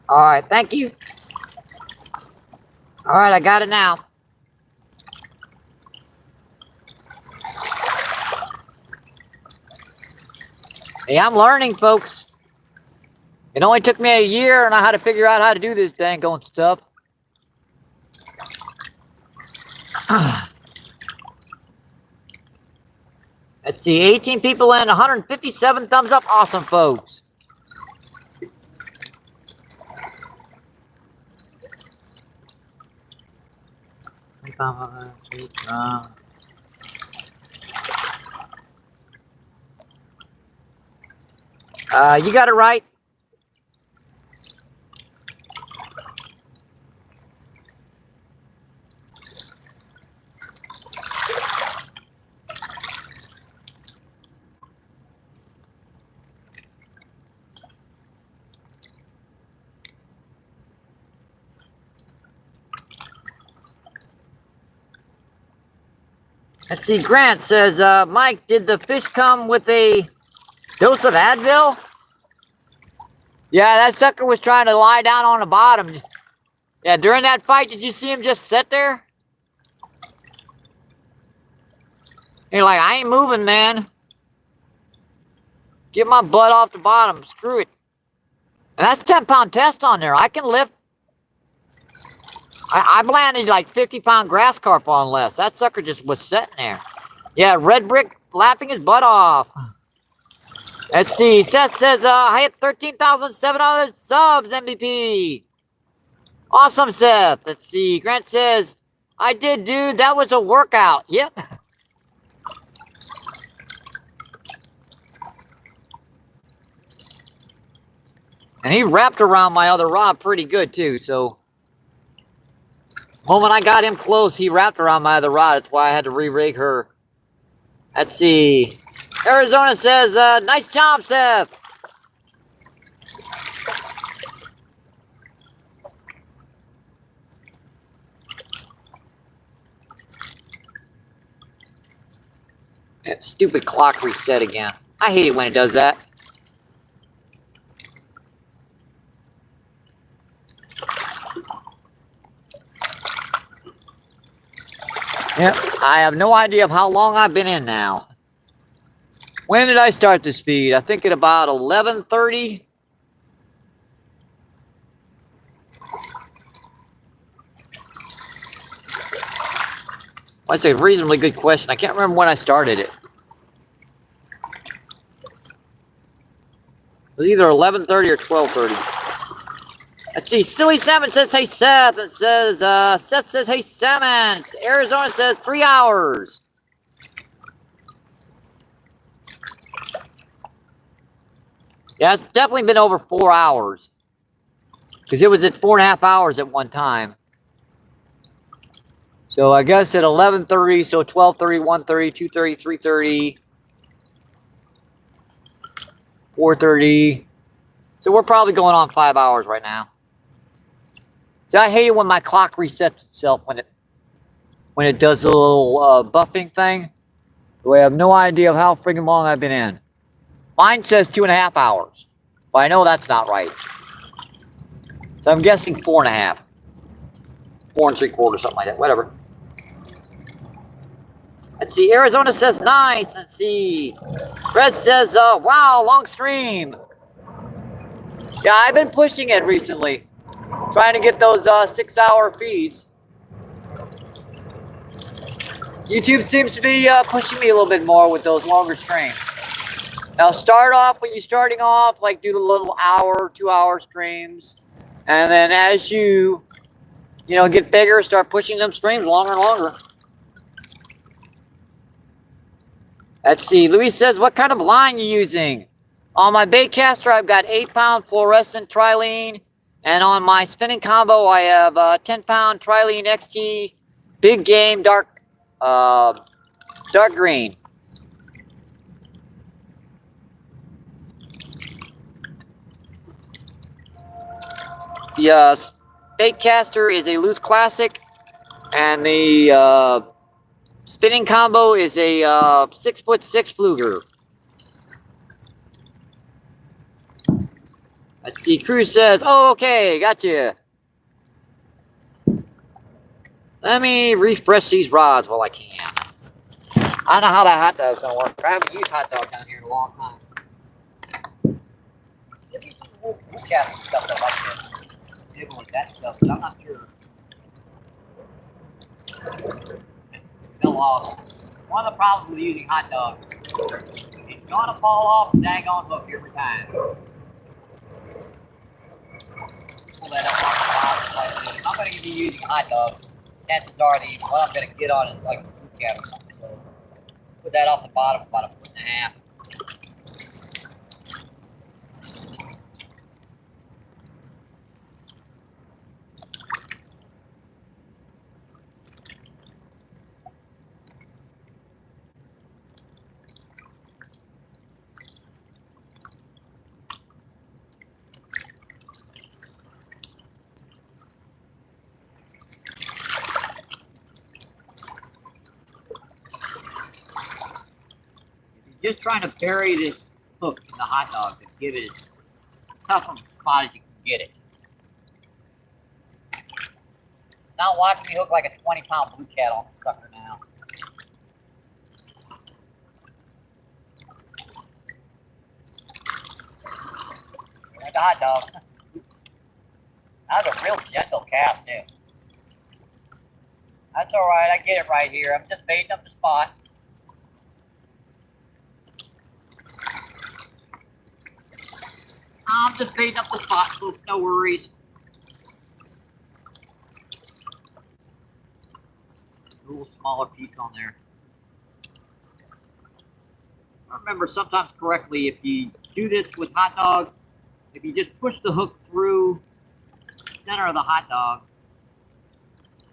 [SPEAKER 1] All right, thank you. All right, I got it now. Hey, I'm learning, folks. It only took me a year on how to figure out how to do this dang going stuff. Let's see, 18 people in, 157 thumbs up. Awesome, folks. You got it right. Let's see, Grant says, Mike, did the fish come with a dose of Advil? Yeah, that sucker was trying to lie down on the bottom. Yeah, during that fight, did you see him just sit there? You're like, I ain't moving, man. Get my butt off the bottom. Screw it. And that's 10-pound test on there. I can lift. I've landed like 50-pound grass carp on less. That sucker just was sitting there. Yeah, Red Brick lapping his butt off. Let's see. Seth says, I hit 13,700 subs, MVP. Awesome, Seth. Let's see. Grant says, I did, dude. That was a workout. Yep. And he wrapped around my other rod pretty good too, so the moment I got him close, he wrapped around my other rod. That's why I had to re-rig her. Let's see. Arizona says, nice job, Seth. That stupid clock reset again. I hate it when it does that. Yep, I have no idea of how long I've been in now. When did I start this feed? I think at about 11:30. That's a reasonably good question. I can't remember when I started it. It was either 11:30 or 12:30. Let's see. Silly Salmon says, hey, Seth. It says, Seth says, hey, Salmon. Arizona says 3 hours. Yeah, it's definitely been over 4 hours. Because it was at 4.5 hours at one time. So I guess at 11:30, so 12:30, 1:30, 2:30, 3:30, 4:30. So we're probably going on 5 hours right now. See, I hate it when my clock resets itself when it does a little buffing thing. I have no idea of how freaking long I've been in. Mine says 2.5 hours, but I know that's not right. So I'm guessing 4.5, 4 3/4, something like that. Whatever. Let's see. Arizona says nice. Let's see. Red says, wow, long stream. Yeah, I've been pushing it recently, trying to get those 6-hour feeds. YouTube seems to be pushing me a little bit more with those longer streams. Now, start off when you're starting off, like do the little hour, 2-hour streams, and then as you get bigger, start pushing them streams longer and longer. Let's see. Luis says, what kind of line you using? On my bait caster, I've got 8-pound fluorescent trilene, and on my spinning combo, I have 10-pound trilene XT, big game, dark green. The bait caster is a loose classic, and the spinning combo is a 6'6" fluger. Let's see. Cruz says, "Oh, okay, gotcha." Let me refresh these rods while I can. I don't know how that hot dog's gonna work. I haven't used hot dog down here in a long time. Give me some wool cats and stuff that like this. Nibble with that stuff, but I'm not sure. It fell off. One of the problems with using hot dog, it's gonna fall off the daggone hook every time. Pull that up off the bottom. If I'm gonna be using hot dog, chances are what I'm gonna get on is like a blue cat or something. So put that off the bottom about 1.5 feet. Just trying to bury this hook in the hot dog to give it as tough of a spot as you can get it. Now watch me hook like a 20-pound blue cat on the sucker now. There's the hot dog. That was a real gentle cast too. That's alright, I get it right here. I'm just baiting up the spot. I'm just baiting up the spot, folks, no worries. A little smaller piece on there. I remember sometimes correctly, if you do this with hot dog, if you just push the hook through the center of the hot dog,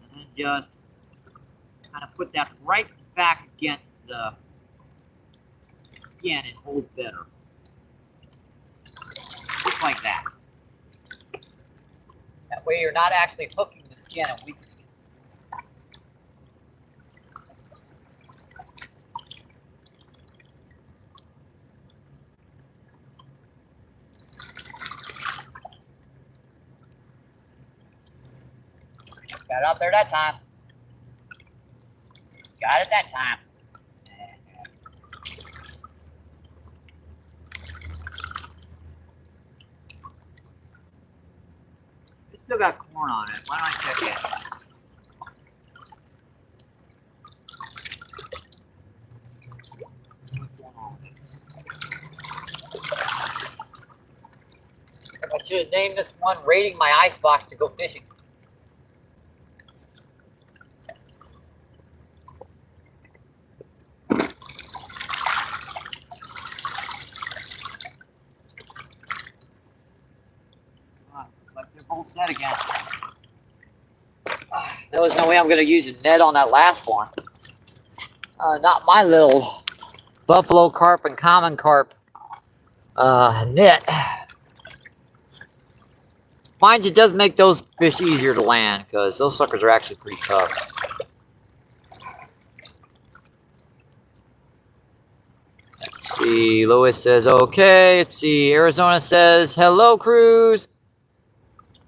[SPEAKER 1] and then just kind of put that right back against the skin, it holds better. Just like that. That way you're not actually hooking the skin and weakening it. Got it out there that time. Got it that time. It's still got corn on it. Why don't I check it? What's going on with it? I should have named this one Raiding My Icebox to Go Fishing. Full set again. There was no way I'm going to use a net on that last one. Not my little buffalo carp and common carp net. Mind you, it does make those fish easier to land because those suckers are actually pretty tough. Let's see. Lois says okay. Let's see. Arizona says hello, Cruz.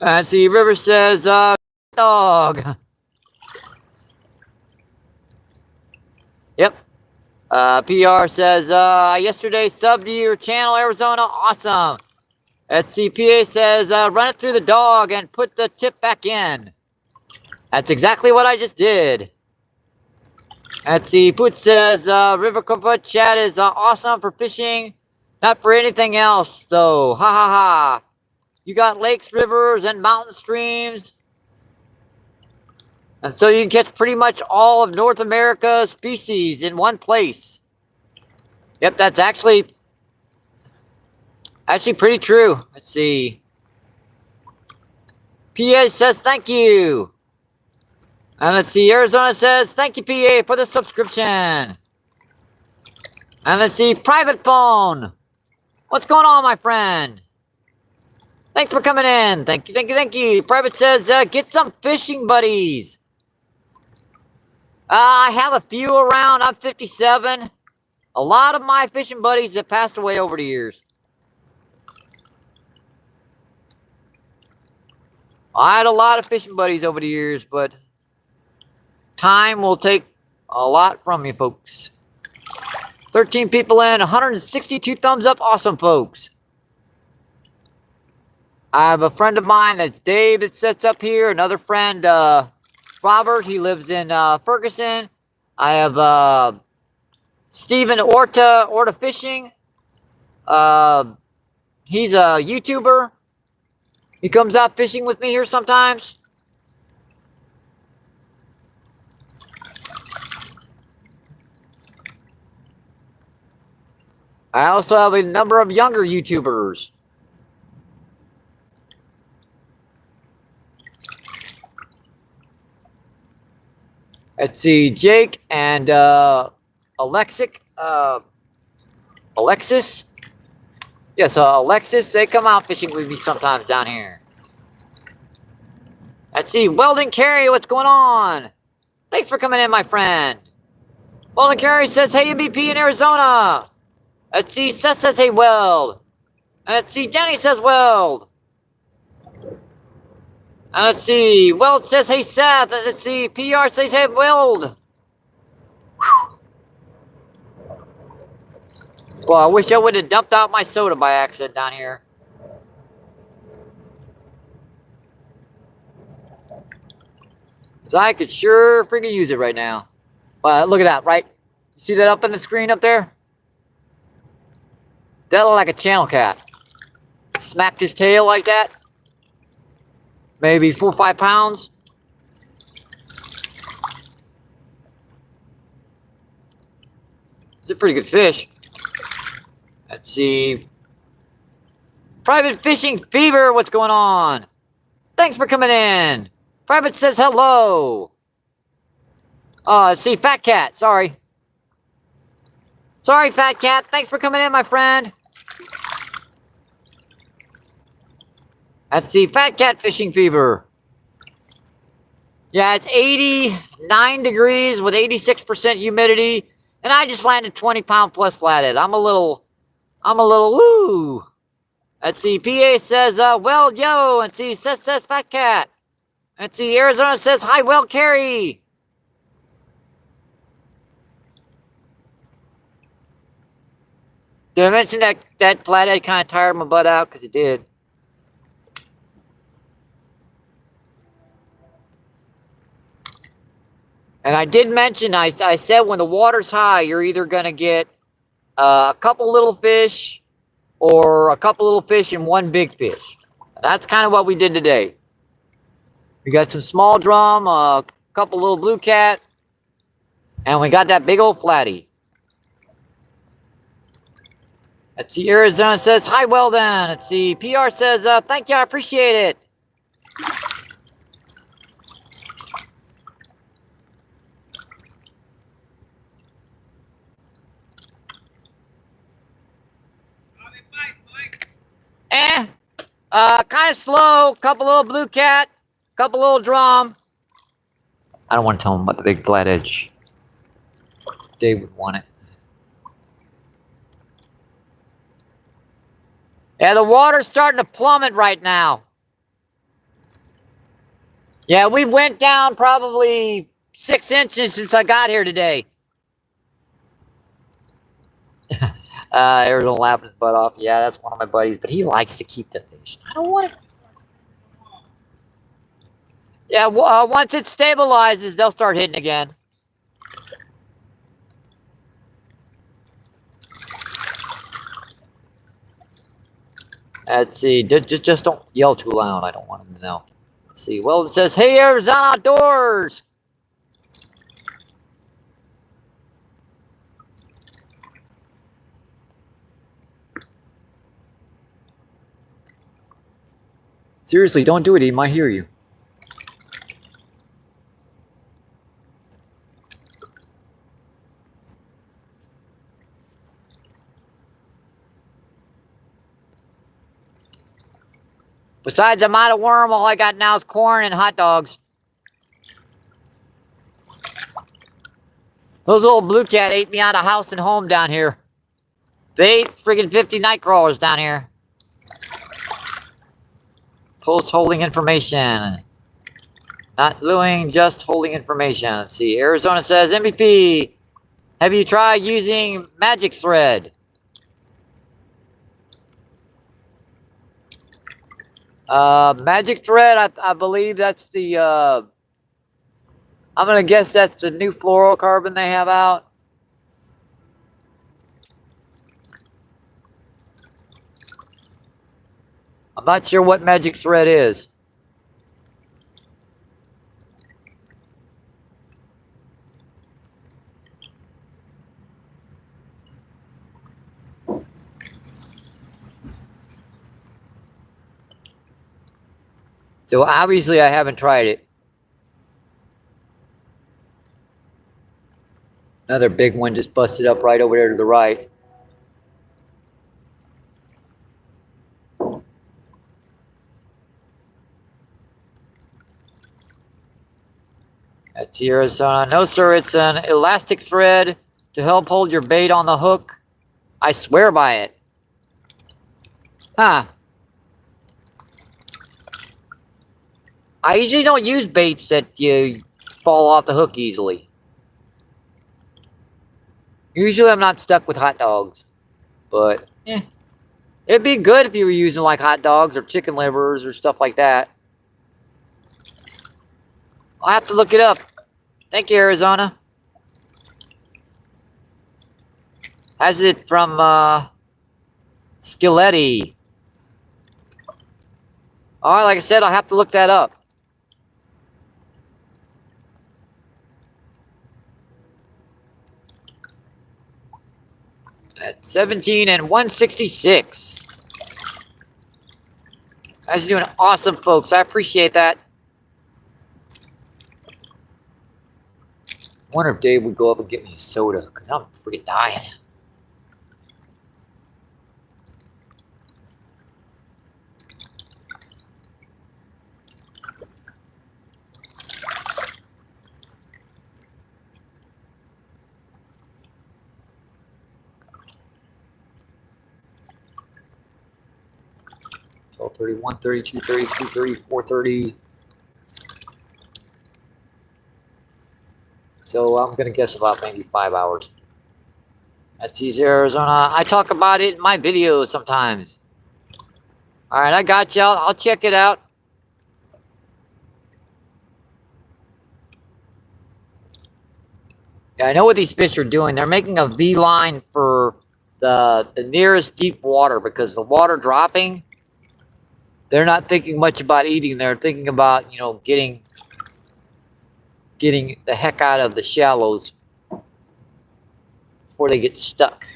[SPEAKER 1] Let's see, River says, dog. Yep. PR says, yesterday subbed to your channel, Arizona. Awesome. Let's see, PA says, run it through the dog and put the tip back in. That's exactly what I just did. Let's see, Poot says, River Kaput chat is awesome for fishing, not for anything else, though. Ha ha ha. You got lakes, rivers, and mountain streams. And so you can catch pretty much all of North America's species in one place. Yep, that's actually pretty true. Let's see. PA says thank you. And let's see, Arizona says thank you, PA, for the subscription. And let's see, Private Phone. What's going on, my friend? Thanks for coming in. Thank you, thank you, thank you. Private says, get some fishing buddies. I have a few around. I'm 57. A lot of my fishing buddies have passed away over the years. I had a lot of fishing buddies over the years, but time will take a lot from you, folks. 13 people in, 162 thumbs up. Awesome, folks. I have a friend of mine that's Dave that sits up here. Another friend, Robert. He lives in Ferguson. I have Stephen Orta Fishing. He's a YouTuber. He comes out fishing with me here sometimes. I also have a number of younger YouTubers. Let's see, Jake and Alexis. Yes, Alexis, they come out fishing with me sometimes down here. Let's see, Weldon Carey, what's going on? Thanks for coming in, my friend. Weldon Carey says, hey, MBP in Arizona. Let's see, Seth says, hey, Weld. And let's see, Danny says, Weld. And let's see, Weld says, hey, Seth. And let's see, PR says, hey, Weld. Whew. Well, I wish I would have dumped out my soda by accident down here. Because I could sure freaking use it right now. Well, look at that, right? You see that up on the screen up there? That looked like a channel cat. Smacked his tail like that. Maybe 4 or 5 pounds. It's a pretty good fish. Let's see. Private Fishing Fever, what's going on? Thanks for coming in. Private says hello. See, Fat Cat, sorry. Sorry, Fat Cat, thanks for coming in, my friend. Let's see, Fat Cat Fishing Fever. Yeah, it's 89 degrees with 86% humidity, and I just landed 20-pound plus flathead. I'm a little woo. Let's see, PA says, well, yo, and see, says Fat Cat. Let's see, Arizona says, hi, well, Carrie. Did I mention that flathead kind of tired my butt out? Because it did. And I did mention, I said when the water's high, you're either going to get a couple little fish or a couple little fish and one big fish. And that's kind of what we did today. We got some small drum, a couple little blue cat, and we got that big old flatty. Let's see, Arizona says, hi, well then. Let's see, PR says, thank you, I appreciate it. Kind of slow. Couple little blue cat. Couple little drum. I don't want to tell him about the big flat edge. They would want it. Yeah, the water's starting to plummet right now. Yeah, we went down probably 6 inches since I got here today. Arizona laughing his butt off. Yeah, that's one of my buddies, but he likes to keep the fish. I don't want it. Yeah, once it stabilizes, they'll start hitting again. Let's see. Just don't yell too loud. I don't want them to know. Let's see. Well, it says, hey, Arizona Outdoors. Seriously, don't do it. He might hear you. Besides, I'm out of worm. All I got now is corn and hot dogs. Those old blue cat ate me out of house and home down here. They ate friggin' 50 night crawlers down here. Post holding information. Not gluing, just holding information. Let's see. Arizona says, MVP, have you tried using magic thread? Magic thread, I believe that's the, I'm going to guess that's the new fluorocarbon they have out. I'm not sure what magic thread is. So obviously I haven't tried it. Another big one just busted up right over there to the right. That's Arizona. No, sir, it's an elastic thread to help hold your bait on the hook. I swear by it. Huh. I usually don't use baits that you fall off the hook easily. Usually I'm not stuck with hot dogs. But, it'd be good if you were using like hot dogs or chicken livers or stuff like that. I'll have to look it up. Thank you, Arizona. How's it from, Skilletti? Alright, like I said, I'll have to look that up. At 17 and 166. guys are doing awesome, folks. I appreciate that. I wonder if Dave would go up and get me a soda, because I'm freaking dying. So 31, 32, 33, 34, 30. So I'm going to guess about maybe 5 hours. That's easy, Arizona. I talk about it in my videos sometimes. All right, I got you. I'll check it out. Yeah, I know what these fish are doing. They're making a V line for the nearest deep water because the water dropping. They're not thinking much about eating. They're thinking about, you know, getting the heck out of the shallows before they get stuck.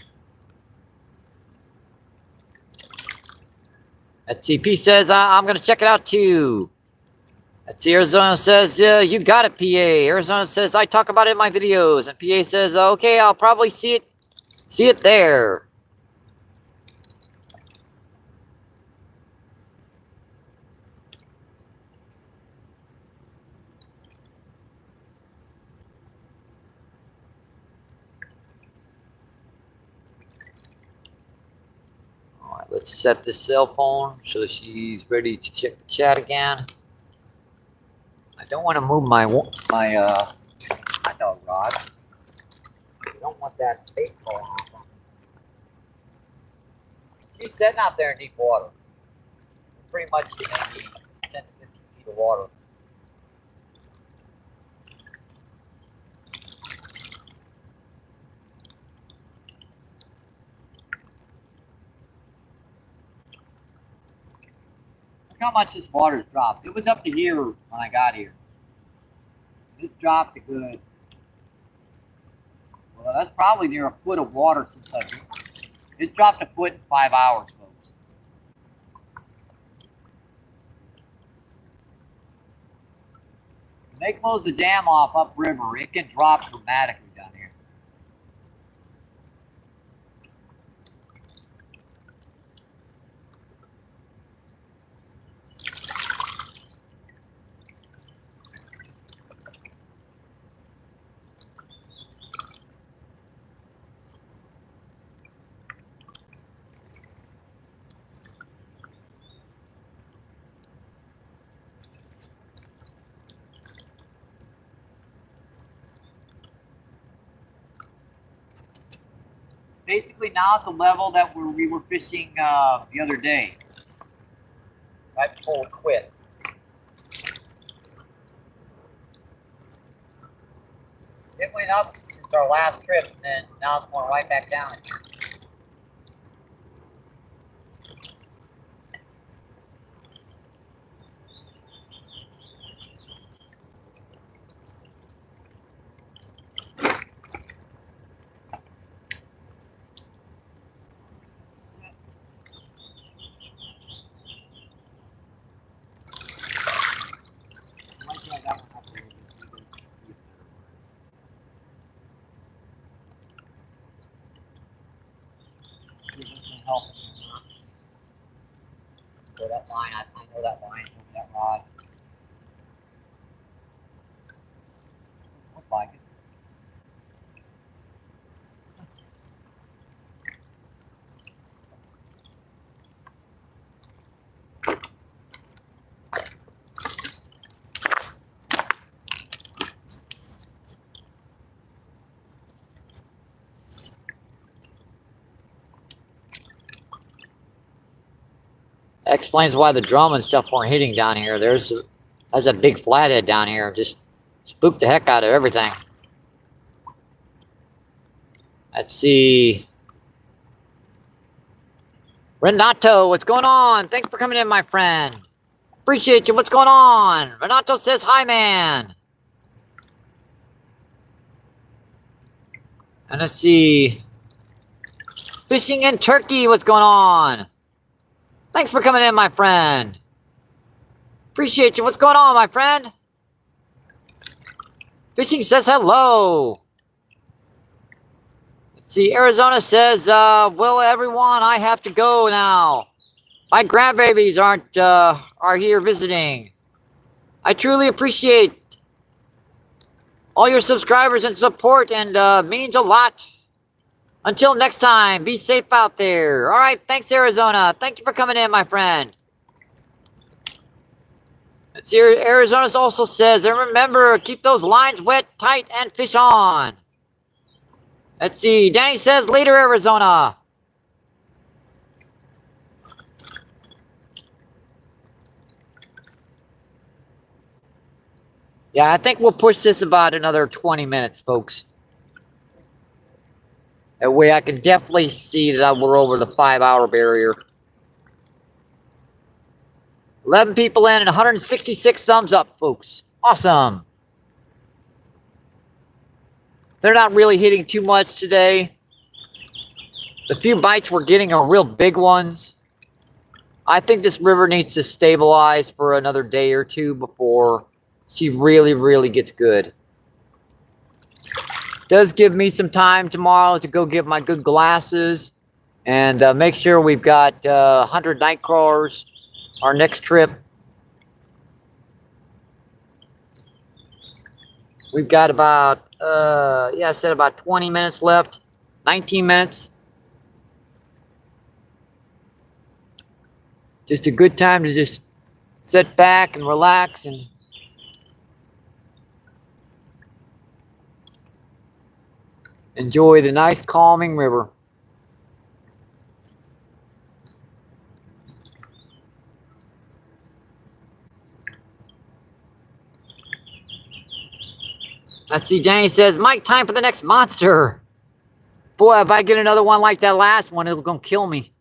[SPEAKER 1] Let's see. P says, I'm going to check it out too. Let's see. Arizona says, you got it, PA. Arizona says, I talk about it in my videos. And PA says, okay, I'll probably see it there. All right, let's set this cell phone so she's ready to check the chat again. I don't want to move my hot dog rod. I don't want that bait falling off. She's sitting out there in deep water. Pretty much maybe 10 to 15 feet of water. Look how much this water's dropped. It was up to here when I got here. It's dropped a good. Well, that's probably near a foot of water since it's dropped a foot in 5 hours, folks. When they close the dam off upriver, it can drop dramatically down here. Basically now at the level that we were fishing the other day, right before we quit. It went up since our last trip, and then now it's going right back down. So that line, I know that line, that rod. Looks like it. That explains why the drum and stuff weren't hitting down here. There's a big flathead down here. Just spooked the heck out of everything. Let's see. Renato, what's going on? Thanks for coming in, my friend. Appreciate you. What's going on? Renato says, hi, man. And let's see. Fishing in Turkey, what's going on? Thanks for coming in, my friend. Appreciate you. What's going on, my friend? Fishing says hello. Let's see. Arizona says, well, everyone, I have to go now. My grandbabies are here visiting. I truly appreciate all your subscribers and support, and means a lot. Until next time, be safe out there. All right, thanks, Arizona. Thank you for coming in, my friend. Let's see, Arizona also says, and remember, keep those lines wet, tight, and fish on. Let's see, Danny says, later, Arizona. Yeah, I think we'll push this about another 20 minutes, folks. That way I can definitely see that we're over the 5-hour barrier. 11 people in and 166 thumbs up, folks. Awesome. They're not really hitting too much today. The few bites we're getting are real big ones. I think this river needs to stabilize for another day or two before she really gets good. Does give me some time tomorrow to go get my good glasses and make sure we've got 100 night crawlers our next trip. We've got about I said about 20 minutes left. 19 minutes. Just a good time to just sit back and relax and enjoy the nice calming river. Let's see, Danny says, Mike, time for the next monster. Boy, if I get another one like that last one, it's gonna kill me.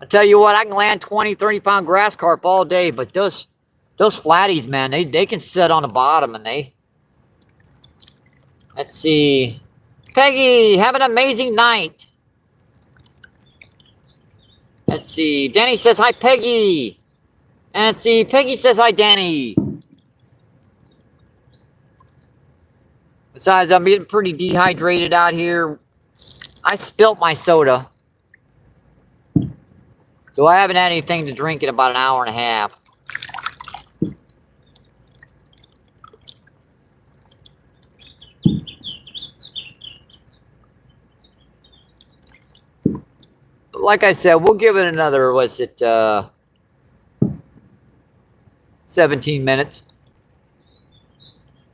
[SPEAKER 1] I tell you what, I can land 20, 30-pound grass carp all day, but those flatties, man, they can sit on the bottom and they... Let's see. Peggy, have an amazing night. Let's see. Danny says, hi, Peggy. And let's see. Peggy says, hi, Danny. Besides, I'm getting pretty dehydrated out here. I spilt my soda. So I haven't had anything to drink in about an hour and a half. But like I said, we'll give it another, 17 minutes.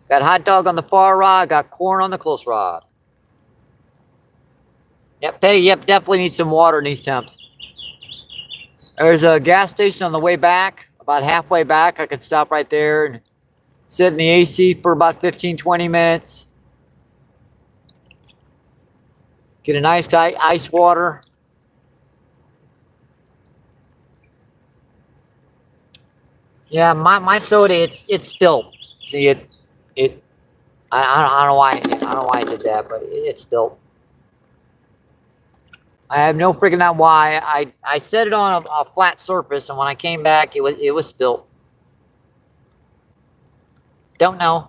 [SPEAKER 1] Got hot dog on the far rod, got corn on the close rod. Yep, definitely need some water in these temps. There's a gas station on the way back, about halfway back. I could stop right there and sit in the AC for about 15, 20 minutes. Get a nice ice water. Yeah, my soda, it's spilt. See it. I don't know why I did that, but it's spilt. I have no freaking out why. I set it on a flat surface, and when I came back, it was spilt. Don't know.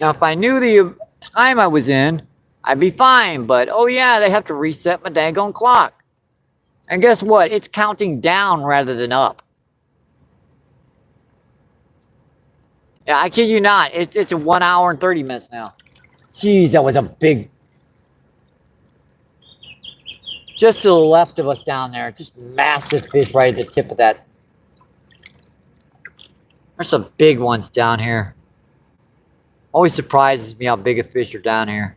[SPEAKER 1] Now, if I knew the time I was in, I'd be fine. But oh yeah, they have to reset my daggone clock. And guess what? It's counting down rather than up. Yeah, I kid you not. It's a 1 hour and 30 minutes now. Jeez, that was a big... Just to the left of us down there. Just massive fish right at the tip of that. There's some big ones down here. Always surprises me how big a fish are down here.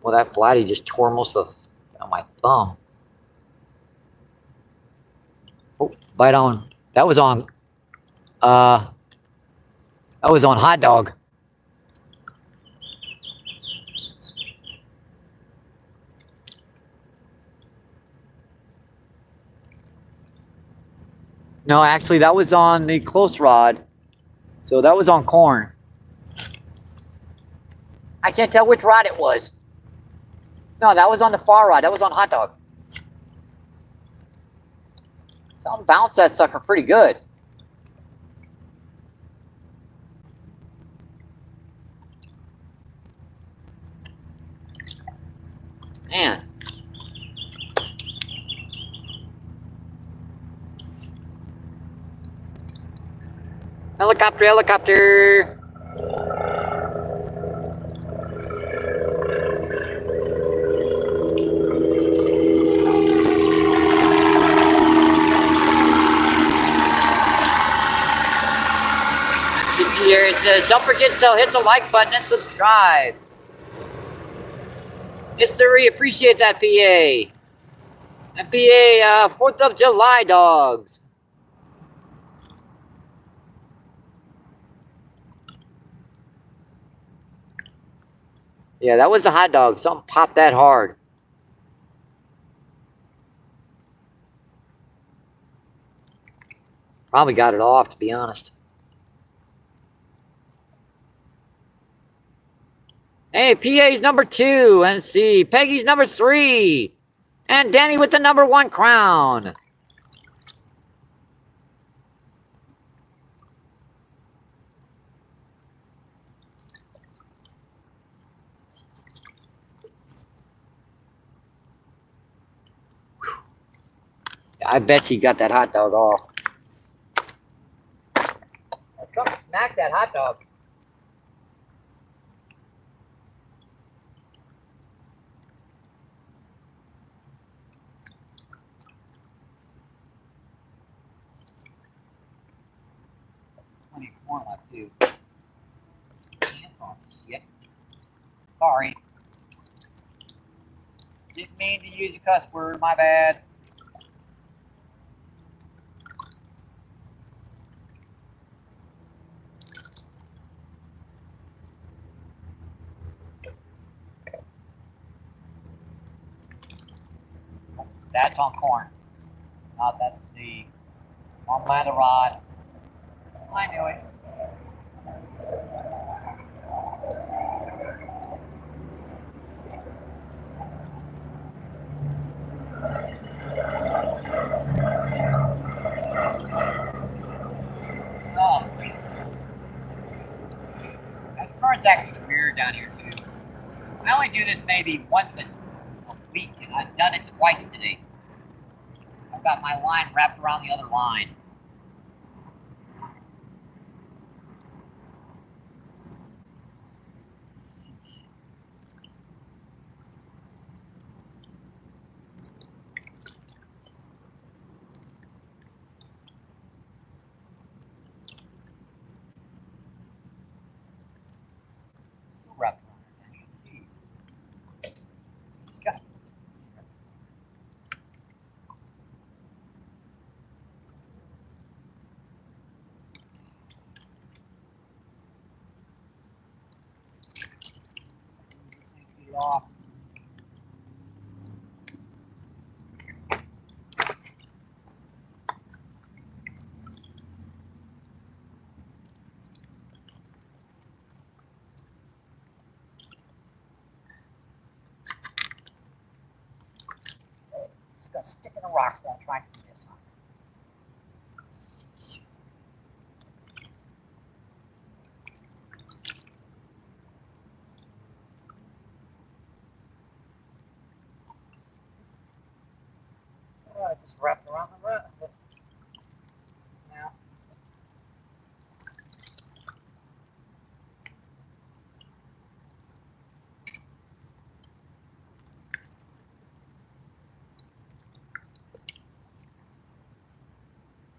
[SPEAKER 1] Well, that flatty just tore most of my thumb. Oh, bite on. That was on hot dog. No, actually, that was on the close rod. So that was on corn. I can't tell which rod it was. No, that was on the far rod. That was on hot dog. Something bounced that sucker pretty good. Man. Helicopter, helicopter. Here it says, don't forget to hit the like button and subscribe. Yes, sir, we appreciate that, PA. And PA, 4th of July dogs. Yeah, that was a hot dog. Something popped that hard. Probably got it off, to be honest. Hey, PA's number 2. And see, Peggy's number 3. And Danny with the number 1 crown. I bet you got that hot dog off. Come smack that hot dog. Plenty of corn left too. Shit. Sorry. Didn't mean to use a cuss word, my bad. That's on corn. No, that's the on ladder rod. I knew it. Oh, that's current's actually weird down here too. I only do this maybe once a week, and I've done it twice today. I've got my line wrapped around the other line. Still wrapped around there. Jeez. Just got. Get it off. Just gonna stick in the rocks while I'm trying to do this. Just wrapped around the rut. Now.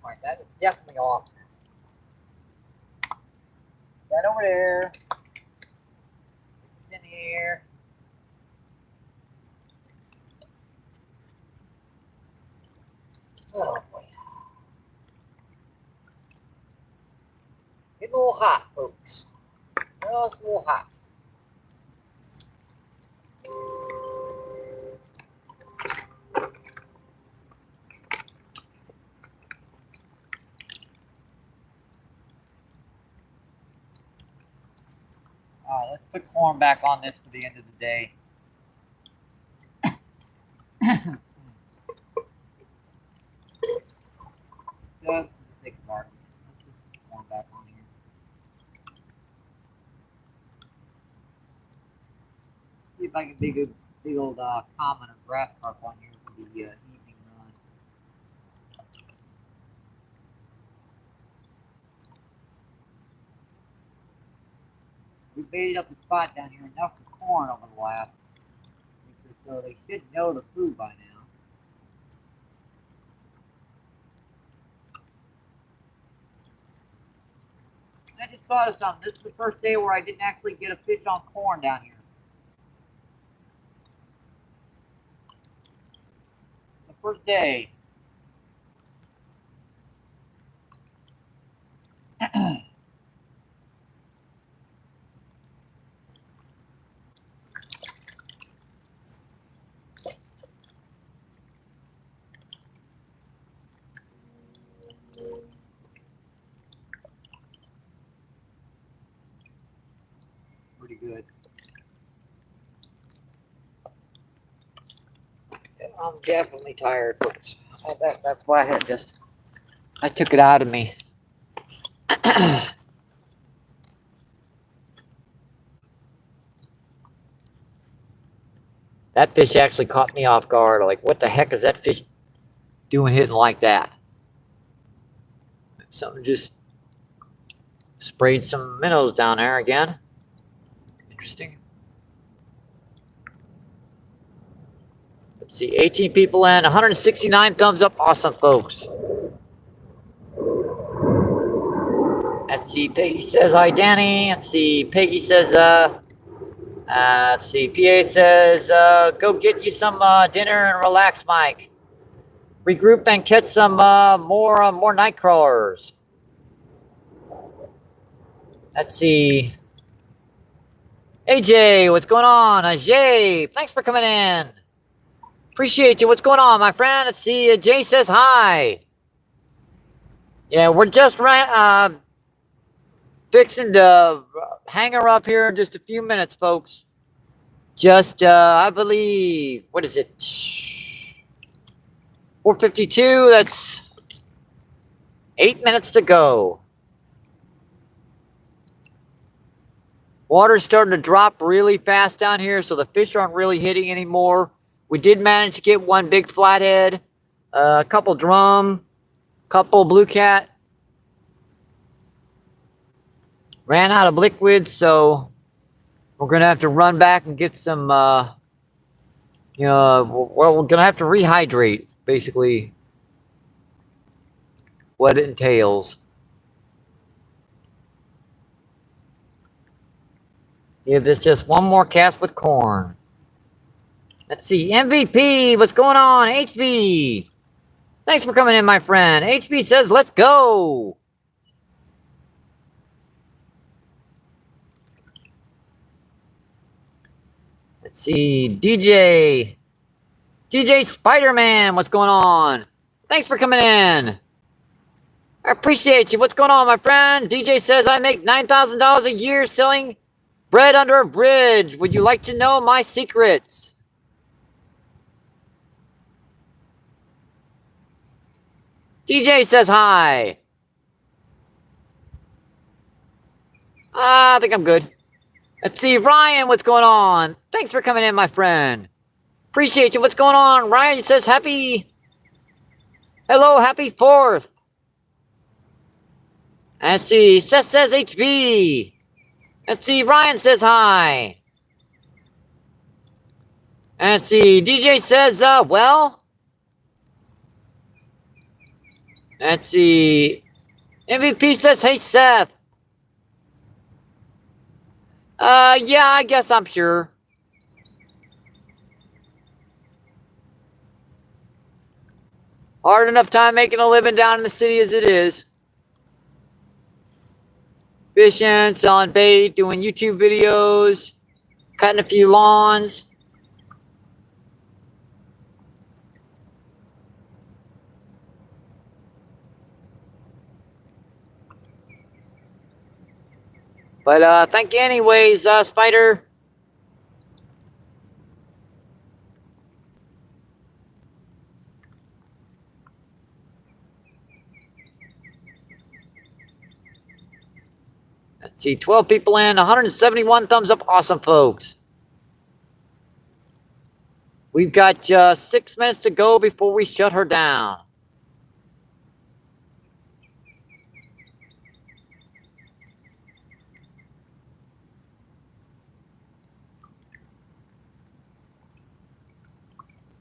[SPEAKER 1] Alright, that is definitely off. That over there. It's in the air. Oh boy. Getting a little hot, folks. Well, it's a little hot. All right, let's put corn back on this for the end of the day. Just for the sake of argument, let's just put corn back on here. See if I can dig a big old common or grass carp on here for the evening run. We baited up the spot down here enough for corn over the last week or so. They should know the food by now. I just thought of something. This is the first day where I didn't actually get a fish on corn down here. The first day. Pretty good. I'm definitely tired, but that flathead just, I took it out of me. That fish actually caught me off guard. Like, what the heck is that fish doing hitting like that? Something just sprayed some minnows down there again. Interesting. Let's see, 18 people in, 169 thumbs up. Awesome, folks. Let's see, Peggy says hi, Danny. Let's see, Peggy says, let's see, PA says, go get you some dinner and relax, Mike. Regroup and catch some more night crawlers. Let's see. AJ, what's going on? Jay, thanks for coming in. Appreciate you. What's going on, my friend? Let's see. Jay says hi. Yeah, we're just fixing to hang her up here in just a few minutes, folks. Just, I believe, what is it? 4:52. That's 8 minutes to go. Water's starting to drop really fast down here, so the fish aren't really hitting anymore. We did manage to get one big flathead, a couple drum, couple blue cat. Ran out of liquid, so we're going to have to run back and get some, well, we're going to have to rehydrate, basically what it entails. Give this just one more cast with corn. Let's see, MVP, what's going on? HV, thanks for coming in, my friend. HV says, let's go. Let's see, DJ Spider-Man, what's going on? Thanks for coming in. I appreciate you. What's going on, my friend? DJ says, I make $9,000 a year selling bread under a bridge. Would you like to know my secrets? DJ says hi. I think I'm good. Let's see, Ryan, what's going on? Thanks for coming in, my friend. Appreciate you. What's going on? Ryan says happy 4th. Let's see, Seth says HB. Let's see, Ryan says hi. Let's see, DJ says, well. Let's see, MVP says, hey, Seth. Yeah, I guess I'm sure. Hard enough time making a living down in the city as it is. Fishing, selling bait, doing YouTube videos, cutting a few lawns. But thank you anyways, Spider. Let's see, 12 people in, 171 thumbs up. Awesome, folks. We've got 6 minutes to go before we shut her down.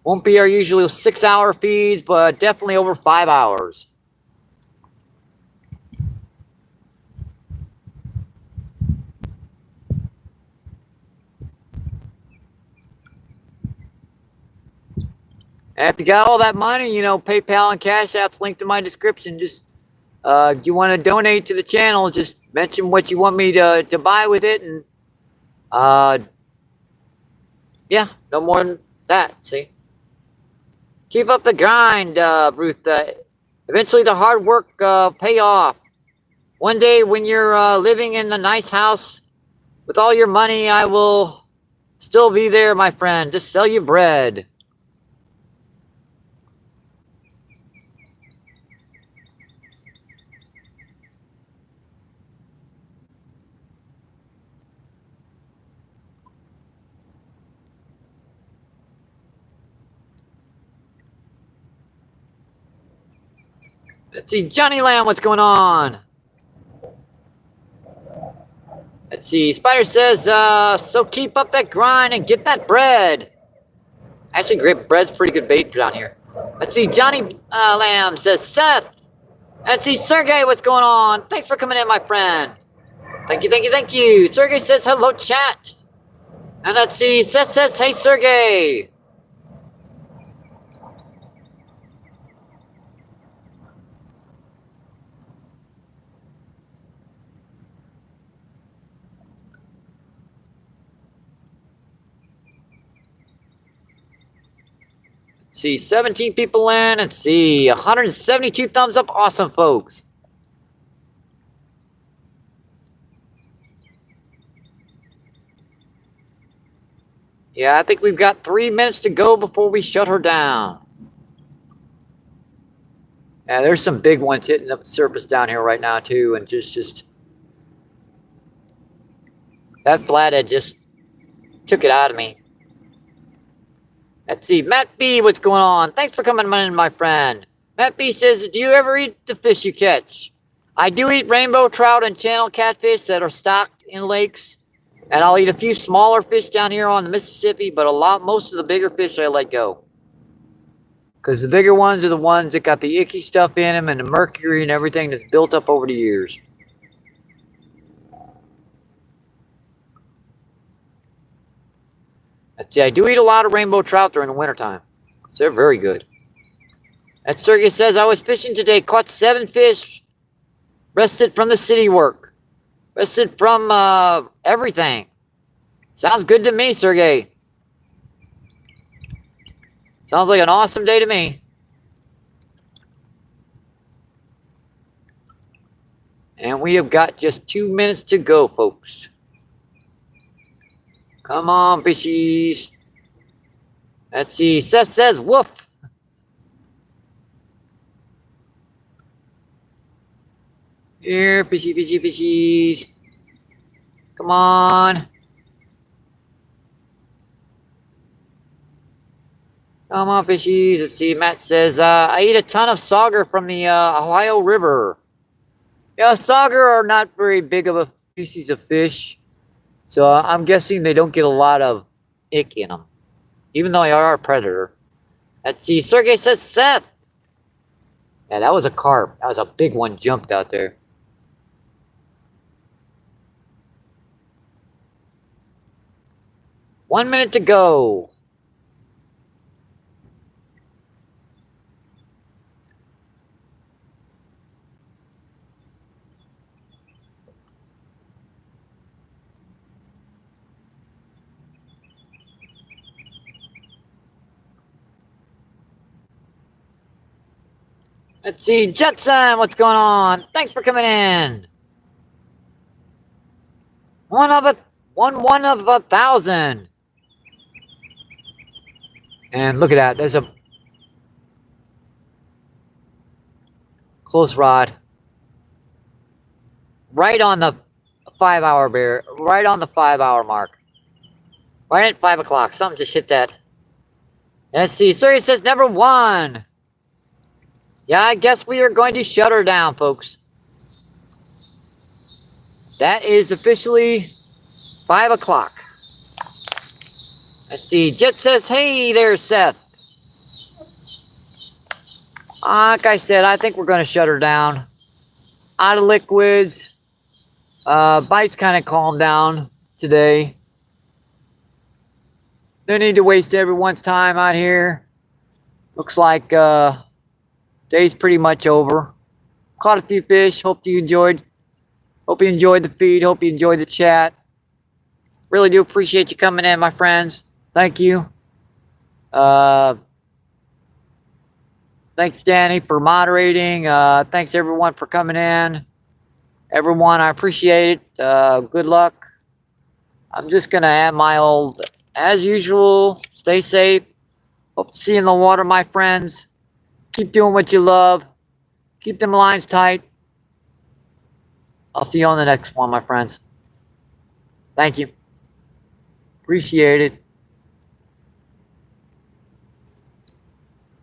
[SPEAKER 1] Won't be our usual 6-hour feeds, but definitely over 5 hours. And if you got all that money, you know, PayPal and Cash App's linked in my description. Just if you want to donate to the channel, just mention what you want me to buy with it, and yeah, no more than that. See, keep up the grind, Ruth. Eventually, the hard work pay off. One day, when you're living in a nice house with all your money, I will still be there, my friend. Just sell you bread. Let's see, Johnny Lamb, what's going on? Let's see, Spider says, so keep up that grind and get that bread. Actually, great bread's pretty good bait down here. Let's see, Johnny Lamb says, Seth. Let's see, Sergey, what's going on? Thanks for coming in, my friend. Thank you, thank you, thank you. Sergey says, hello, chat. And let's see, Seth says, hey, Sergey. See, 17 people in. Let's see, 172 thumbs up. Awesome, folks. Yeah, I think we've got 3 minutes to go before we shut her down. Yeah, there's some big ones hitting up the surface down here right now, too. And just that flathead just took it out of me. Let's see, Matt B, what's going on? Thanks for coming in, my friend. Matt B says, do you ever eat the fish you catch? I do eat rainbow trout and channel catfish that are stocked in lakes. And I'll eat a few smaller fish down here on the Mississippi, but most of the bigger fish I let go. Because the bigger ones are the ones that got the icky stuff in them and the mercury and everything that's built up over the years. Let's see, I do eat a lot of rainbow trout during the wintertime. So they're very good. That Sergey says, I was fishing today, caught 7 fish, rested from the city work, rested from everything. Sounds good to me, Sergey. Sounds like an awesome day to me. And we have got just 2 minutes to go, folks. Come on, fishies. Let's see. Seth says, woof. Here, fishy, fishy, fishies. Come on. Come on, fishies. Let's see. Matt says, I eat a ton of sauger from the Ohio River. Yeah, sauger are not very big of a species of fish. So I'm guessing they don't get a lot of ick in them, even though they are a predator. Let's see. Sergey says, Seth. Yeah, that was a carp. That was a big one jumped out there. One minute to go. Let's see, Jetson, what's going on? Thanks for coming in. One of a thousand. And look at that. There's a close rod. Right on the 5 hour bear. Right on the 5 hour mark. Right at 5 o'clock. Something just hit that. Let's see. Sirius says number 1. Yeah, I guess we are going to shut her down, folks. That is officially 5 o'clock. Let's see. Jet says, hey there, Seth. Like I said, I think we're going to shut her down. Out of liquids. Bites kind of calmed down today. No need to waste everyone's time out here. Looks like day's pretty much over. Caught a few fish. Hope you enjoyed. Hope you enjoyed the feed. Hope you enjoyed the chat. Really do appreciate you coming in, my friends. Thank you. Thanks, Danny, for moderating. Thanks, everyone, for coming in. Everyone, I appreciate it. Good luck. I'm just going to add my old, as usual, stay safe. Hope to see you in the water, my friends. Keep doing what you love. Keep them lines tight. I'll see you on the next one, my friends. Thank you. Appreciate it.